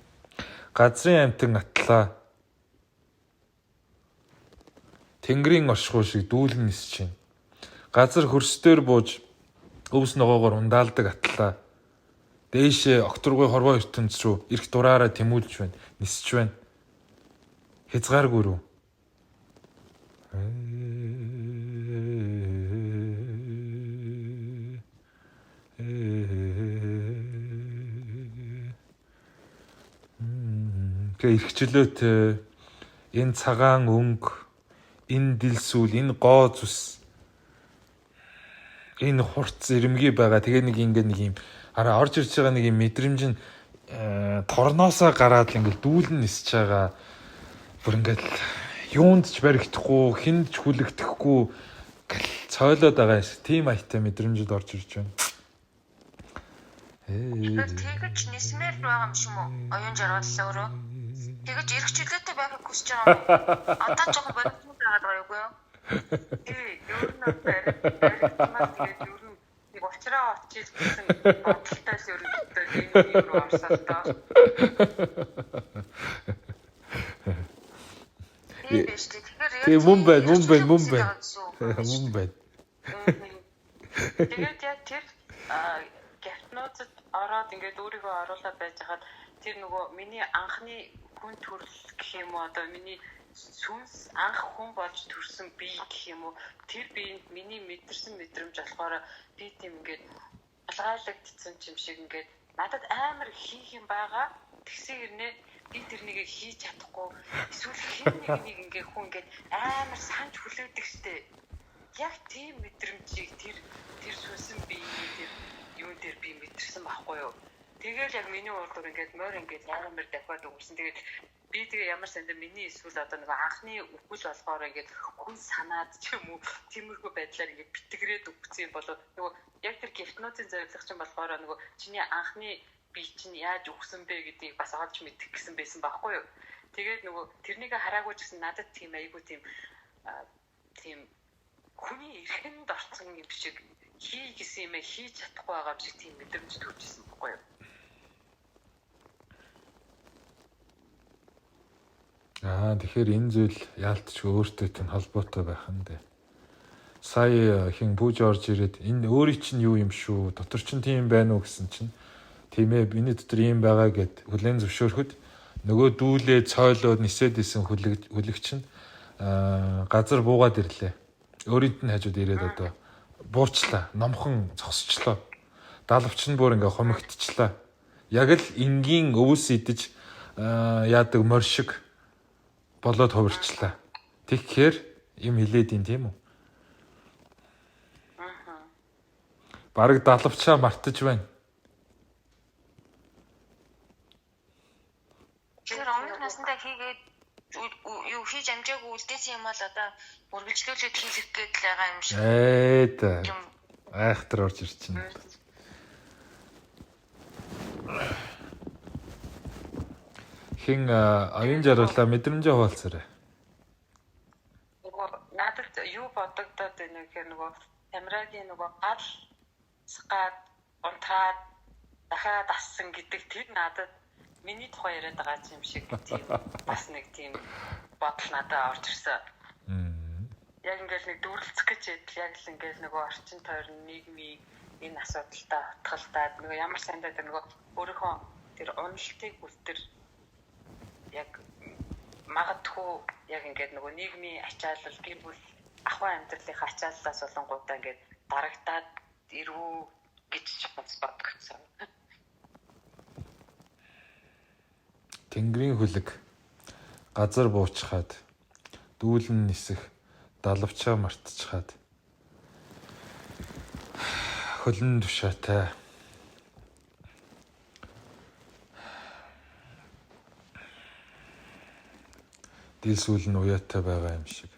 Speaker 1: Газрын амтан атлаа Тэнгэрийн оршихуй шиг дүүлэн нисэж байна. Газар хөрсдөр бууж өвс ногоогоор ундаалдаг атлаа. Дээшээ окторгой хорвоо ертөнц рүү эрх дураараа тэмүүлж байна, нисэж байна. Хязгааргүй рүү. Тэгээ эрхчлөөт энэ цагаан өнгө, энэ дилсүүл, энэ гоо зүс, энэ хурц ирэмгий байгаа. Тэгээ нэг ингэ нэг юм араа орж ирж байгаа нэг юм мэдрэмж нь торноосоо гараад ингээл дүүлэн нисэж байгаа. Бүр ингээл юунд ч баригдахгүй, хинд ч хүлэгдэхгүй цойлоод байгаа юм. Тийм аяттай мэдрэмжид орж ирж байна.
Speaker 5: Тэгэж нисмээр байгаа юм шиг үү? Оюун жаргаллаа өөрөө. Тэгэж эргчлөөтэй байхыг хүсэж байгаа юм. Одоо жоохон бодсон байгаад байгаа юу?
Speaker 6: Тий, ер нь баригдмаар тэгээд ер нь нэг уучраа очиж гэсэн бодолтой л ер нь энэ рүү орсоо таа.
Speaker 1: Тэгээ мөн байна.
Speaker 6: Тэгээд яг тэр гипнозд ороод ингээд өөрийгөө оруулаад байж хаад тэр нөгөө миний анхны хүн төрөл гэх юм уу одоо миний сүнс анх хүн болж төрсөн бие гэх юм уу тэр биеинд миний мэдэрсэн мэдрэмж болохоор би тийм ингээд алгайлагдсан юм шиг ингээд надад амар хийх юм байгаа тэгсэн хэрнээ би тэрнийг хийж чадахгүй эсвэл хэн нэг ингээд хүн ингээд амар санаж хүлээдэг штэ яг тийм мэдрэмжийг тэр сүнсэн биений тэр юу дээр би мэдэрсэн байхгүй юу. Тэгэл яг миний урдуур ингээд морь ингээд амар дахиад өгсөн. Тэгээд би тэгээ ямар сандаа миний эсвэл одоо нэг анхны үгэл болохоор ингээд хүн санаад ч юм уу тиймэрхүү байдлаар ингээд битгэрээд өгсөн болоо нөгөө яг тэр гипнозын зорилго чинь болохоор нөгөө чиний анхны би чинь яаж өгсөн бэ гэдгийг бас олж мэдэх гэсэн байсан байхгүй юу. Тэгээд нөгөө тэрнийг хараагүй ч гэсэн надад тийм айгүй тийм хүний эрхэнд орсон юм шиг хий гэсэн юм хийж чадахгүй байгаа юм шиг тийм мэдрэмж төржсэн байхгүй юу.
Speaker 1: Тэгэхээр энэ зүйл яалтч өөртөө тань холбоотой байх нь дээ. Сая хин бүүж орж ирээд энэ өөрийн чинь юу юм шүү, дотор чинь тийм байна уу гэсэн чинь тийм ээ миний дотор ийм байгаа гэд хүлэн зөвшөөрөхөд нөгөө дүүлээ цойлоод нисээд исэн хүлэгч нь газар буугаад ирлээ. Өөрийнт нь хажууд ирээд одоо буучлаа, номхон зогсчлоо. Далавч нь бүр ингээ хомигдчихлаа. Яг л энгийн өвс идэж яадаг морь шиг болоод хувирчлаа. Тэгэхээр юм хилээд ин тийм үү? Бараг далавчаа мартаж байна.
Speaker 5: Тэр өмнөх насндаа хийгээд юу хийж амжаагүй үлдээсэн юм бол одоо үргэлжлүүлээд хийх гээд л байгаа юм шиг.
Speaker 1: Айхтар орж ирчихнэ. Хин аюун жаргалаа мэдрэмжээ хуваалцаарай.
Speaker 6: Нөгөө надад юу бодогдоод байна гэхээр нөгөө Тамирагийн нөгөө гал сгаад унтраад дахиад ассан гэдэг тэр надад миний тухай яриад байгаа юм шиг тийм бас нэг тийм бодол надад орж ирсэн. Яг ингээл нэг дүрлцэх гэж ядл яг л ингээл нөгөө орчин тойрон нийгмийн энэ асуудалтай утгалтаад нөгөө ямар сандаа тэр нөгөө өөрийнхөө тэр уналтыг үлдэр яг магадгүй яг ингээд нөгөө нийгмийн ачаалал гэр бүл ахуйн амьдралынхаа ачааллаас болонгуудаа ингээд дарагдаад ирвүү гэж бодгоцсон.
Speaker 1: Тэнгэрийн хүлэг газар буучхаад дүүлэн нисэх далавчаа мартчихад хөлн тушаатай дилсүүл нь уяатай байгаа юм шиг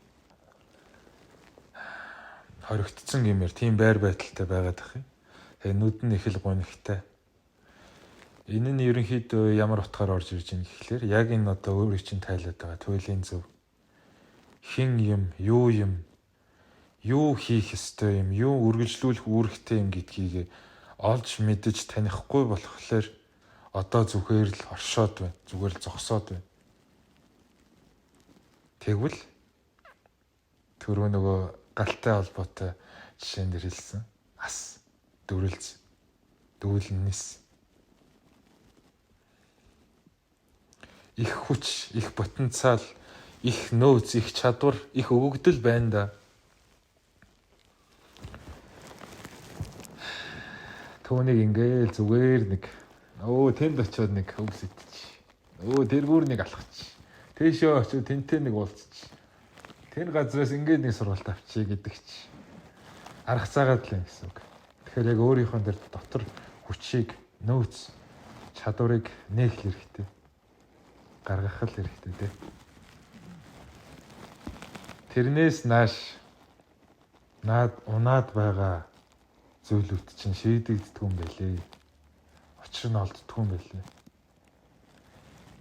Speaker 1: хоригдсон гэмээр тийм байр байдалтай байгаад ах юм. Тэгээ нүд нь их л гонигтай. Энэ нь ерөнхийдөө ямар утгаар орж ирж байна гэхлээр яг энэ одоо өөрийг чинь тайлаад байгаа туйлын зөв. Хин юм, юу хийх ёстой юм, юу үргэлжлүүлэх үүрэгтэй юм гэдгийг олж мэдэж танихгүй болохоор одоо зүгээр л оршоод байна. Зүгээр л зогсоод байна. Тэгвэл түрүү нөгөө галтай холбоотой жишээн дээр хэлсэн. Ас, дүрлц, дүүлнэс. Их хүч, их потенциал, их нөөц, их чадвар, их өгөгдөл байна да. Түүнийг ингээл зүгээр нэг тэнд очиод нэг хөвс идчих. Тэргүүр нэг алхачих. Тэшөө очиод тэнтэй нэг уулзчих. Тэр газраас ингээд нэг сургалт авчий гэдэг чи. Арга цагаад л юм гэсэн үг. Тэгэхээр яг өөрийнхөө дээр дотор хүчийг, нөөц, чадварыг нээх хэрэгтэй. Гаргах л хэрэгтэй тий. Тэрнээс нааш унаад байгаа зүйлүүд чинь шийдэгддэг юм байлээ. Учир нь олддог юм байлээ.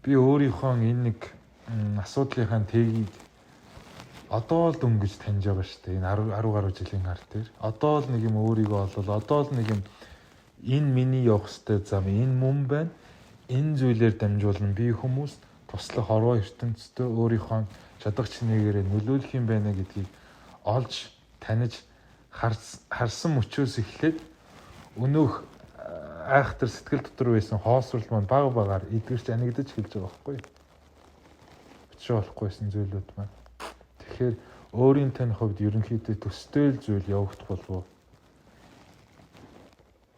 Speaker 1: Би өөрийнхөө энэ нэг асуудлынхаа тгийг одоо л дөнгөж таньж байгаа шүү дээ. Энэ 10 гаруй жилийн ар дээр. Одоо л нэг юм өөрийгөө олвол одоо л нэг юм энэ миний явах ёстой зам, энэ мөн байна. Энэ зүйлээр дамжуулан би хүмүүс туслах ороо ертөнцийн өөрийнхөө чадах чинээгээр нөлөөлөх юм байна гэдгийг олж таних харсан мөчөөс эхлээд өнөөх айхтар сэтгэл дотор байсан хоосрол маань баг-багаар эдгэрч анигдаж эхэлж байгаа байхгүй юу? Өчрөө болохгүйсэн зүйлүүд маань. Тэгэхээр өөрийн тань хувьд ерөнхийдөө төстэй л зүйл явагдах болов.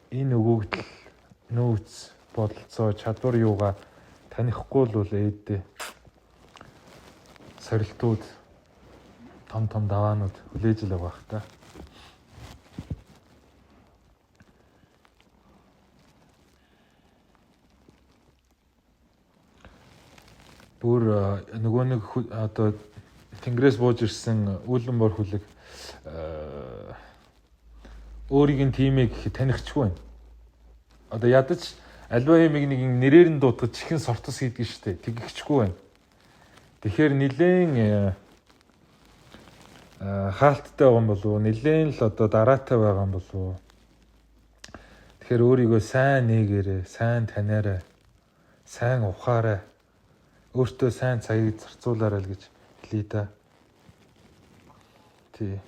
Speaker 1: Энэ өгөгдөл, нөөц, бодолцоо, чадвар юугаа танихгүй л ээдээ сорилтууд том даваанууд хүлээж л байгаа бах та. Бүр нөгөө нэг одоо Тэнгэрээс бууж ирсэн үүлэн бор хүлэг өөрийг нь тимийг танихчгүй байна. Одоо ядаж альва юмыг нэг нэрээр нь дуудахад чихэн сортос хийдэг штэ. Тэгчихгүй байна. Тэгэхээр нилээн хаалттай байгаа юм болов уу? Нилээн л одоо дараатай байгаа юм болов уу? Тэгэхээр өөрийгөө сайн нээгээрэй, сайн таниарай, сайн ухаарай. Өөртөө сайн цагийг зарцуулаарай л гэж хэлье да. Тий.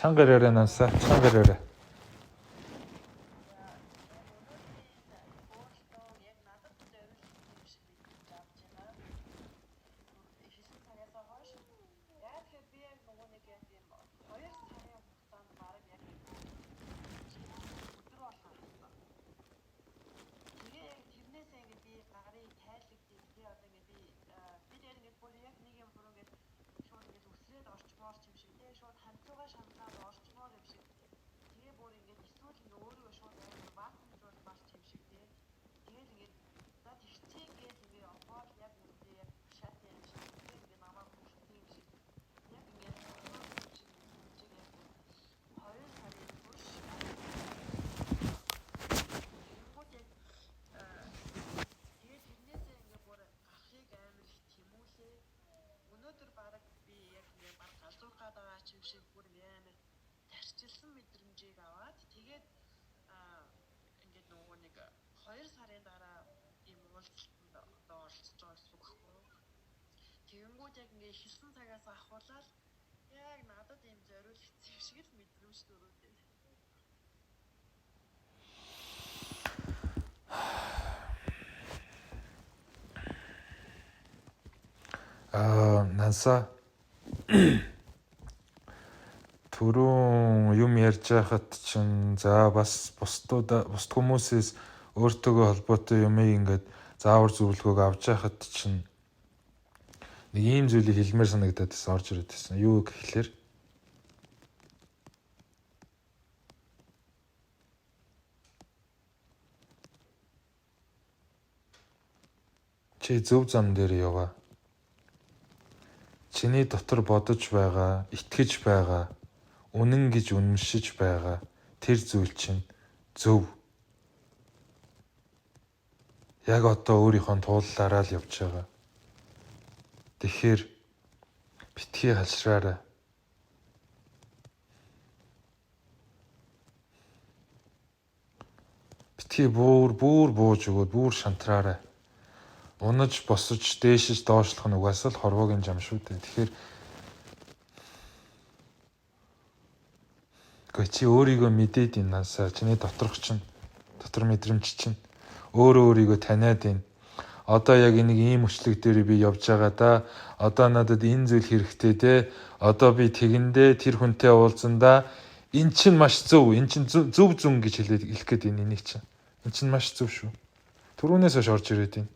Speaker 1: Чангараарай нансаа, чангараарай.
Speaker 4: Тэгэнгүүт яг ингээ хэлсэн цагаас ахуулаад яг надад юм зориулт хэвчээ шиг л мэдрэмж төрөөдөө.
Speaker 1: Нансаа түрүүн юм ярьж байхад чинь за бас бусд хүмүүсээс өөртөөгөө холбоотой юмыг ингээд заавар зөвлөгөөг авч байхад чинь нэг ийм зүйлийг хэлмээр санагдаад байсан, орж ирээд байсан. Юу гэхлээр Чи зөв зам дээр яваа. Чиний дотор бодож байгаа, итгэж байгаа, үнэн гэж үнэмшиж байгаа тэр зүйл чинь зөв. Яг одоо өөрийнхөө тууллаараа л явж байгаа. Тэгэхээр битгий халшраарай. Битгий бүр бууж өгөөд бүр шантраарай. Унаж босож дээшиж доошлох нь угаасаа л хорвоогийн зам шүү дээ. Тэгэхээр чи өөрийгөө мэдээд энэ насаа чиний доторх чинь дотор мэдрэмж чинь өөрийгөө таниад байна. Одоо яг нэг ийм өчлөг дээр би явж байгаа да. Одоо надад энэ зүйл хэрэгтэй те. Одоо би тэгэндээ тэр хүнтэй уулзсан да. Эн чинь маш зөв. Эн чинь зөв зүн гэж хэлэх гээд энэ энийг чинь. Эн чинь маш зөв шүү. Түрүүнээс хойш орж ирээд байна.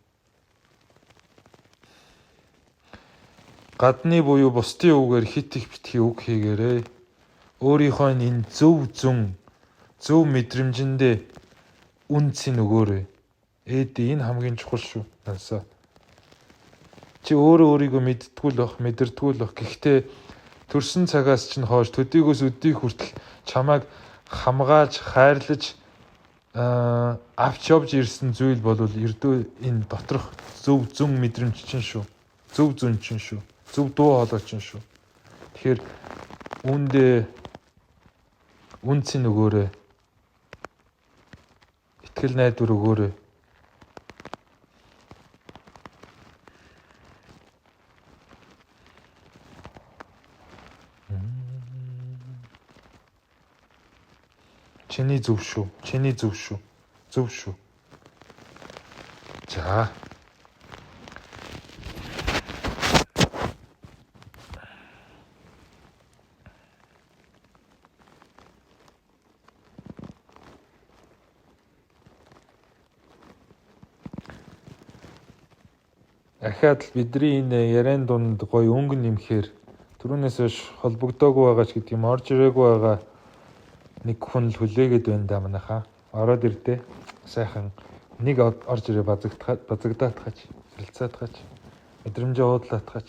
Speaker 1: Гадны буюу бусдын үгээр хит их битгий үг хийгээрэй. Өөрийнхөө энэ зөв мэдрэмжэндээ үнцийг өгөөрэй. Энэ хамгийн чухал шүү. Насаа. Чи өөрийгөө мэддэггүй л бах. Гэхдээ төрсөн цагаас чинь хойш төдийгөөс өдийг хүртэл чамайг хамгаалж, хайрлаж авч явж ирсэн зүйл бол эрдөө энэ доторх зөв зүн мэдрэмж чинь шүү. Зөв зүн чинь шүү. Зөв дуу хоолой чинь шүү. Тэгэхээр үнцийг өгөөрэй. Итгэл найдвар өгөөрэй. Чиний зөв шүү. Зөв шүү. За. Ахаад л бидний энэ яриан дунд гоё өнгө нэмэхээр түрүүнээс хойш холбогдоогүй байгаа ч гэдэг юм орж ирээгүй байгаа нэг хүн л хүлээгээд байна да манайхаа. Ороод ирдээ. Сайхан нэг орж ирээ базагдаатгач, сэлцаатгач, мэдрэмжээ уудлаатгач.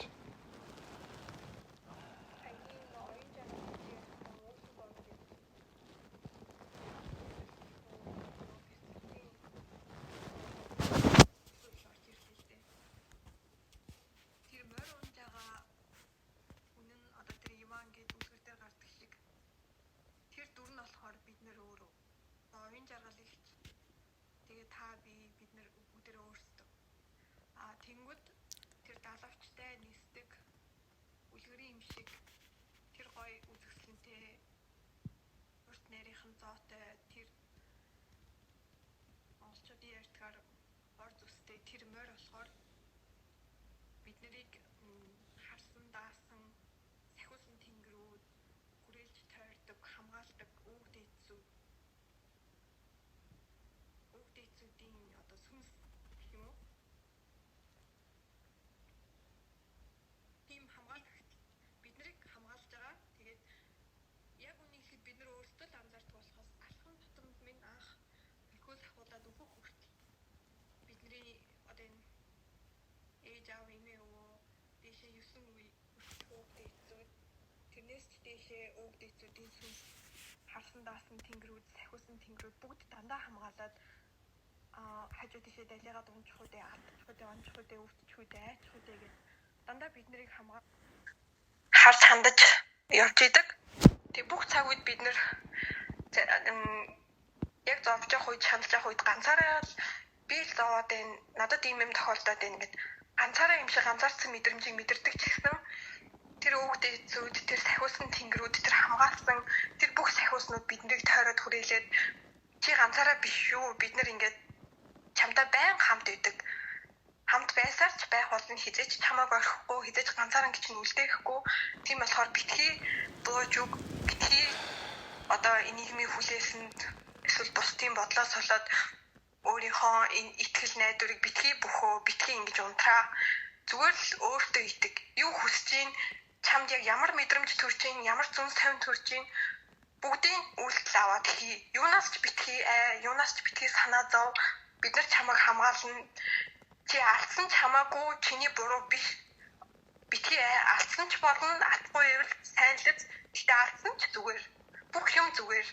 Speaker 7: Тэнгүүд тэр далавчтай нисдэг үлгэрийн юм шиг тэр гоё үзэсгэлэнтэй урт нарийнхан зоотой тэр монголчуудын ярьдгаар ор зүстэй тэр морь болохоор бид нарыг харсан даасан сахиусан тэнгэрүүд хүрээлж тойрдог хамгаалдаг үг дээдсүүдийн одоо сүнс гэх юм уу бид нарыг хамгаалж байгаа. Тэгээд яг үнийг хэд бид нар өөрсдөө л анзаардаг болохоос алхам тутамд минь анх алкогол ахуулаад өөхөх хүртэл бидний одоо энэ ээж аав эмээ өвөө дээшээ 9 үе өсөх дээдсүүд тэрнээс ч дээшээ өг дээдсүүдийн сүнс харсан даасан тэнгэрүүд сахиусан тэнгэрүүд бүгд дандаа хамгаалаад хажуу тийшээ далигаад унчих үдэ алдчих үдэ ончих үдэ өвдчих үдэ айчих үдэ гэж дандаа бид нарыг харж хандаж явж идэг. Тэг бүх цаг үед бид нар яг зовж явах үед шаналж явах үед ганцаараа л би л зовоод байна. Надад ийм юм тохиолдоод байна гэд ганцаараа юм шиг ганцаарцсан мэдрэмжийг мэдэрдэг ч гэсэн тэр өвгдөө зүүд тэр сахиусан тэнгэрүүд тэр хамгаалсан тэр бүх сахиуснууд биднийг тойроод хүрээлээд чи ганцаараа биш шүү. Бид нар ингээд чамтай байнга хамт байдаг. Хамт байсаар ч байх болно хизээч чамайг орхихгүй хизээч ганцаараа гэж үлдээхгүй тийм болохоор битгий бууж үг битгий одоо энийгмийн хүлээсэнд эсвэл бусдын бодлоос болоод өөрийнхөө энэ итгэл найдварыг битгий битгий ингэж унтраа зүгээр л өөртөө итэг юу хүсэж ийн чамд яг ямар мэдрэмж төрж ийн ямар зүнс тавин төрж ийн бүгдийн үйлдэл аваад хий юунаас ч битгий юунаас ч битгий санаа зов бид нар чамайг хамгаална чи алдсан ч хамаагүй чиний буруу биш. Битгий алдсан ч болно, алдахгүй ивэл сайн л дээ. Гэтэ алдсан ч зүгээр. Бүх юм зүгээр.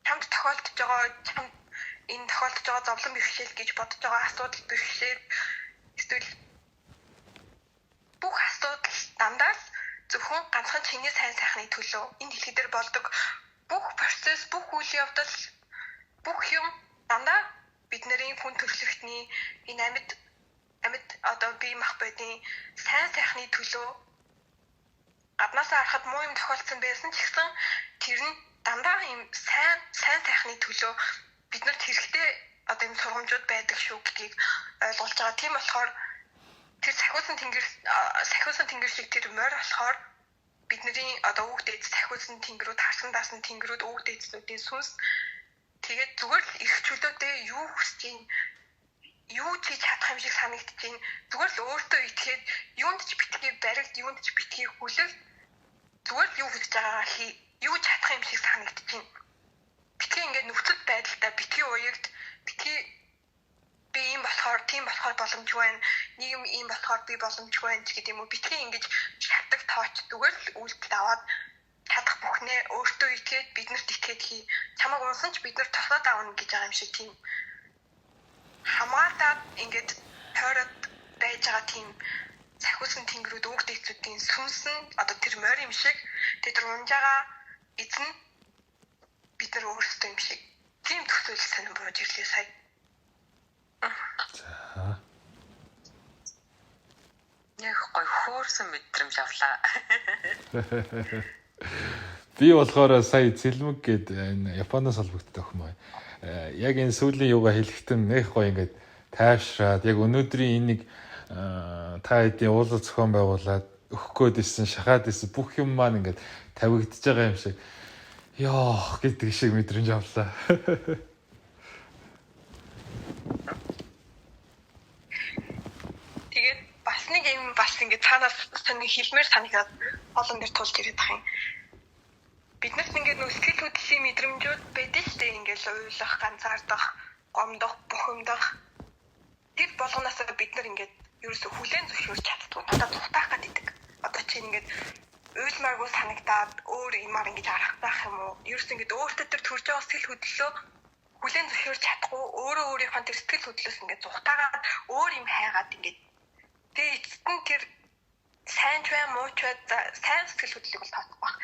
Speaker 7: Чамд тохиолдож байгаа энэ тохиолдож байгаа зовлон бэрхшээл гэж бодож байгаа асуудал бэрхшээл эсвэл бүх асуудал дандаа л зөвхөн ганцхан чиний сайн сайхны төлөө энэ дэлхий дээр болдог бүх процесс, бүх үйл явдал, бүх юм дандаа бидний хүн төрөлхтний энэ амьд одоо бие махбодын сайн сайхны төлөө гаднаасаа харахад муу юм тохиолдсон байсан ч гэсэн тэр нь дандаа юм сайн сайхны төлөө биднэрт хэрэгтэй одоо юм сургамжууд байдаг шүү гэдгийг ойлгуулж байгаа. Тийм болохоор тэр сахиусан тэнгэр шиг тэр морь болохоор бидний одоо үгдээд сахиусан тэнгэрүүд, харсан даасан тэнгэрүүд, үгдээдснүүдийн сүнс тэгээд зүгээр л эрх чөлөөтэй юу хүсэж юм, юу хийж чадах юм шиг санагдаж байна. Зүгээр л өөртөө итгээд юунд ч битгий баригд, юунд ч битгий хүлээл зүгээр л юу хийж байгаагаа хий, юу чадах юм шиг санагдаж байна. Битгий ингээд нөхцөл байдалтай битгий уягд битгий би ийм болохоор тийм болохоор боломжгүй байна. Нийгэм ийм болохоор би боломжгүй байна гэдэг юм уу. Битгий ингэж шатдаг тооч зүгээр л үйлдэл аваад чадах бүхнээ өөртөө итгээд биднэрт итгээд хий. Чамаг унсан ч бид нар тусаад аавна гэж байгаа юм шиг тийм хамгаалаад ингээд тойроод байж байгаа тийм сахиусан тэнгэрүүд үгдээцүүдийн сүнс нь одоо тэр морь юм шиг тэд унж байгаа эзэн бид нар өөрсдөө юм шиг тийм төсөөлөл сонирн бууж ирлээ сая.
Speaker 1: За.
Speaker 6: Яг гой хөөрсөн мэдрэмж авлаа.
Speaker 1: Би болохоор сая Цэлмэг гээд энэ Японоос холбогддог охин бай. Яг энэ сүүлийн юугаа хэлэхдээ нэх гоё ингээд тайвшраад яг өнөөдрийн энийг та хэдийн уулзалт зохион байгуулад өгөх гээд ирсэн, шахаад ирсэн бүх юм маань ингээд тавигдж байгаа юм шиг. Ёох гэдэг шиг мэдрэмж авлаа.
Speaker 7: Тэгээд бас нэг юм бас ингээд цаанаас сони хэлмээр санагдаад олон дээр тулж ирээд тах юм. Биднээс ингээд сэтгэл хөдлөлийн мэдрэмжүүд байдаг шүү дээ. Ингээд уйлах, ганцаардах, гомдох, бухимдах. Тэр болгоноос бид нар ингээд ерөөсө хүлээн зөвшөөрч чаддгүй. Надад дутаах гэдэг. Одоо чи ингээд уйлмааргүй санагдаад өөр юмар ингэж арахтаах юм уу? Ерөөсө ингээд өөртөө тэр төрж байгаа сэтгэл хөдлөлөө хүлээн зөвшөөрч чадахгүй. Өөрөө өөрийнхөө тэр сэтгэл хөдлөлөөс ингээд зүхтаагаад өөр юм хайгаад ингээд тэгээ эцэст нь тэр сайн ч бай, муу ч бай, сайн сэтгэл хөдлөлийг бол тооцох байх.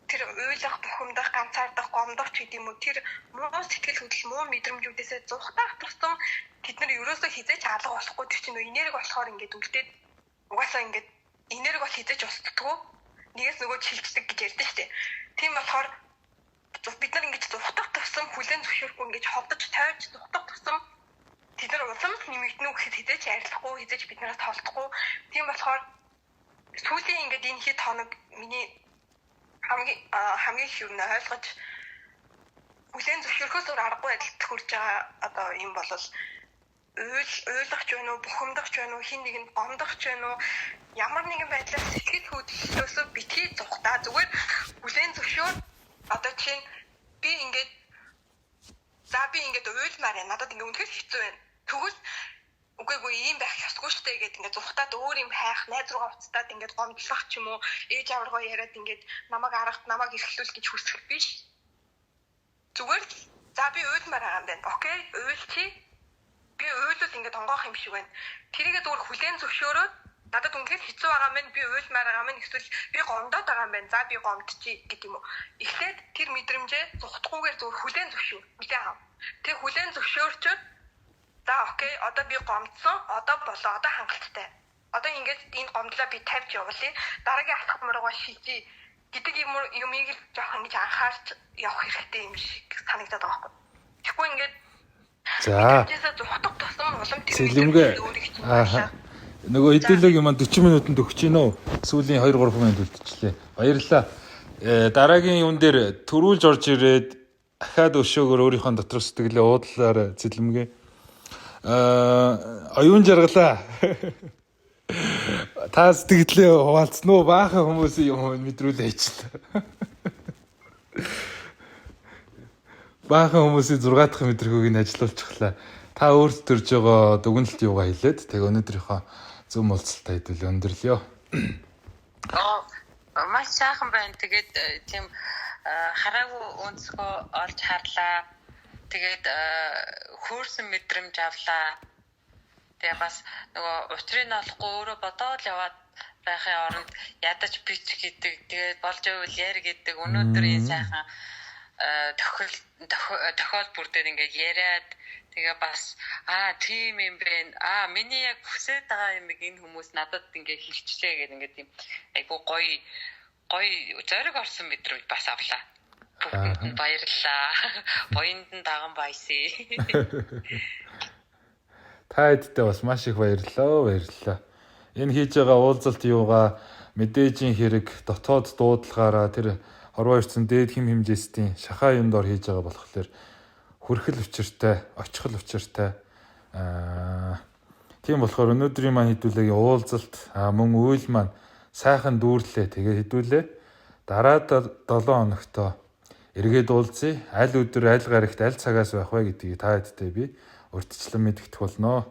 Speaker 7: Тэр уйлах, бухимдах, ганцаардах, гомдох ч гэдэм үү тэр муу сэтгэл хөдлөл, муу мэдрэмжүүдээсээ зүхтаах тусам тэд нар ерөөсөө хизээч алга болохгүй тэр чинь энерги болохоор ингээд үлдээд угаасаа ингээд энерги бол хизээч устдаггүй. Нэгээс нөгөө чилчдэг гэж ярьдэн штэ. Тийм болохоор бид нар ингэж зүхтах тусам хүлэн зөвшөөрөхгүй ингэж ховдож тойрч зүхтах тусам тэд нар улам нэмэгдэнэ гэхэд хизээч арилахгүй, хизээч биднээс толдохгүй. Тийм болохоор сүүлийн ингээд энэ хэд хоног миний хамгийн их юм ойлгож хүлэн зөвшөөрөхөөс өөр аргагүй байдалд хүрж байгаа одоо юм бол уйлах ч байна уу, бухимдах ч байна уу, хин нэгэнд гомдох ч байна уу, ямар нэгэн байдлаар сэтгэл хөдлөлөөсөө битгий зүхтаа зүгээр хүлэн зөвшөөр. Одоо чинь би ингээд уйлмаар байна. Надад ингээд үнэхээр хэцүү байна. Тэгвэл үгүй ийм байх ёсгүй шүү дээ гэдэг ингээд зүхтаад өөр юм хайх, найз руугаа уцтаад ингээд гомдлох ч юм уу, ээж аваргаа яриад ингээд намайг эрхлүүл гэж хүсэх биш. Зүгээр л за би уйлмаар байгаа юм байна. Окей, уйлчих. Би уйлвал ингээд онгоох юм шиг байна. Тэрийгээ зүгээр хүлээн зөвшөөрөөд надад үнэхээр хэцүү байгаа мэн би уйлмаар байгаа мэн эсвэл би гомдоод байгаа юм байна. За би гомдчих гэдэг юм уу. Эхлээд тэр мэдрэмжээ зүхтахгүйгээр зүгээр хүлээн зөвшөөр. Үлээ аав. Тэг хүлээн зөвшөөрчөөд за окей, одоо би гомдсон. Одоо болоо. Одоо хангалттай. Одоо ингээд энэ гомдлоо би тавьж явуулъя. Дараагийн алхамруугаа шийдье гэдэг юмыг л жоох ингэж анхаарч явах хэрэгтэй юм шиг санагдаад байгаа байхгүй. Тэгэхгүй ингээд за
Speaker 1: Цэлмэг нөгөө хэдүүлэг юм 40 минутанд өгч гинэ үү? Сүүлийн 2-3 минут үлдчихлээ. Баярлалаа. Дараагийн юм дээр төрүүлж орж ирээд ахаад өшөөгөр өөрийнхөө дотор сэтгэлээ уудлаарай Цэлмэг. Оюун жаргалаа. Та сэтгэлээ хуваалцсан уу? Баахан хүмүүсийн юм мэдрүүлээ хийчихлээ. Баахан хүмүүсийн 6 дахь мэдрэгүүг нь ажиллуулчихлаа. Та өөрт төрж байгаа дүгнэлт юугаа хэлээд тэгээ өнөөдрийнхөө зөв уулзалтаа хэдүүл өндөрлөё.
Speaker 6: Маш сайхан байна. Тэгээд тийм хараагүй өнцгөө олж харлаа. Тэгээд хөөрсөн мэдрэмж авлаа. Тэгээ бас нөгөө утрыг олохгүй өөрөө бодоод яваад байхын оронд ядаж бич гэдэг. Тэгээд болж байвал яар гэдэг. Өнөөдөр энэ сайхан тохиолбор дээр ингээд яриад тэгээ бас тийм юм бэ. Миний яг хүсэж байгаа юм энэ хүмүүс надад ингээд хэлчихлээ гэдэг ингээд тийм айгу гоё зориг орсон мэдрэмж бас авлаа. Бүгдэнд баярлалаа. Боёнд даган баясаа.
Speaker 1: Та хэдтэй бас маш их баярлалаа. Энэ хийж байгаа уулзалт юугаа мэдээжийн хэрэг дотоод дуудлагаараа тэр хорвоо ирсэн дээд хэм хэмжээстийн шахаа юм дор хийж байгаа болохоор хүрхэл учиртай, очихл учиртай. Тийм болохоор өнөөдрийн маань хэдүүлээ уулзалт мөн үйл маань сайхан дүүрлээ. Тэгээ хэдүүлээ. Дараа 7 хоногтоо эргээд уулзъя. Аль өдөр, аль гарагт, аль цагаас байх вэ гэдгийг та хэдтэй би урьдчилан мэдгдэх болно.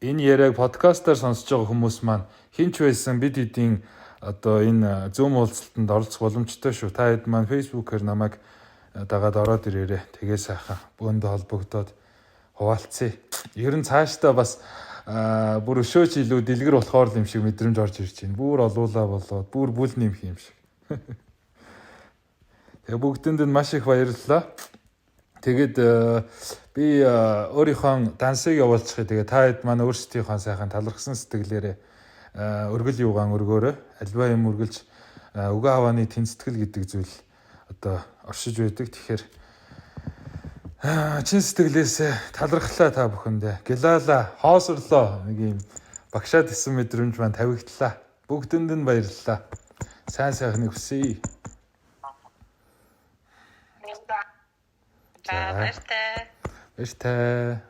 Speaker 1: Энэ яриаг подкастаар сонсож байгаа хүмүүс маань хинч байсан бид хэдийн одоо энэ Zoom уулзалтанд оролцох боломжтой шүү. Та хэд маань Facebook-ээр намайг дагаад ороод ирээрэй. Тэгээ сайхан бөөндө холбогдоод хуваалцъя. Ер нь цаашдаа бас бүр өшөөч илүү дэлгэр болохоор юм шиг мэдрэмж орж ирж байна. Бүр олуулаа болоод бүр бүл нэмэх юм шиг. Тэгээ бүгдэнд нь маш их баярлалаа. Тэгээд би өөрийнхөө дансыг явуулчихъя. Тэгээ та хэд маань өөрсдийнхөө сайхан талархсан сэтгэлээрээ өргөл юугаан өргөөрэй. Альва юм өргөлж өгөө хавааны тэнцэтгэл гэдэг зүйл одоо оршиж байдаг. Тэгэхээр чин сэтгэлээсээ талархлаа та бүхэндээ. Гилаала, хоосорлоо. Нэг юм багшаад исэн мэдрэмж маань тавигдлаа. Бүгдэнд нь баярлалаа. Сайн сайхныг хүсье.
Speaker 6: Баяртай.
Speaker 1: Баяртай.